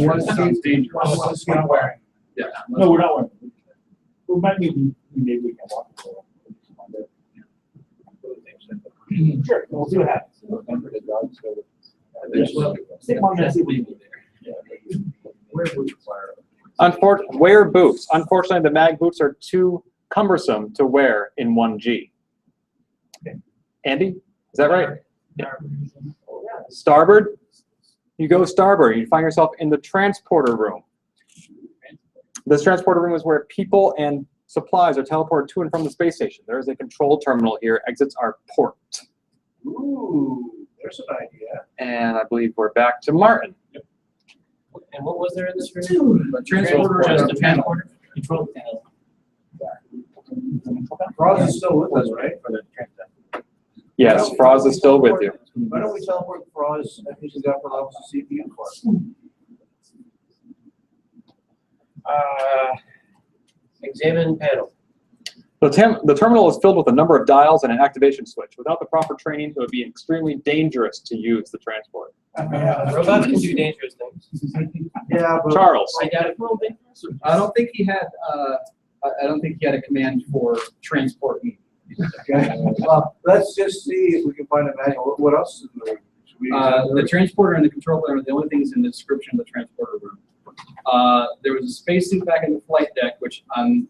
S8: one sounds dangerous. We're not wearing. Yeah. No, we're not wearing. Well, maybe we can walk. Sure, we'll see what happens.
S17: Wear boots. Unfortunately, the mag boots are too cumbersome to wear in 1G. Andy, is that right? Starboard. You go starboard. You find yourself in the transporter room. This transporter room is where people and supplies are teleported to and from the space station. There is a control terminal here. Exits are port.
S10: Ooh, there's an idea.
S17: And I believe we're back to Martin.
S18: And what was there in this room? A transporter, just a transporter. Control panel.
S10: Froz is still with us, right?
S17: Yes, Froz is still with you.
S10: Why don't we teleport Froz and he's got for levels of CPU for us?
S18: Examine panel.
S17: The terminal is filled with a number of dials and an activation switch. Without the proper training, it would be extremely dangerous to use the transport.
S18: Robots can do dangerous things.
S10: Yeah, but
S17: Charles.
S14: I don't think he had. I don't think he had a command for transport me.
S10: Okay. Well, let's just see if we can find a manual. What else is in the room?
S14: The transporter and the control panel are the only things in the description of the transporter room. There was a spacesuit back in the flight deck, which I'm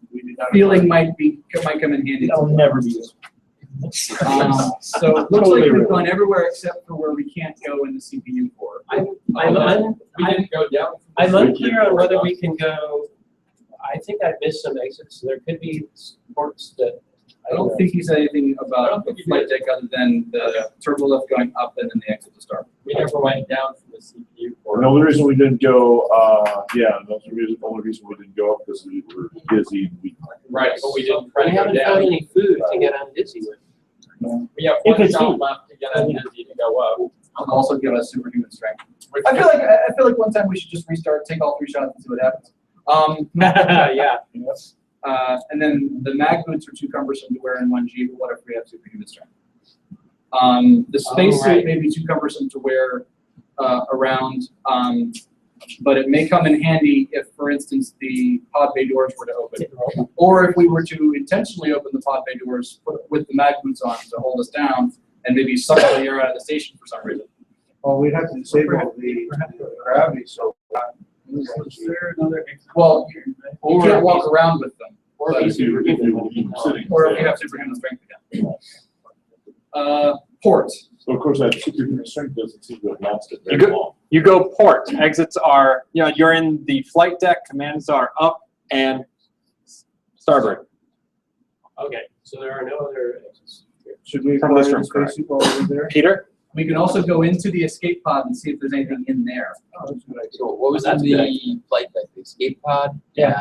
S14: feeling might come in handy.
S8: That'll never be used.
S14: So it looks like we've gone everywhere except for where we can't go in the CPU core.
S18: We didn't go down. I'm unclear on whether we can go. I think I missed some exits. So there could be ports that.
S14: I don't think he said anything about the flight deck other than the turbo lift going up and then the exit to start.
S18: We never went down from the CPU core.
S19: The only reason we didn't go, that's the only reason we didn't go up because we were busy.
S18: Right, but we didn't try to go down. We haven't found any food to get on Dizzy with. We have one shot left to get on Dizzy to go up.
S14: I'll also give us superhuman strength. I feel like one time we should just restart, take all 3 shots, and see what happens.
S18: Yeah.
S14: And then the mag boots are too cumbersome to wear in 1G, but what if we have superhuman strength? The spacesuit may be too cumbersome to wear around, but it may come in handy if, for instance, the pod bay doors were to open. Or if we were to intentionally open the pod bay doors with the mag boots on to hold us down and maybe suck the air out of the station for some reason.
S10: Well, we'd have to disable the gravity, so.
S14: Well, you can't walk around with them.
S19: Or if you
S14: have superhuman strength again. Port.
S19: So of course, that superhuman strength doesn't seem to have lasted very long.
S17: You go port. Exits are, you're in the flight deck. Commands are up and starboard.
S8: Okay, so there are no other exits.
S10: Should we
S17: From this
S10: fly
S17: room,
S10: the spacesuit while we're there?
S17: Peter?
S14: We can also go into the escape pod and see if there's anything in there.
S10: Oh, that's a good idea.
S4: So what was in the flight deck? The escape pod?
S14: Yeah.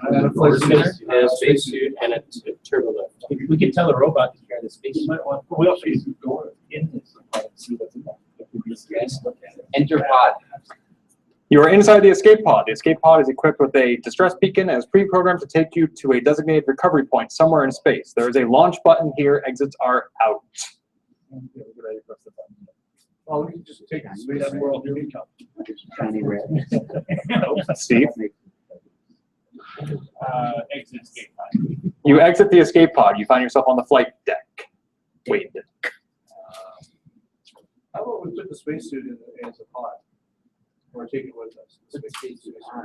S4: And
S10: a flight
S8: And a spacesuit and a turbo lift. We can tell the robot to carry the spacesuit. We also use the door in this and see what's in there.
S4: Enter pod.
S17: You are inside the escape pod. The escape pod is equipped with a distress beacon and is pre-programmed to take you to a designated recovery point somewhere in space. There is a launch button here. Exits are out.
S10: Oh, we can just take a space world here.
S4: Shiny red.
S17: Steve?
S8: Exit escape pod.
S17: You exit the escape pod. You find yourself on the flight deck. Wait.
S10: How about we put the spacesuit in as a pod? Or take it with us? The spacesuit.
S8: I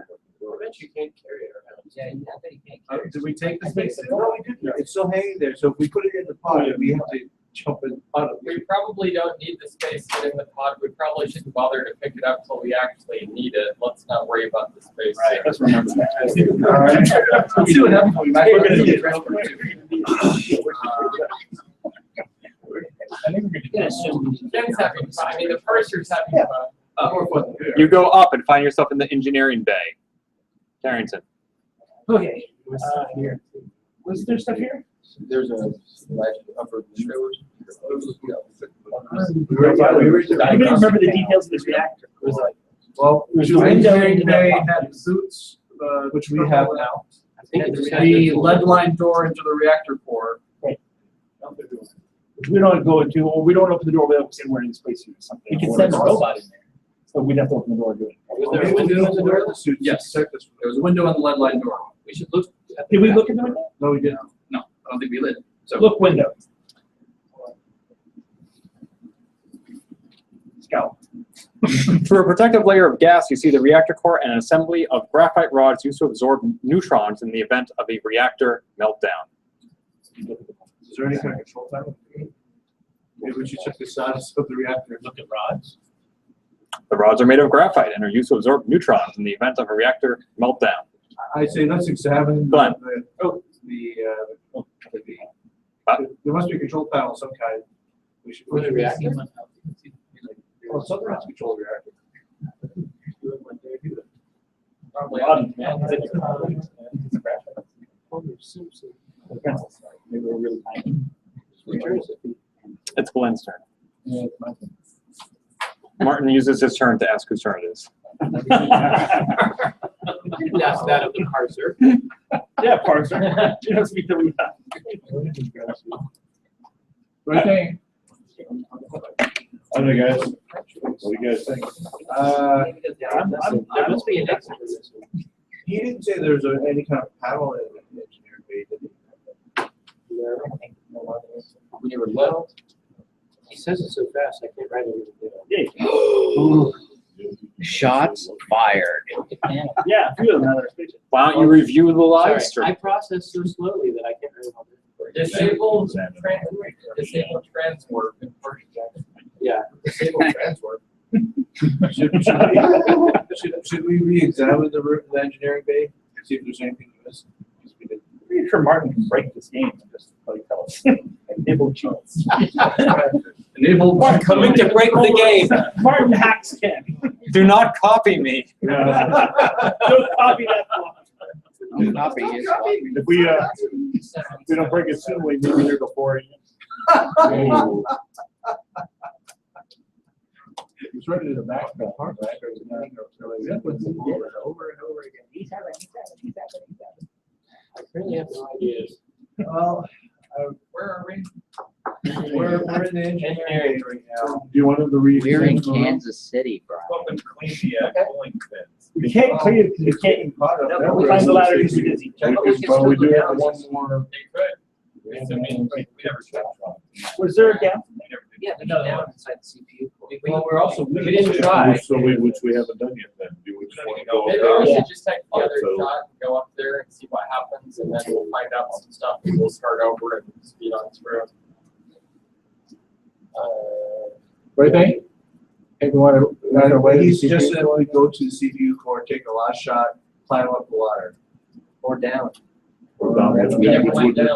S8: bet you can't carry it around.
S4: Yeah, I bet you can't carry it.
S10: Did we take the spacesuit? No, we didn't. It's still hanging there. So if we put it in the pod, we have to jump in out of
S15: We
S10: it.
S15: probably don't need the space in the pod. We probably shouldn't bother to pick it up until we actually need it. Let's not worry about the space.
S8: Right, let's remember that.
S10: All right.
S14: Let's see what happens when we might
S8: We're gonna
S14: do
S8: do
S14: it.
S8: it real quick. I think we're gonna assume.
S15: Ken's having fun. I mean, the purser's having fun.
S17: You go up and find yourself in the engineering bay. Carrington.
S8: Okay. Here. Was there stuff here?
S4: There's a upper showers.
S8: I don't even remember the details of this reactor. It was like,
S10: Well,
S8: There's
S10: the
S8: a window
S10: engineering
S8: in the
S10: bay
S8: pod.
S10: had suits, which we have now.
S8: I think it's
S14: The lead line door into the reactor core.
S8: We don't go into, or we don't open the door without saying we're in the spacesuit or something. We can send a robot in there. So we'd have to open the door and do it.
S14: Was there a window in the door? Yes. There was a window on the lead line door. We should look.
S8: Did we look in the window?
S10: No, we didn't.
S14: No, I don't think we did. So
S8: Look window. Scout.
S17: Through a protective layer of gas, you see the reactor core and an assembly of graphite rods used to absorb neutrons in the event of a reactor meltdown.
S10: Is there any kind of control panel? Maybe we should check the status of the reactor.
S8: Look at rods.
S17: The rods are made of graphite and are used to absorb neutrons in the event of a reactor meltdown.
S10: I say let's examine
S17: Glenn.
S10: there must be a control panel of some kind. We should.
S8: For the reactor?
S10: Well, something has to control the reactor.
S8: Probably on, man. Maybe we're really tiny.
S17: It's Glenn's turn. Martin uses his turn to ask whose turn it is.
S8: That's that of the parser. Yeah, parser. You don't speak the lead.
S10: Okay.
S19: I don't know, guys. What do you guys think?
S8: There must be an exit for this one.
S10: He didn't say there's any kind of panel in the engineering bay, did he?
S8: We never left. He says it so fast, I can't write it.
S4: Shots fired.
S8: Yeah, a few of them have their speeches.
S17: Why don't you review the live
S8: Sorry,
S17: stream?
S8: I process so slowly that I can't really help it.
S15: Disabled transport.
S8: Yeah, disabled transport.
S10: Should we re-examine the engineering bay and see if there's anything missing?
S8: Pretty sure Martin can break this game and just play tell us. Enable cheats.
S14: Enable.
S17: Coming to break the game.
S8: Martin hacks Ken.
S17: Do not copy me.
S8: Don't copy that one.
S4: Copy is
S19: If we don't break it soon, we may be here before.
S10: He's ready to back the hard back.
S8: Over and over again. He's having.
S18: Really have no ideas.
S8: Well,
S18: Where are we?
S8: we're in the engineering right now.
S19: Do you want them to read?
S4: We're in Kansas City, bro.
S11: Welcome to clean the cooling fence.
S8: We can't clean it because we can't even caught up.
S19: No,
S8: We find the ladder because we're busy.
S19: Well, we do have one more.
S11: They could. I mean, we never tried.
S8: Was there a gap?
S18: Yeah, there's down inside the CPU.
S8: Well, we're also.
S18: We didn't try.
S19: So which we haven't done yet then. Do we just want to go?
S15: Maybe we should just take the other
S19: So-
S15: shot and go up there and see what happens, and then we'll find out some stuff, and we'll start over and speed on through.
S8: What do you think? If you want to, right away.
S13: He's just said, we go to the CPU core, take a last shot, climb up the ladder.
S18: Or down.
S19: Which would be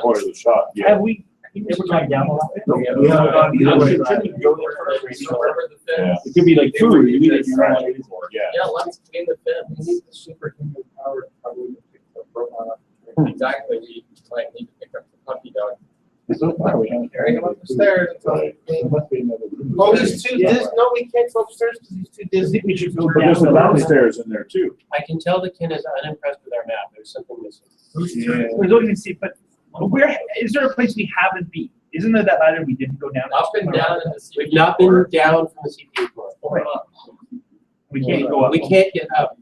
S19: part of the shot, yeah.
S8: Have we ever gone down a lot?
S19: No,
S8: We haven't gone either way. Go there first. It could be like food. You eat it, you're not eating it.
S19: Yeah.
S15: Yeah, let's clean the fence.
S18: Superhuman power probably.
S15: Exactly, we might need to pick up the puppy dog.
S8: So far, we haven't
S13: Carrying him up the stairs.
S19: Right. There must be another room.
S13: Oh, he's too dizzy. No, we can't go upstairs because he's too
S8: I
S13: dizzy.
S8: think we should go
S19: But there's a downstairs in there too.
S18: I can tell that Ken is unimpressed with our map. There's something missing.
S19: Yeah.
S8: We're looking to see, but where, is there a place we haven't been? Isn't there that ladder we didn't go down?
S15: Up and down in the CPU.
S18: We've not been down from the CPU core.
S8: We can't go up.
S18: We can't get up.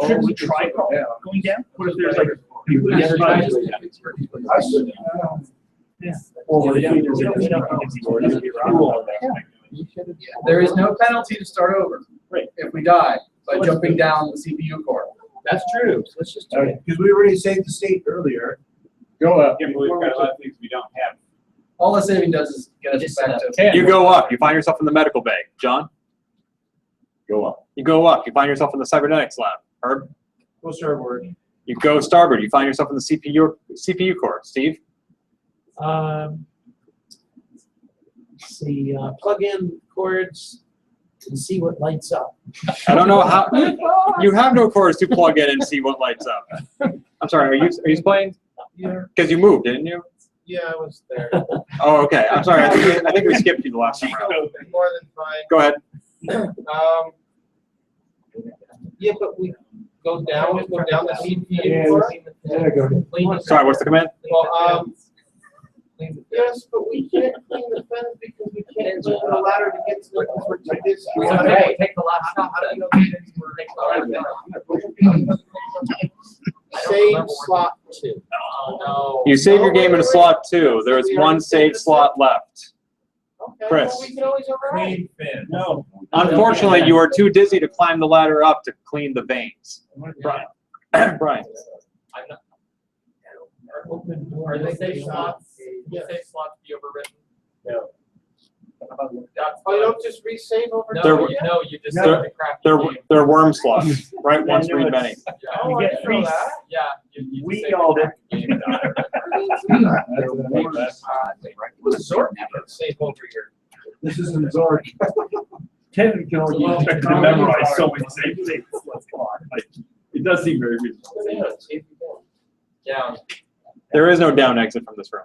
S8: Should we try going down? What if there's like?
S18: We never tried to.
S8: Yeah. Or we don't-
S13: There is no penalty to start over.
S8: Right.
S13: If we die by jumping down the CPU core.
S18: That's true. So let's just do it.
S13: Because we already saved the state earlier.
S8: Go up.
S11: Yeah, but we've got a lot of things we don't have.
S13: All the saving does is get us back to.
S17: You go up, you find yourself in the medical bay. John?
S19: Go up.
S17: You go up, you find yourself in the cybernetics lab. Herb?
S13: Go starboard.
S17: You go starboard, you find yourself in the CPU core. Steve?
S18: Let's see, plug in cords and see what lights up.
S17: I don't know how, you have no cords to plug in and see what lights up. I'm sorry, are you explaining?
S13: Yeah.
S17: Because you moved, didn't you?
S13: Yeah, I was there.
S17: Oh, okay, I'm sorry, I think we skipped you the last time around.
S13: More than fine.
S17: Go ahead.
S13: Yeah, but we go down the CPU core.
S17: Sorry, what's the command?
S13: Well, yes, but we can't clean the fence because we can't clean the ladder to get to the, because we're too busy.
S15: Okay, take the last shot. How do you know we didn't take the last shot?
S13: Save slot 2.
S15: Oh, no.
S17: You save your game in slot 2. There is one save slot left.
S13: Okay,
S17: Chris.
S13: well, we can always override.
S8: No.
S17: Unfortunately, you are too dizzy to climb the ladder up to clean the veins. Brian. Brian.
S15: I'm not. Are the safe slots, the safe slots be overwritten?
S8: No.
S15: That's
S13: Oh, you don't just resave over?
S15: No,
S17: They're-
S15: you just save the crappy game.
S17: They're worm slots. Right once, read many.
S15: Yeah,
S13: Oh, I didn't know that.
S15: yeah, you
S8: We
S15: save the
S8: all
S15: crappy game.
S13: Zork can save over here.
S19: This isn't Zork.
S8: Ken can only use it to memorize so many safe things. Let's go on. Like, it does seem very reasonable.
S15: Down.
S17: There is no down exit from this room.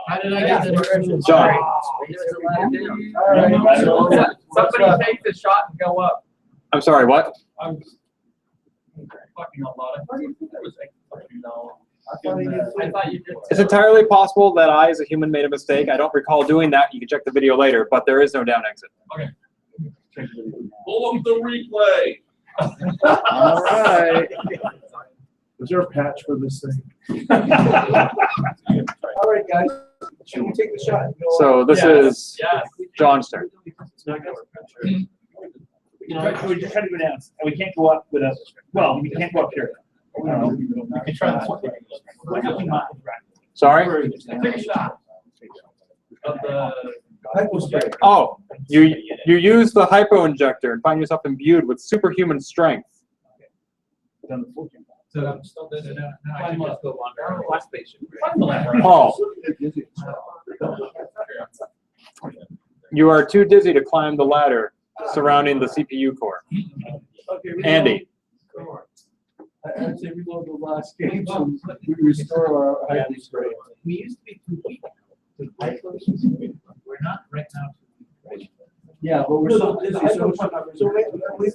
S18: How did I get the directions?
S17: John.
S15: Somebody take the shot and go up.
S17: I'm sorry, what?
S15: I'm fucking a lot. I thought you think that was like, no. I thought you did.
S17: It's entirely possible that I, as a human, made a mistake. I don't recall doing that. You can check the video later, but there is no down exit.
S15: Okay.
S2: Pull up the replay.
S19: All right. Is there a patch for this thing?
S13: All right, guys. Should we take the shot? and go
S17: So
S13: on?
S17: this is
S15: Yes.
S17: John's turn.
S8: You know, we're just trying to go down, and we can't go up without, well, we can't go up here. We can try this one.
S17: Sorry?
S15: Take a shot. Of the.
S17: Oh, you use the hypo injector and find yourself imbued with superhuman strength.
S15: So I'm still busy now. I can just go wander. Last station.
S17: Paul, you are too dizzy to climb the ladder surrounding the CPU core. Andy.
S13: I'd say we go to the last game, so we restore our high strength.
S18: We used to be too weak. We're not right now.
S8: Yeah, Yeah, but we're so busy, so we've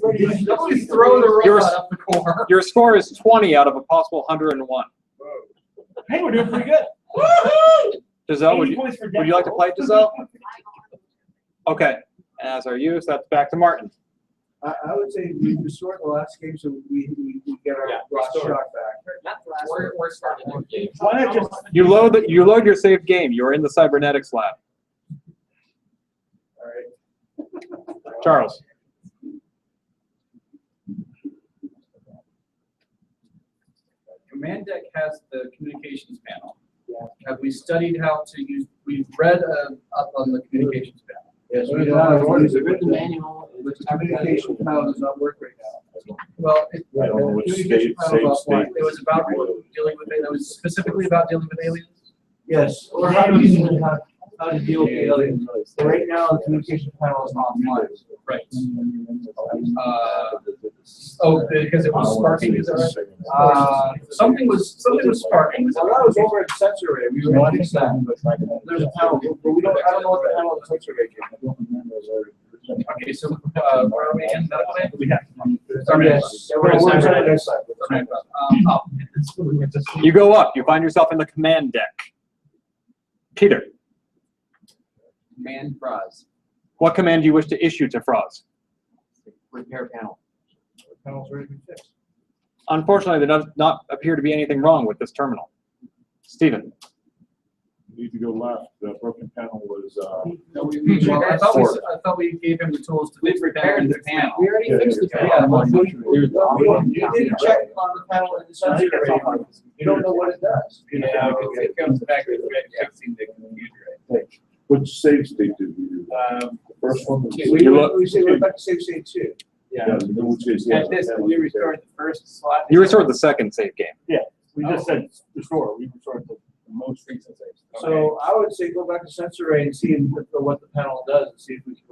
S8: already.
S15: Please throw the robot up the core.
S17: Your score is 20 out of a possible 101.
S8: Hey, we're doing pretty good.
S17: Giselle, would
S8: 80
S17: you,
S8: points for
S17: would you like to play, Giselle? Okay, as are you, so that's back to Martin.
S8: I would say we restored the last game, so we get our last shot back.
S15: We're starting a new game.
S8: Why not just?
S17: You load your saved game. You're in the cybernetics lab.
S8: All right.
S17: Charles.
S20: Command Deck has the communications panel. Have we studied how to use, we've read up on the communications panel.
S8: Yes, we read the manual, the communication panel does not work right now.
S20: Well,
S19: I don't know which state,
S20: it was about dealing with, it was specifically about dealing with aliens?
S8: Yes, or how to deal with the aliens. Right now, the communication panel is offline.
S20: Right. Oh, because it was sparking, is that right? Something was sparking.
S8: Well, that was over at the sensor array. We were running that, but there's a panel, but we don't, I don't know what the panel of the sensor array is.
S20: Okay, so, where are we in that way? We have.
S8: Yes, we're on the other side.
S17: You go up. You find yourself in the command deck. Peter,
S4: Command Froz.
S17: what command do you wish to issue to Froz?
S4: Repair panel.
S8: The panel's ready to be fixed.
S17: Unfortunately, there does not appear to be anything wrong with this terminal. Stephen.
S19: You need to go left. The broken panel was,
S20: Well, I thought we gave him the tools to.
S4: We've repaired the panel.
S8: We already fixed the panel. You didn't check on the panel in the sensor array. You don't know what it does.
S20: Yeah, it comes back to fixing the computer, I think.
S19: which save state did we do? The first one?
S8: We say we're back to save state 2.
S19: Yeah, which is.
S9: At this, we restored the first slot.
S17: You restored the second save game.
S19: Yeah, we just said restore, we restored the most recent saves.
S8: So I would say go back to sensor array and see what the panel does and see if we can,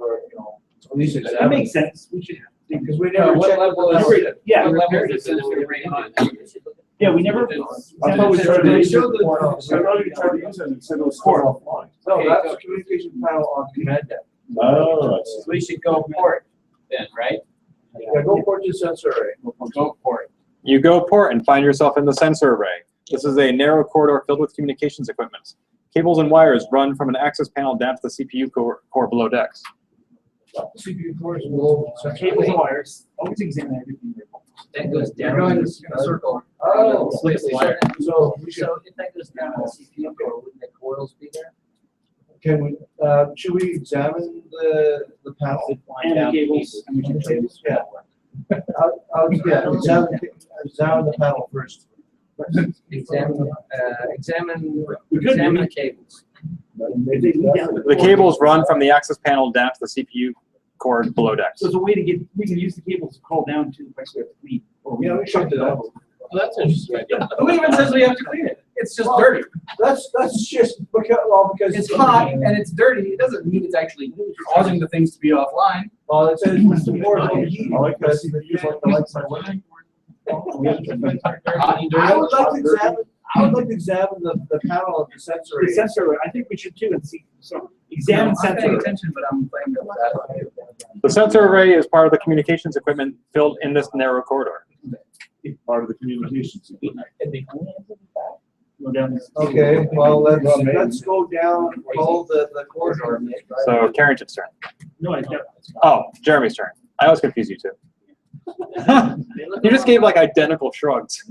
S8: at least examine.
S9: That makes sense. We should.
S8: Because we never
S20: What
S8: checked.
S20: level is it?
S9: Yeah.
S20: What level is the sensor array on?
S9: Yeah, we never.
S19: I thought we tried to use it,
S8: showed the-
S19: I thought we tried to use it and said it was stored offline.
S8: No, that's the communication panel on command deck.
S19: Oh,
S9: So we should go port then, right?
S8: Yeah, go port to sensor array.
S9: Go port.
S17: You go port and find yourself in the sensor array. This is a narrow corridor filled with communications equipment. Cables and wires run from an access panel down to the CPU core below decks.
S8: CPU core is below.
S9: Cables and wires. Always examine everything.
S15: That goes
S20: You're
S15: down.
S20: going in a circle.
S8: Oh,
S20: Wait, wire.
S8: so we should,
S15: So if that goes down the CPU core, wouldn't the coils be there?
S8: can we, should we examine the panel?
S9: And the cables.
S8: Yeah. Yeah, examine the panel first.
S15: Examine the cables.
S17: The cables run from the access panel down to the CPU core below decks.
S9: So it's a way to get, we can use the cables to call down to the place we have to clean.
S8: Yeah, we should do that.
S20: Well, that's interesting. Who even says we have to clean it? It's just dirty.
S8: That's just because.
S20: It's hot and it's dirty. It doesn't mean it's actually causing the things to be offline.
S8: Well, it says it's more heat.
S19: I like that, you like the lights I went.
S8: I would like to examine the panel of the sensor array.
S9: The sensor, I think we should too, and see, so examine
S20: I'm
S9: sensor.
S20: paying attention, but I'm playing with that.
S17: The sensor array is part of the communications equipment filled in this narrow corridor.
S19: Part of the communications.
S8: Okay, well, let's go down, follow the corridor.
S17: So Carrington's turn.
S9: No, I don't.
S17: Oh, Jeremy's turn. I always confuse you two. You just gave like identical shrugs.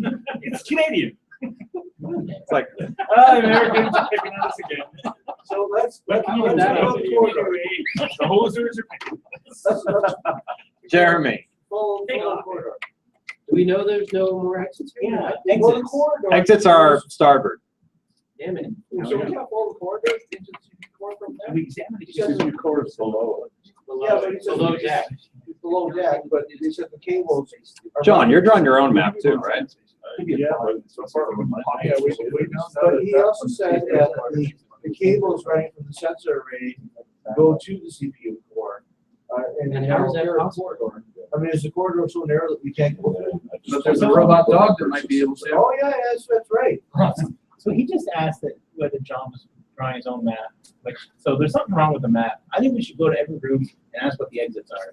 S9: It's Canadian.
S17: It's like,
S9: Americans are picking on us again.
S8: So let's go
S9: The
S8: down the corridor.
S9: hosers are picking on us.
S17: Jeremy.
S8: Follow the corridor.
S15: Do we know there's no more exits?
S9: Yeah,
S8: Follow the corridor.
S17: Exits are starboard.
S15: Damn it.
S8: So we can't follow the corridor into the corridor from there?
S9: We examine it.
S19: CPU core is below.
S8: Yeah, but it's
S9: Below deck.
S8: It's below deck, but they said the cables. are-
S17: John, you're drawing your own map too, right?
S19: Yeah, but so far.
S8: But he also said that the cables running from the sensor array go to the CPU core.
S15: And how is that possible?
S8: I mean, is the corridor so narrow that we can't go through?
S20: But there's a robot dog that might be able to.
S8: Oh, yeah, that's right.
S9: So he just asked that whether John was drawing his own map.
S8: Like, so there's something wrong with the map. I think we should go to every room and ask what the exits are.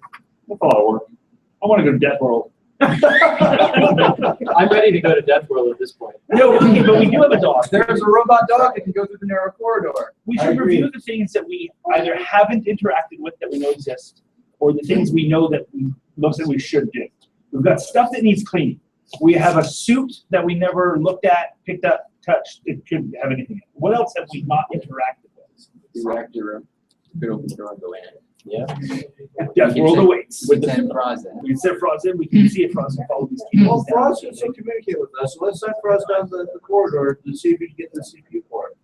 S8: I want to go to Death World.
S20: I'm ready to go to Death World at this point.
S8: No, okay, but we do have a dog.
S20: There's a robot dog that can go through the narrow corridor.
S8: We should review the things that we either haven't interacted with that we know exist, or the things we know that looks like we should do. We've got stuff that needs cleaning. We have a suit that we never looked at, picked up, touched. It could have anything in it. What else have we not interacted with?
S20: The reactor room. You could open the door and go in.
S8: Yeah. Death World awaits.
S20: We can send Frost in.
S8: We can send Frost in. We can see if Frost can follow these
S10: Well, Frost can still communicate with us, so let's send Frost down the corridor to see if we can get the CPU port.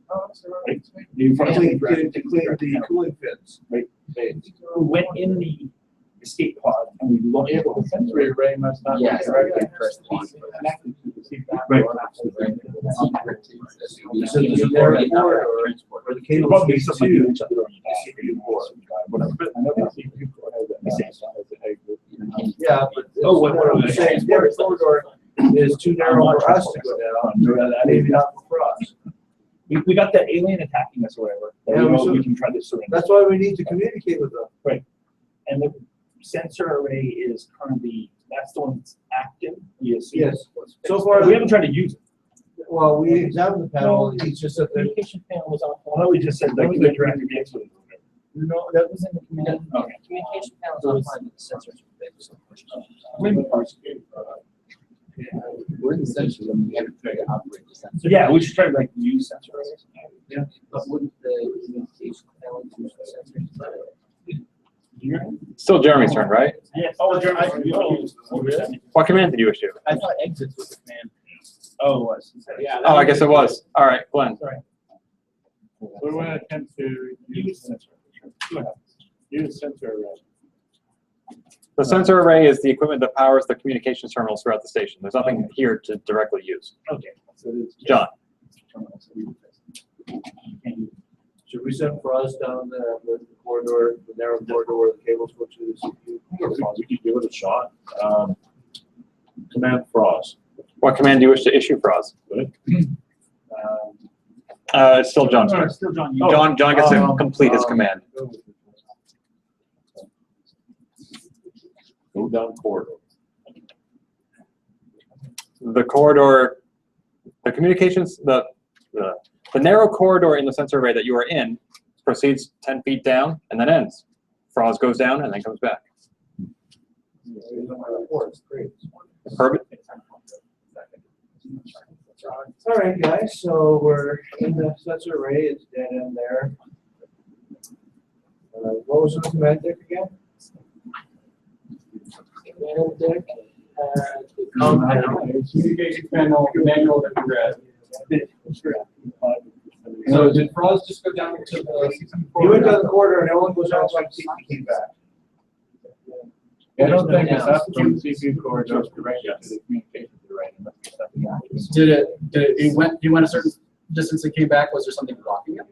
S8: Right.
S10: To clean the cooling fins.
S8: Right. We went in the escape pod and we looked at the sensory array must not be directly connected to the CPU. Right.
S10: So there's a narrow corridor where the cable
S8: Probably
S10: speaks to
S8: something
S10: the
S8: each other on
S10: CPU port.
S8: whatever. But I know the CPU port has that message.
S10: Yeah, but what I'm saying, is the corridor is too narrow for us to go down, maybe not for Frost.
S8: We got that alien attacking us or whatever.
S10: Yeah,
S8: We can try to surrender.
S10: That's why we need to communicate with them.
S8: Right. And the sensor array is currently, that's the one that's active. Yes.
S10: So far,
S8: we haven't tried to use it.
S10: Well, we examined the panel, and he's just said that.
S8: Communication panel was on. Well, we just said like the interactive gates with it.
S15: No, that was in the communication.
S8: Okay.
S15: Communication panel is offline, but the sensors are fixed.
S20: We're in the sensor room. We haven't tried to operate the sensor.
S8: Yeah, we should try to like use sensors.
S20: Yeah. But wouldn't the communication panel use the sensors?
S17: Still Jeremy's turn, right?
S8: Yeah. Oh, Jeremy.
S17: What command did you issue?
S8: I thought exits was the command. Oh, it was.
S17: Yeah. Oh, I guess it was. All right, Glenn.
S8: Sorry.
S19: We want to attempt to use sensor. Use sensor array.
S17: The sensor array is the equipment that powers the communications terminals throughout the station. There's nothing here to directly use.
S8: Okay. So
S17: John.
S10: Should we send Frost down the corridor, the narrow corridor where the cables go to the CPU?
S19: We could give it a shot. Command Frost.
S17: What command do you wish to issue for us? It's still John's turn.
S8: Still John.
S17: John gets to complete his command.
S19: Go down corridor.
S17: The corridor, the communications, the narrow corridor in the sensor array that you are in proceeds 10 feet down and then ends. Frost goes down and then comes back. Herbert?
S10: All right, guys, so we're in the sensor array, it's dead end there. What was the command deck again?
S15: Command deck, communication panel manual that we read.
S20: So did Frost just go down to the?
S10: He went down the corridor and everyone goes out like he came back.
S8: I don't think it's up from the CPU core goes directly to the communication array.
S20: He went a certain distance and came back? Was there something blocking it?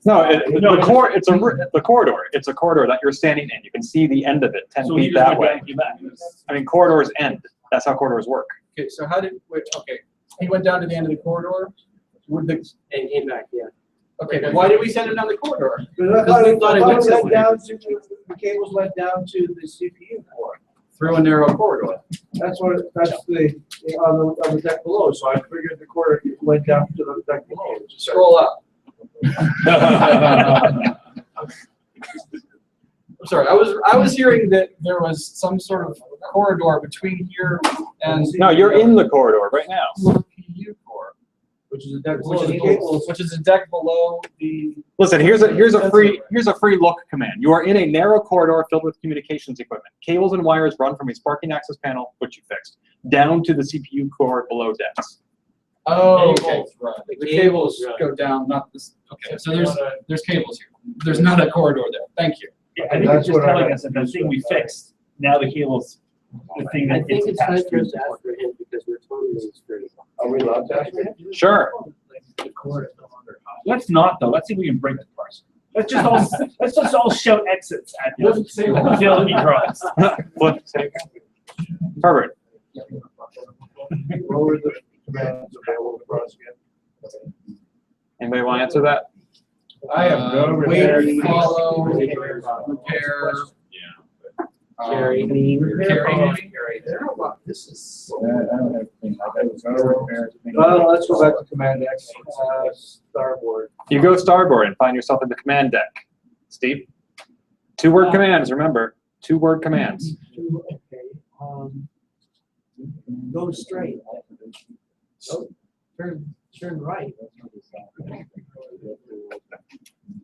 S17: No, the corridor. It's a corridor that you're standing in. You can see the end of it, 10
S8: So
S17: feet that way. I mean, corridors end. That's how corridors work.
S20: Okay, so he went down to the end of the corridor? And came back, yeah. Okay, but why did we send him down the corridor?
S10: Because we thought it led down to, the cables led down to the CPU core.
S20: Through a narrow corridor.
S10: That's the, on the deck below, so I figured the corridor went down to the deck below.
S20: Scroll up. I'm sorry, I was hearing that there was some sort of corridor between here and.
S17: No, you're in the corridor right now.
S20: CPU core, which is a deck below the cables, which is a deck below the.
S17: Listen, here's a free look command. You are in a narrow corridor filled with communications equipment. Cables and wires run from a sparking access panel, which you fixed, down to the CPU core below decks.
S20: Oh, okay. The cables go down, not this. Okay, so there's cables here. There's not a corridor there. Thank you.
S8: Yeah, I think it's just telling us that the thing we fixed, now the cables, the thing that gets attached to it.
S15: for him because we're totally straight.
S10: Are we allowed to ask him?
S17: Sure.
S8: Let's not though. Let's see if we can break the parse. Let's just all shout exits at him until he cries.
S17: Herbert.
S10: What were the commands available for us again?
S17: Anybody want to answer that?
S8: I have no repair
S18: Wait,
S8: needs.
S18: follow, repair.
S8: Carry.
S13: This is.
S8: I don't have anything. I have no repair. Well, let's go back to command X, starboard.
S17: You go starboard and find yourself in the command deck. Steve? 2-word commands, remember. 2-word commands.
S13: Okay, go straight. Oh, turn right.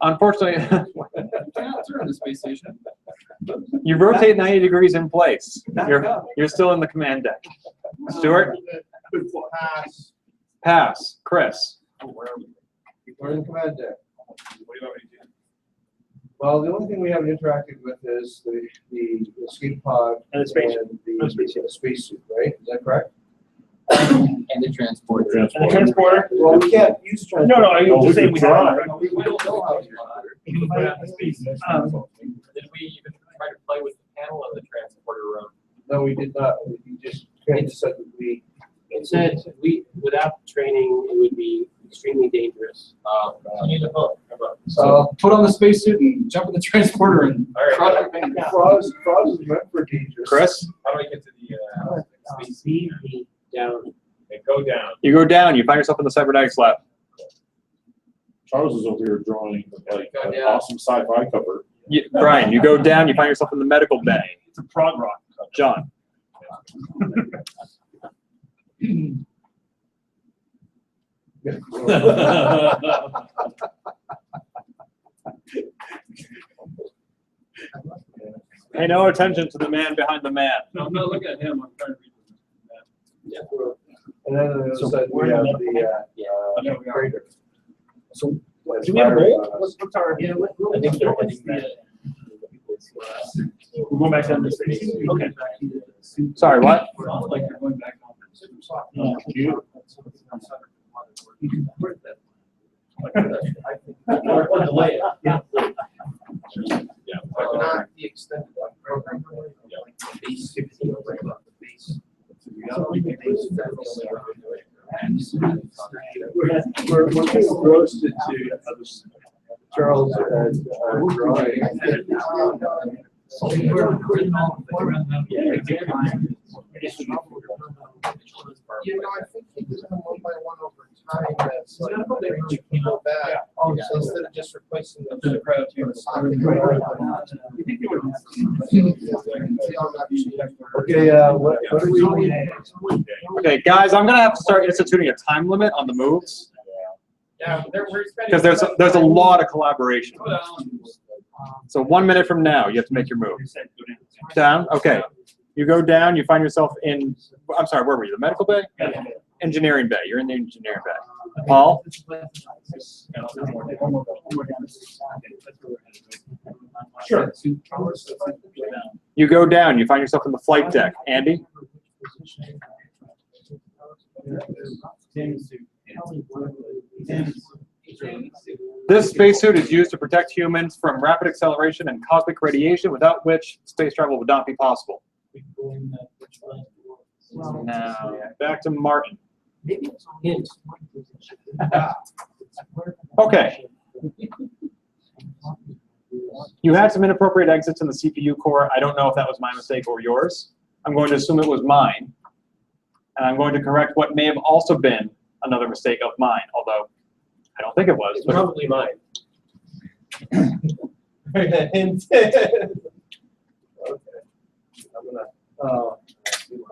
S17: Unfortunately,
S18: Turn the space station.
S17: you rotate 90 degrees in place. You're still in the command deck. Stuart?
S13: Pass.
S17: Pass. Chris?
S8: We're in command deck. What do you want me to do? Well, the only thing we haven't interacted with is the escape pod
S16: And the space-
S8: the spacesuit, right? Is that correct?
S18: And the transport.
S16: And the transporter?
S8: Well, we can't use transport.
S16: No, I was just saying we
S19: try.
S16: have.
S8: We don't know how to use it.
S15: Did we even try to play with the panel in the transporter room?
S8: No, we did not. We just kind of said that we.
S13: It said without training, it would be extremely dangerous.
S15: You need a book.
S8: So
S6: Put on the spacesuit and jump in the transporter and
S15: All right.
S6: cross your fingers.
S8: Froz is meant for dangerous.
S17: Chris?
S15: How do I get to the, space?
S13: Leave me down.
S15: Okay, go down.
S17: You go down, you find yourself in the cybernetics lab.
S19: Charles is over here drawing like an awesome sci-fi cover.
S17: Brian, you go down, you find yourself in the medical bay.
S16: It's a prog rock.
S17: John? Pay no attention to the man behind the man.
S15: No, I'm not looking at him, I'm trying to read.
S8: And then on the other side, we have the freighter.
S16: So, do we have a goal? What's our?
S15: I think they're heading back.
S16: We're going back down to the station. Okay.
S17: Sorry, what?
S15: Like you're going back on.
S16: Or delay it.
S15: Yeah.
S13: But not the extended program. Base 60 or right about the base.
S8: We're getting roasted to Charles and drawing.
S13: You know, I think he was going one by one over time. That's like, you can go back. So instead of just replacing them.
S8: Okay, what are we?
S17: Okay, guys, I'm gonna have to start instituting a time limit on the moves
S15: Yeah, we're spending.
S17: because there's a lot of collaboration. So 1 minute from now, you have to make your move. Down. Okay. You go down. You find yourself in. I'm sorry. Where were you? The medical bay? Engineering bay. You're in the engineering bay. Paul.
S16: Sure.
S17: You go down. You find yourself in the flight deck. Andy. This spacesuit is used to protect humans from rapid acceleration and cosmic radiation, without which space travel would not be possible. Now, back to Martin. Okay. You had some inappropriate exits in the CPU core. I don't know if that was my mistake or yours. I'm going to assume it was mine. And I'm going to correct what may have also been another mistake of mine, although I don't think it was.
S13: It's probably mine.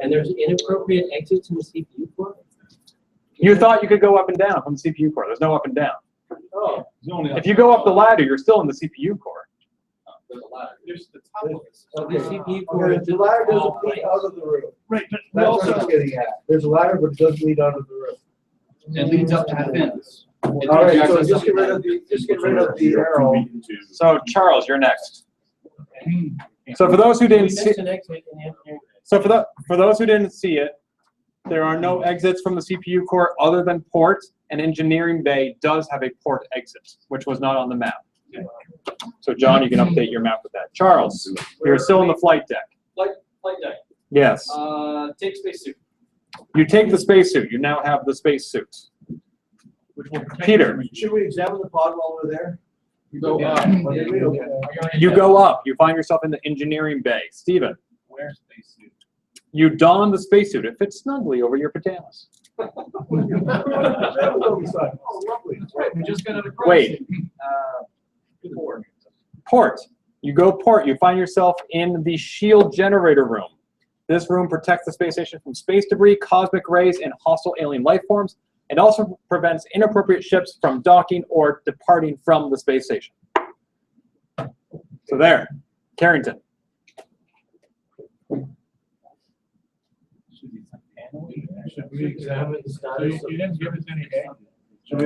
S13: And there's inappropriate exits in the CPU core?
S17: You thought you could go up and down from the CPU core. There's no up and down.
S13: Oh.
S17: If you go up the ladder, you're still in the CPU core.
S15: There's a ladder. There's the top of it.
S13: The CPU core.
S8: Okay, the ladder doesn't lead out of the room.
S16: Right, but we
S8: That's what I'm
S16: also.
S8: getting at. There's a ladder, but it doesn't lead out of the room.
S6: It leads up to the fence.
S8: All right, so just get rid of the arrow.
S17: So Charles, you're next. So for those who didn't see, for those who didn't see it, there are no exits from the CPU core other than port, and engineering bay does have a port exit, which was not on the map. So John, you can update your map with that. Charles, you're still in the flight deck.
S15: Flight deck.
S17: Yes.
S15: Take spacesuit.
S17: You take the spacesuit. You now have the spacesuit. Peter.
S8: Should we examine the pod while we're there?
S18: You go up.
S17: You go up. You find yourself in the engineering bay. Steven,
S16: Where's spacesuit?
S17: you don the spacesuit. It fits snugly over your pajamas.
S8: Oh, lovely.
S18: We just got out of
S17: Wait.
S18: Port.
S17: Port. You go port. You find yourself in the shield generator room. This room protects the space station from space debris, cosmic rays, and hostile alien life forms, and also prevents inappropriate ships from docking or departing from the space station. So there, Carrington.
S8: Should we examine the status of?
S16: You didn't give us any.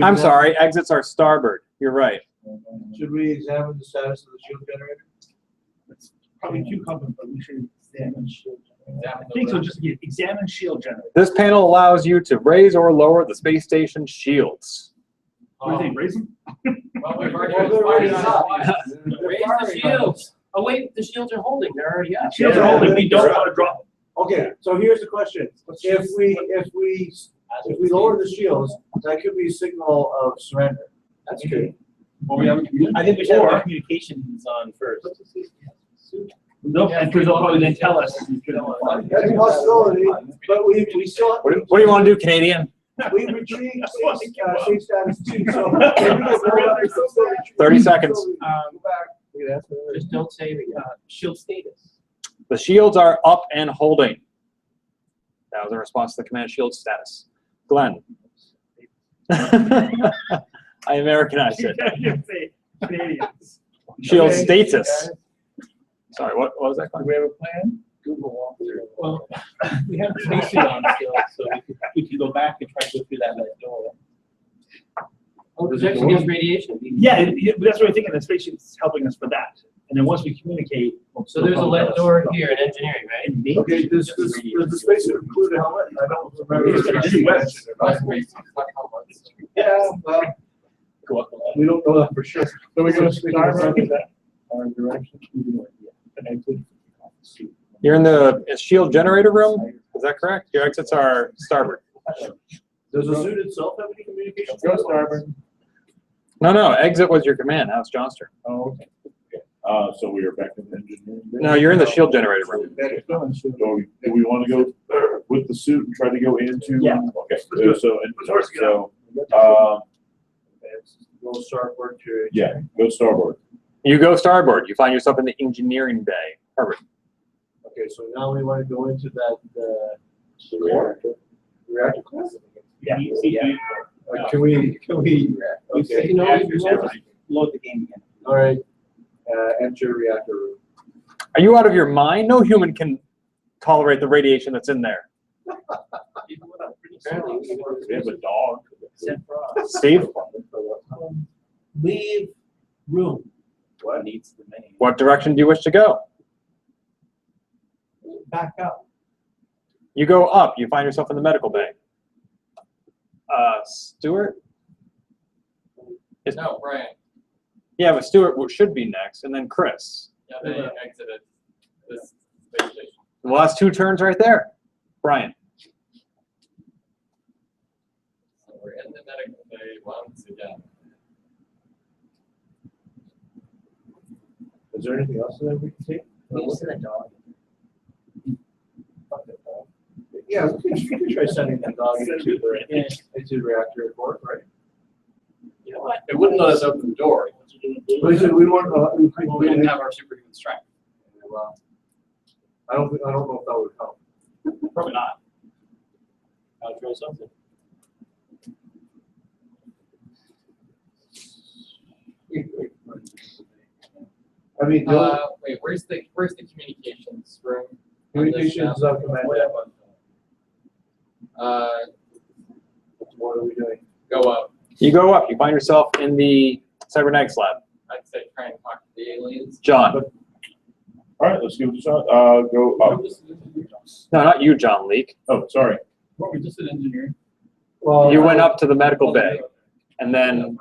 S17: I'm sorry, exits are starboard. You're right.
S8: Should we examine the status of the shield generator?
S16: It's probably too common, but we should examine shield generator.
S18: I
S16: think so, just examine shield generator.
S17: This panel allows you to raise or lower the space station shields.
S16: What do you think, raise them?
S18: Well, we've already
S8: Well, they're already up.
S18: Raise the shields. Oh, wait, the shields are holding. They're already up.
S16: Shields are holding, we don't want to drop them.
S8: Okay, so here's the question. If we lower the shields, that could be a signal of surrender.
S18: That's good.
S16: Well, I think we should have communications on first. No, and because they'll probably then tell us.
S8: That's a possibility, but we still.
S17: What do you want to do, Canadian?
S8: We retrieve safe status too, so. If we get lower, we still retrieve.
S17: 30 seconds.
S8: Go back.
S18: Just don't say shield status.
S17: The shields are up and holding. That was a response to the command shield status. Glenn. I Americanized it.
S16: Canadians.
S17: Shield
S16: Okay.
S17: status. Sorry, what was that?
S16: Do we have a plan? Google walkthrough. Well, we have the spacesuit on still, so we could go back and try to go through that door.
S18: Oh, protection against radiation.
S16: Yeah, that's what we're thinking. The spacesuit's helping us for that. And then once we communicate.
S18: So there's a lead door here in engineering, right?
S8: Okay, does the spacesuit include a helmet? I don't remember. Yeah, well,
S16: Go up the
S8: we don't know that for sure.
S16: So we're going to start with that. Our direction.
S17: You're in the shield generator room? Is that correct? Your exits are starboard.
S8: Does the suit itself have any communication?
S16: Go starboard.
S17: No, exit was your command. Now it's John's turn.
S16: Oh, okay.
S19: So we are back in the engineering bay?
S17: No, you're in the shield generator room.
S19: So do we want to go with the suit and try to go into?
S16: Yeah.
S19: Okay, so,
S8: Go starboard to.
S19: yeah, go starboard.
S17: You go starboard. You find yourself in the engineering bay. Perfect.
S8: Okay, so now we want to go into that, the reactor class?
S16: Yeah.
S8: Can we, okay.
S16: You know, load the game again.
S8: All right, enter reactor room.
S17: Are you out of your mind? No human can tolerate the radiation that's in there.
S19: We have a dog.
S17: Steve?
S16: Leave room. What needs the main?
S17: What direction do you wish to go?
S16: Back up.
S17: You go up. You find yourself in the medical bay. Stuart?
S18: No, Brian.
S17: Yeah, but Stuart should be next, and then Chris.
S18: Yeah, they exited this space station.
S17: The last two turns right there. Brian.
S18: So we're in the medical bay once again.
S8: Is there anything else that we can take?
S18: that dog.
S8: Yeah, we could try sending that dog into the reactor core, right?
S18: You know what? It wouldn't let us open the door.
S8: But he said we weren't,
S18: We didn't have our superhuman strength.
S8: Well, I don't know if that would help.
S16: Probably not. I'll throw something.
S8: I mean,
S18: Wait, where's the communications room?
S8: communications up command.
S18: What
S8: are we doing?
S18: Go up.
S17: You go up. You find yourself in the cybernetics lab.
S18: I'd say try and talk to the aliens.
S17: John.
S19: All right, let's give it a shot. Go up.
S17: No, not you, John Leake.
S19: Oh, sorry.
S16: What, we're just an engineer?
S8: Well,
S17: You went up to the medical bay, and then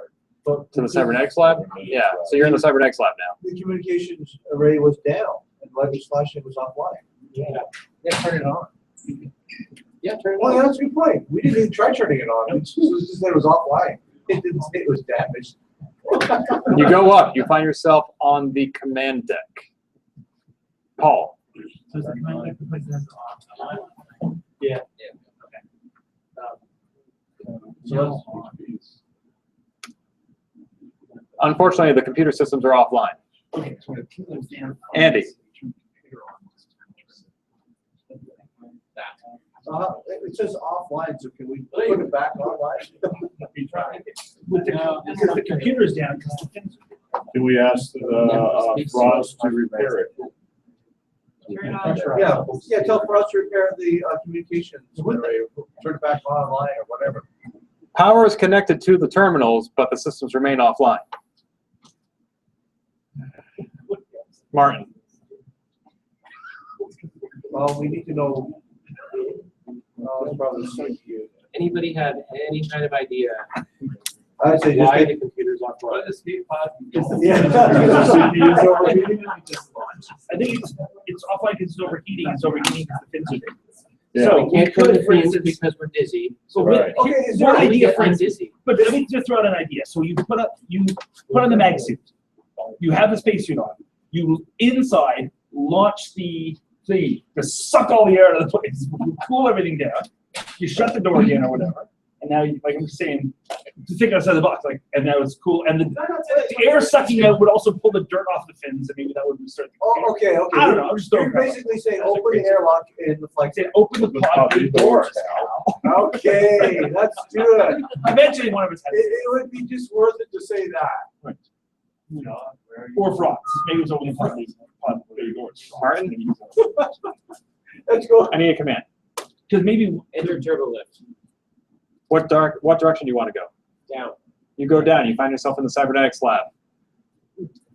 S17: to the cybernetics lab? Yeah, so you're in the cybernetics lab now.
S8: The communications array was down and light was flashing, was offline.
S18: Yeah, turn it on. Yeah, turn it
S8: Well,
S18: on.
S8: yeah, that's a good point. We didn't even try turning it on. It just said it was offline. It didn't say it was damaged.
S17: You go up, you find yourself on the command deck. Paul.
S16: So is the command deck the place that's on? Yeah.
S19: So
S17: Unfortunately, the computer systems are offline.
S16: Okay, so
S17: Andy.
S10: It says offline, so can we put it back online?
S16: Because the computer's down, because the things.
S19: can we ask Frost to repair it?
S10: Yeah, tell Frost to repair the communications array, turn it back online or whatever.
S17: Power is connected to the terminals, but the systems remain offline. Martin.
S10: Well, we need to know. It's probably so cute.
S18: Anybody have any kind of idea
S10: I'd say just
S18: why
S10: take
S18: the computer's offline?
S16: I think it's offline because it's overheating. It's overheating because the fins are big.
S19: Yeah.
S16: So
S18: We can't
S16: could,
S18: turn the
S16: for
S18: fins
S16: instance,
S18: because we're dizzy.
S16: so
S19: Right.
S16: okay, is there
S18: Why
S16: an
S18: do we
S16: idea
S18: get
S16: for instance?
S18: dizzy?
S16: But let me just throw out an idea. So you put on the mag suit. You have the spacesuit on. You inside launch the thing to suck all the air out of the place. You cool everything down. You shut the door again or whatever. And now, like I'm saying, to think outside the box, like, and now it's cool. And the air sucking out would also pull the dirt off the fins, and maybe that would restart the
S10: Oh, okay.
S16: I don't know. I'm just
S10: You're
S16: throwing
S10: basically saying open the airlock in the flight.
S16: Say open the pod bay doors.
S10: Okay, that's good.
S16: Eventually, one of us has.
S10: It would be just worth it to say that.
S16: You know, or frogs. Maybe it was only pod bay doors.
S17: Martin.
S10: Let's go.
S17: I need a command.
S16: Because maybe
S18: Enter turbo lift.
S17: What direction do you want to go?
S18: Down.
S17: You go down, you find yourself in the cybernetics lab.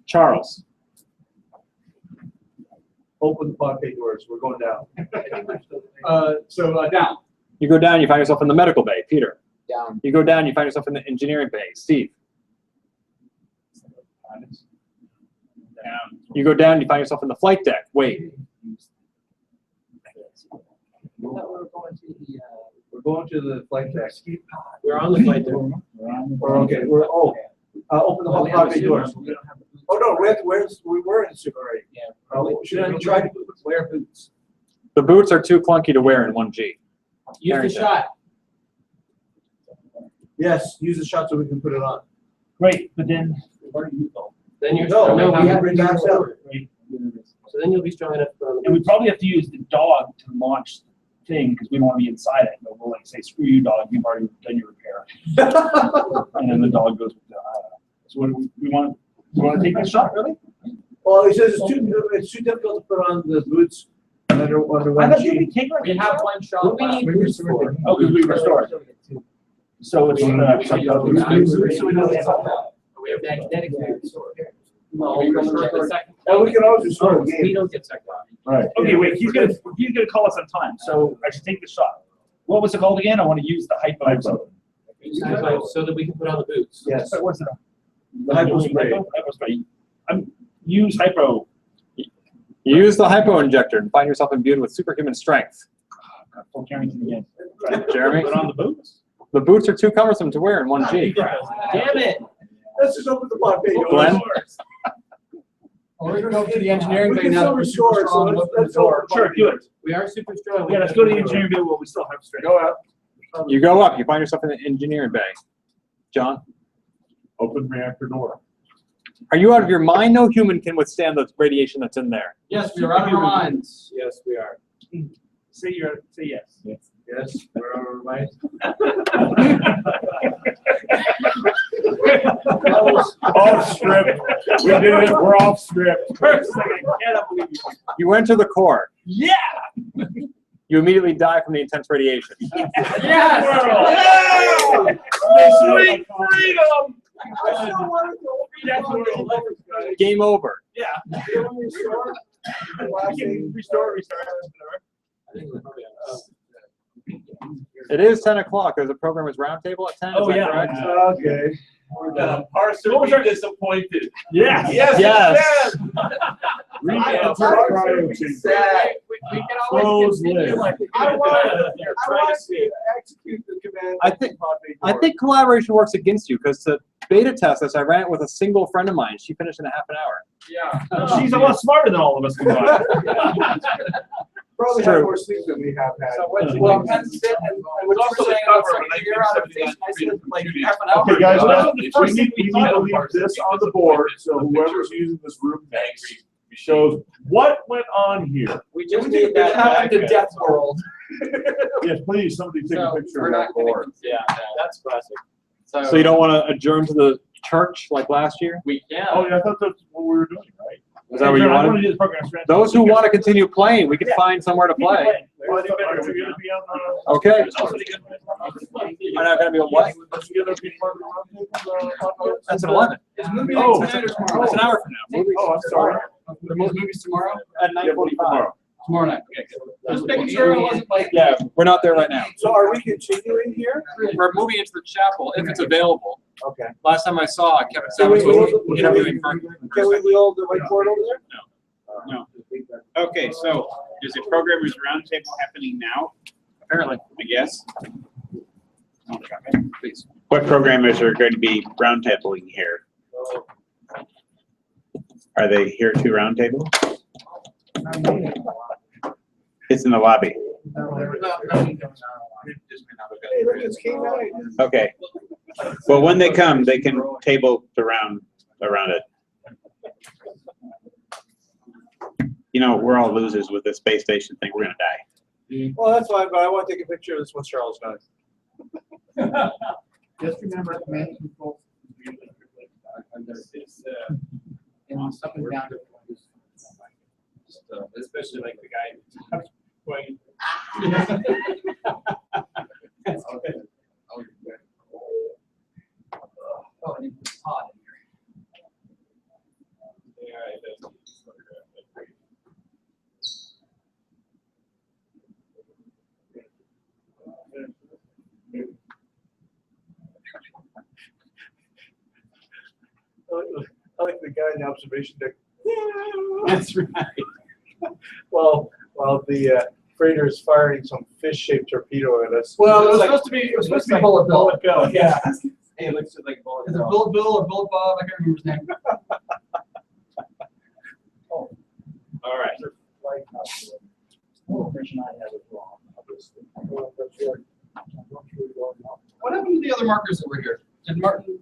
S17: Charles.
S10: Open the pod bay doors. We're going down.
S20: Down.
S17: You go down, you find yourself in the medical bay. Peter.
S18: Down.
S17: You go down, you find yourself in the engineering bay. Steve.
S16: down.
S17: You go down, you find yourself in the flight deck. Wade.
S10: We're going to the flight deck.
S18: We're on the flight deck.
S10: Okay, open the whole pod bay doors. Oh, no, we were in the super already.
S18: Yeah.
S10: Should we try to wear boots?
S17: The boots are too clunky to wear in 1G.
S18: Use the shot.
S10: Yes, use the shot so we can put it on.
S16: Great, but then where do you go?
S18: Then you're
S10: No,
S18: strong
S10: we have
S18: enough.
S10: to bring back up.
S18: So then you'll be strong enough to put on the
S16: And we
S18: boots.
S16: probably have to use the dog to launch the thing because we don't want to be inside it. But we'll like say, screw you, dog. You've already done your repair. And then the dog goes with the. So what do we want? Do you want to take this shot, really?
S10: Well, he says it's too difficult to put on the boots under
S16: I
S10: one
S16: thought you
S10: sheet.
S16: take like
S18: We have one shot.
S10: We need boots for it.
S16: Oh, because we restored. So it's
S18: We have magnetic boots.
S10: No,
S18: We restore the second.
S10: And we can always restore the
S18: We
S10: game.
S18: don't get second.
S19: Right.
S16: Okay, wait. He's gonna call us on time. So I should take the shot. What was it called again? I want to use the hypo.
S18: So that we can put on the boots.
S10: Yes.
S16: So what's it?
S10: The hypo spray.
S16: Hypo spray. Use hypo.
S17: You use the hypo injector and find yourself imbued with superhuman strength.
S16: Full Carrington again.
S17: Jeremy?
S16: Put on the boots.
S17: The boots are too cumbersome to wear in 1G.
S18: Damn it.
S10: Let's just open the pod bay doors.
S17: Glenn?
S20: We're gonna go to the engineering
S10: We
S20: bay
S10: can
S20: now.
S10: still restore it, so let's open the
S16: Sure,
S10: pod
S16: do
S10: bay
S16: it.
S18: We are super strong.
S16: Yeah, let's go to the engineering bay where we still have strength.
S10: Go out.
S17: You go up, you find yourself in the engineering bay. John?
S19: Open reactor door.
S17: Are you out of your mind? No human can withstand the radiation that's in there.
S20: Yes, we are out of our minds.
S18: Yes, we are.
S16: Say yes.
S10: Yes, we're on our minds.
S19: Off script. We did it. We're off script.
S16: First second, I cannot believe you.
S17: You enter the core.
S16: Yeah!
S17: You immediately die from the intense radiation.
S16: Yes! Sweet freedom!
S10: I still want to go.
S16: That's what we're looking for.
S17: Game over.
S16: Yeah.
S10: Restore.
S16: Restore.
S17: It is 10 o'clock. There's a programmer's roundtable at 10.
S16: Oh,
S17: is that
S16: yeah.
S17: correct?
S10: Okay.
S2: Parser
S16: What was our-
S2: disappointed.
S16: Yes.
S17: Yes.
S18: We can always
S19: Close
S18: continue
S19: lid.
S18: like.
S10: I want to execute the command.
S17: I think collaboration works against you because to beta test this. I ran it with a single friend of mine. She finished in a half an hour.
S15: Yeah.
S16: She's a lot smarter than all of us combined.
S10: Probably
S17: True.
S10: have more sleep than we have had.
S20: Well, and what also saying about you're out of station, I said like half an hour.
S19: Okay, guys,
S16: Well, that's what the
S19: we
S16: first
S19: need
S16: thing we
S19: to
S16: thought of.
S19: leave this on the board, so whoever's using this room next shows what went on here.
S20: We just need that happened to Death World.
S19: Yes, please, somebody take a
S20: So
S19: picture
S20: we're
S19: of
S20: not
S19: that
S20: gonna
S19: board.
S20: Yeah, that's classic.
S17: So you don't want to adjourn to the church like last year?
S15: We can.
S19: Oh, yeah, I thought that's what we were doing, right?
S17: Is that what you
S16: I want to
S17: wanted?
S16: do this program strategy.
S17: Those who want to continue playing, we can find somewhere to play.
S19: Well, I thought we were gonna be on the.
S17: Okay. We're not going to be on what? That's at 11.
S20: Is movie
S19: Oh,
S20: night tonight or tomorrow?
S17: That's an hour from now.
S19: Oh, I'm sorry.
S20: The movie's tomorrow?
S17: At
S19: Yeah, we'll be
S17: 9:45.
S19: tomorrow.
S20: Tomorrow night. Okay, good. Just making sure it wasn't like.
S17: Yeah, we're not there right now.
S10: So are we continuing here?
S14: We're moving into the chapel if it's available.
S10: Okay.
S14: Last time I saw, Kevin
S10: Can we
S14: Savage was
S10: wheel
S14: interviewing for.
S10: the whiteboard over there?
S3: No. Okay, so there's a programmers roundtable happening now,
S14: Apparently.
S3: I guess.
S14: Please.
S3: What programmers are going to be roundtabling here? Are they here to roundtable? It's in the lobby.
S10: Hey, look, it's Ken Gagne.
S3: Okay. Well, when they come, they can table around it. You know, we're all losers with the space station thing. We're gonna die.
S10: Well, that's fine, but I want to take a picture of this once Charles done.
S12: Just remember command control. And something down.
S15: Especially like the guy going.
S12: That's good. Oh, and it's hot in here.
S15: Yeah, it does.
S10: I like the guy in the observation deck.
S3: That's right.
S10: While the freighter is firing some fish-shaped torpedo at us.
S20: Well, it was
S10: It's
S20: supposed to be, it was supposed to be Bullet Bill.
S10: Bullet Bill, yeah.
S20: Hey, it looks like Bullet Bill. Is it Bullet Bill or Bullet Bob? I can't remember his name.
S15: All right.
S20: What happened to the other markers that were here? Did Martin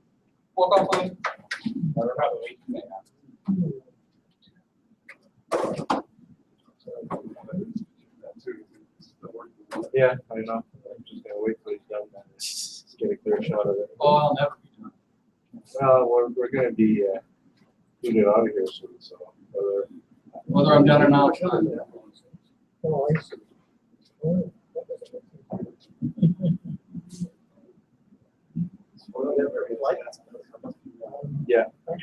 S20: walk off on?
S10: Yeah, I know. I'm just gonna wait till he's done that. Get a clear shot of it.
S20: Oh, I'll never be done.
S10: Well, we're gonna be moving out of here soon, so
S20: Whether I'm done or not.
S10: yeah. Where are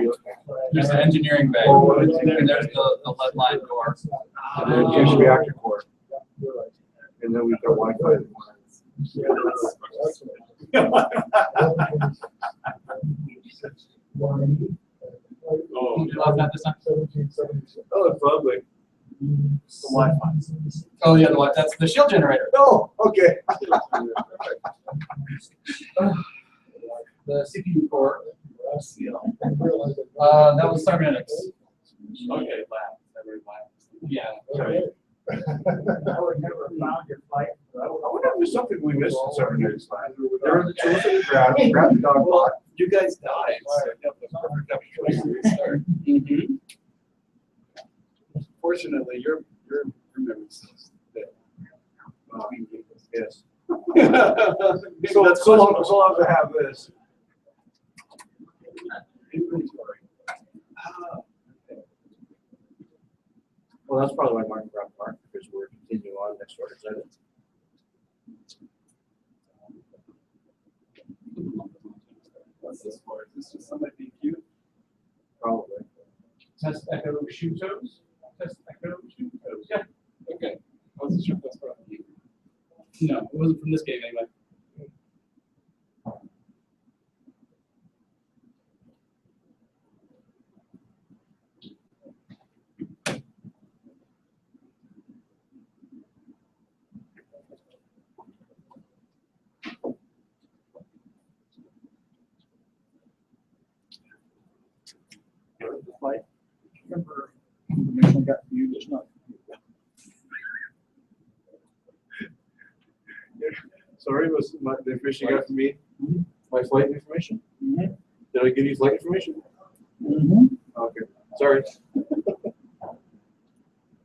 S10: you looking at?
S20: There's an engineering bay, and there's the lead line door.
S10: And then here's reactor core. And then we've got Wi-Fi.
S20: Oh, you love that this time?
S10: Oh, it's lovely. The Wi-Fi.
S20: Oh, yeah, that's the shield generator.
S10: Oh, okay.
S20: The CPU core. That was cybernetics.
S15: Okay,
S20: Yeah.
S10: I would never found your flight. I wonder if there's something we missed in cybernetics lab. There was a choice to grab the dog pot.
S15: You guys died. So you have the perfect opportunity to restart. Fortunately, your memory is there.
S10: Yes. So long as I have this. Inventory. Well, that's probably why Martin brought Mark, because we're continuing on next order.
S15: What's this for? Is this just somebody being cute?
S10: Probably.
S15: Test echo shoe toes? Test echo shoe toes. Yeah. Okay. I wasn't sure if that's from you.
S20: No, it wasn't from this game anyway.
S16: flight. Remember information I got from you just not.
S8: Sorry, was the information you got from me? My flight information? Did I give you flight information? Okay, sorry.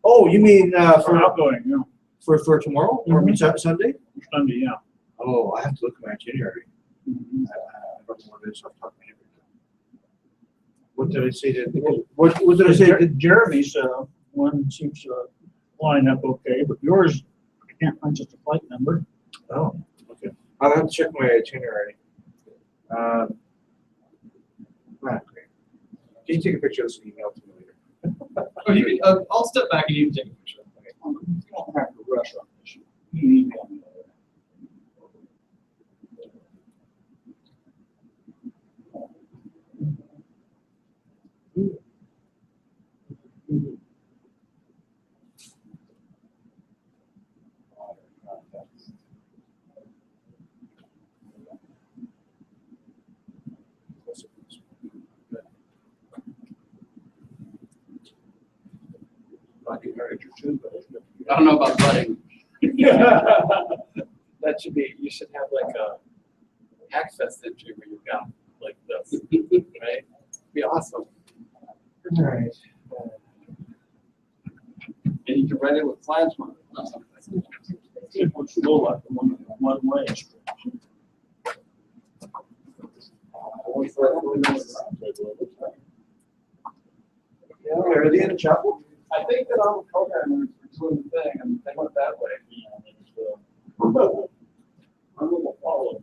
S8: Oh, you mean for
S16: outgoing? Yeah.
S8: For tomorrow or Sunday?
S16: Sunday, yeah.
S8: Oh, I have to look at my itinerary. I don't know what it is off the top of my head. What did I say to? What did I say?
S16: Jeremy's one seems to line up okay, but yours, I can't find just a flight number.
S8: Oh, okay. I'll have to check my itinerary. Great. Can you take a picture of this and email it to me later?
S6: Oh, you can, I'll step back and you can take a picture.
S16: You don't have to rush on this. You can email me.
S20: I don't know about budding. That should be, you should have like a Hackfest entry where you've got like this, right? Be awesome. All right. And you can write it with plasma.
S16: It would slow like one way.
S8: Are they in the chapel?
S20: I think that all the programmers were doing the thing and they went that way.
S16: I'm going to follow.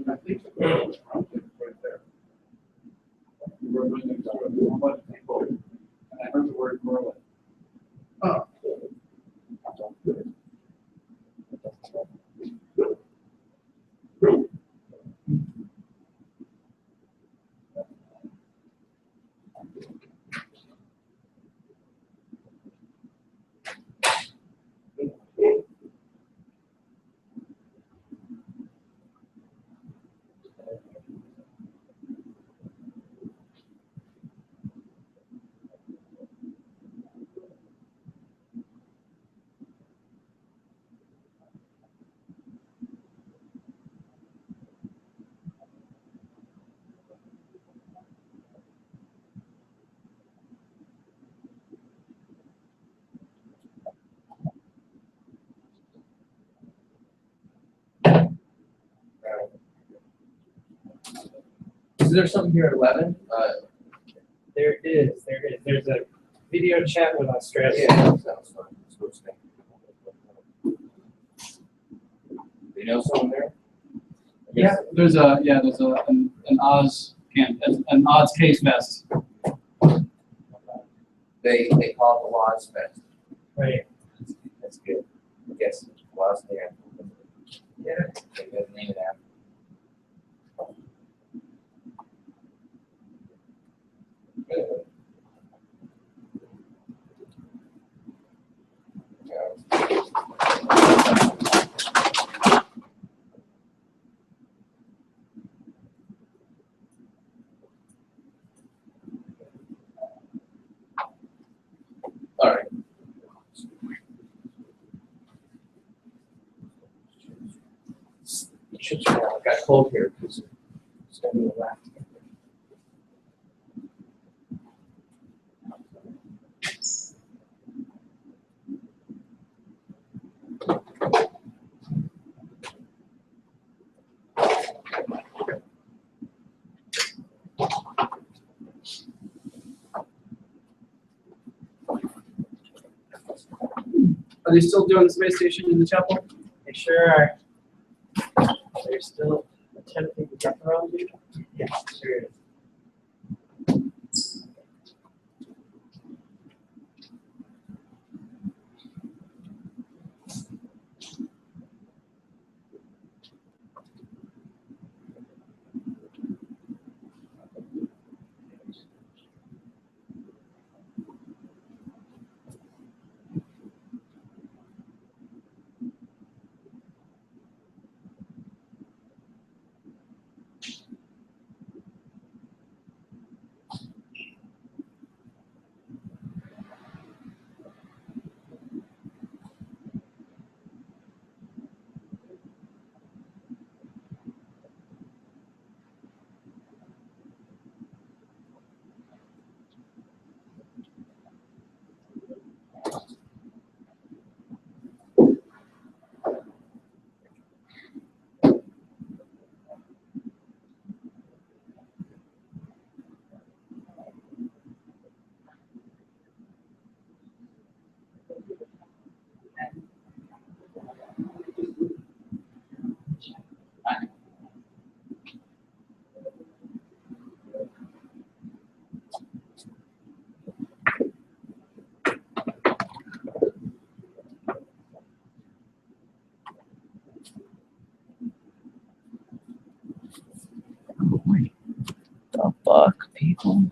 S8: I think the girl was right there. We were running into a whole bunch of people, and I heard the word Merlin. Oh.
S18: Is there something here at 11?
S9: There is. There's a video chat with Australia.
S18: Yeah, sounds fun. Do you know someone there?
S20: Yeah, there's an Oz case fest.
S18: They call it the Laws Fest.
S9: Right.
S18: That's good. I guess Laws there. Yeah, they got the name of that. All right. I got cold here because it's going to be a laugh.
S20: Are they still doing the space station in the chapel?
S9: They sure are. They're still
S20: 10 people jumping around you?
S16: Yeah.
S20: Serious.
S16: The fuck, people?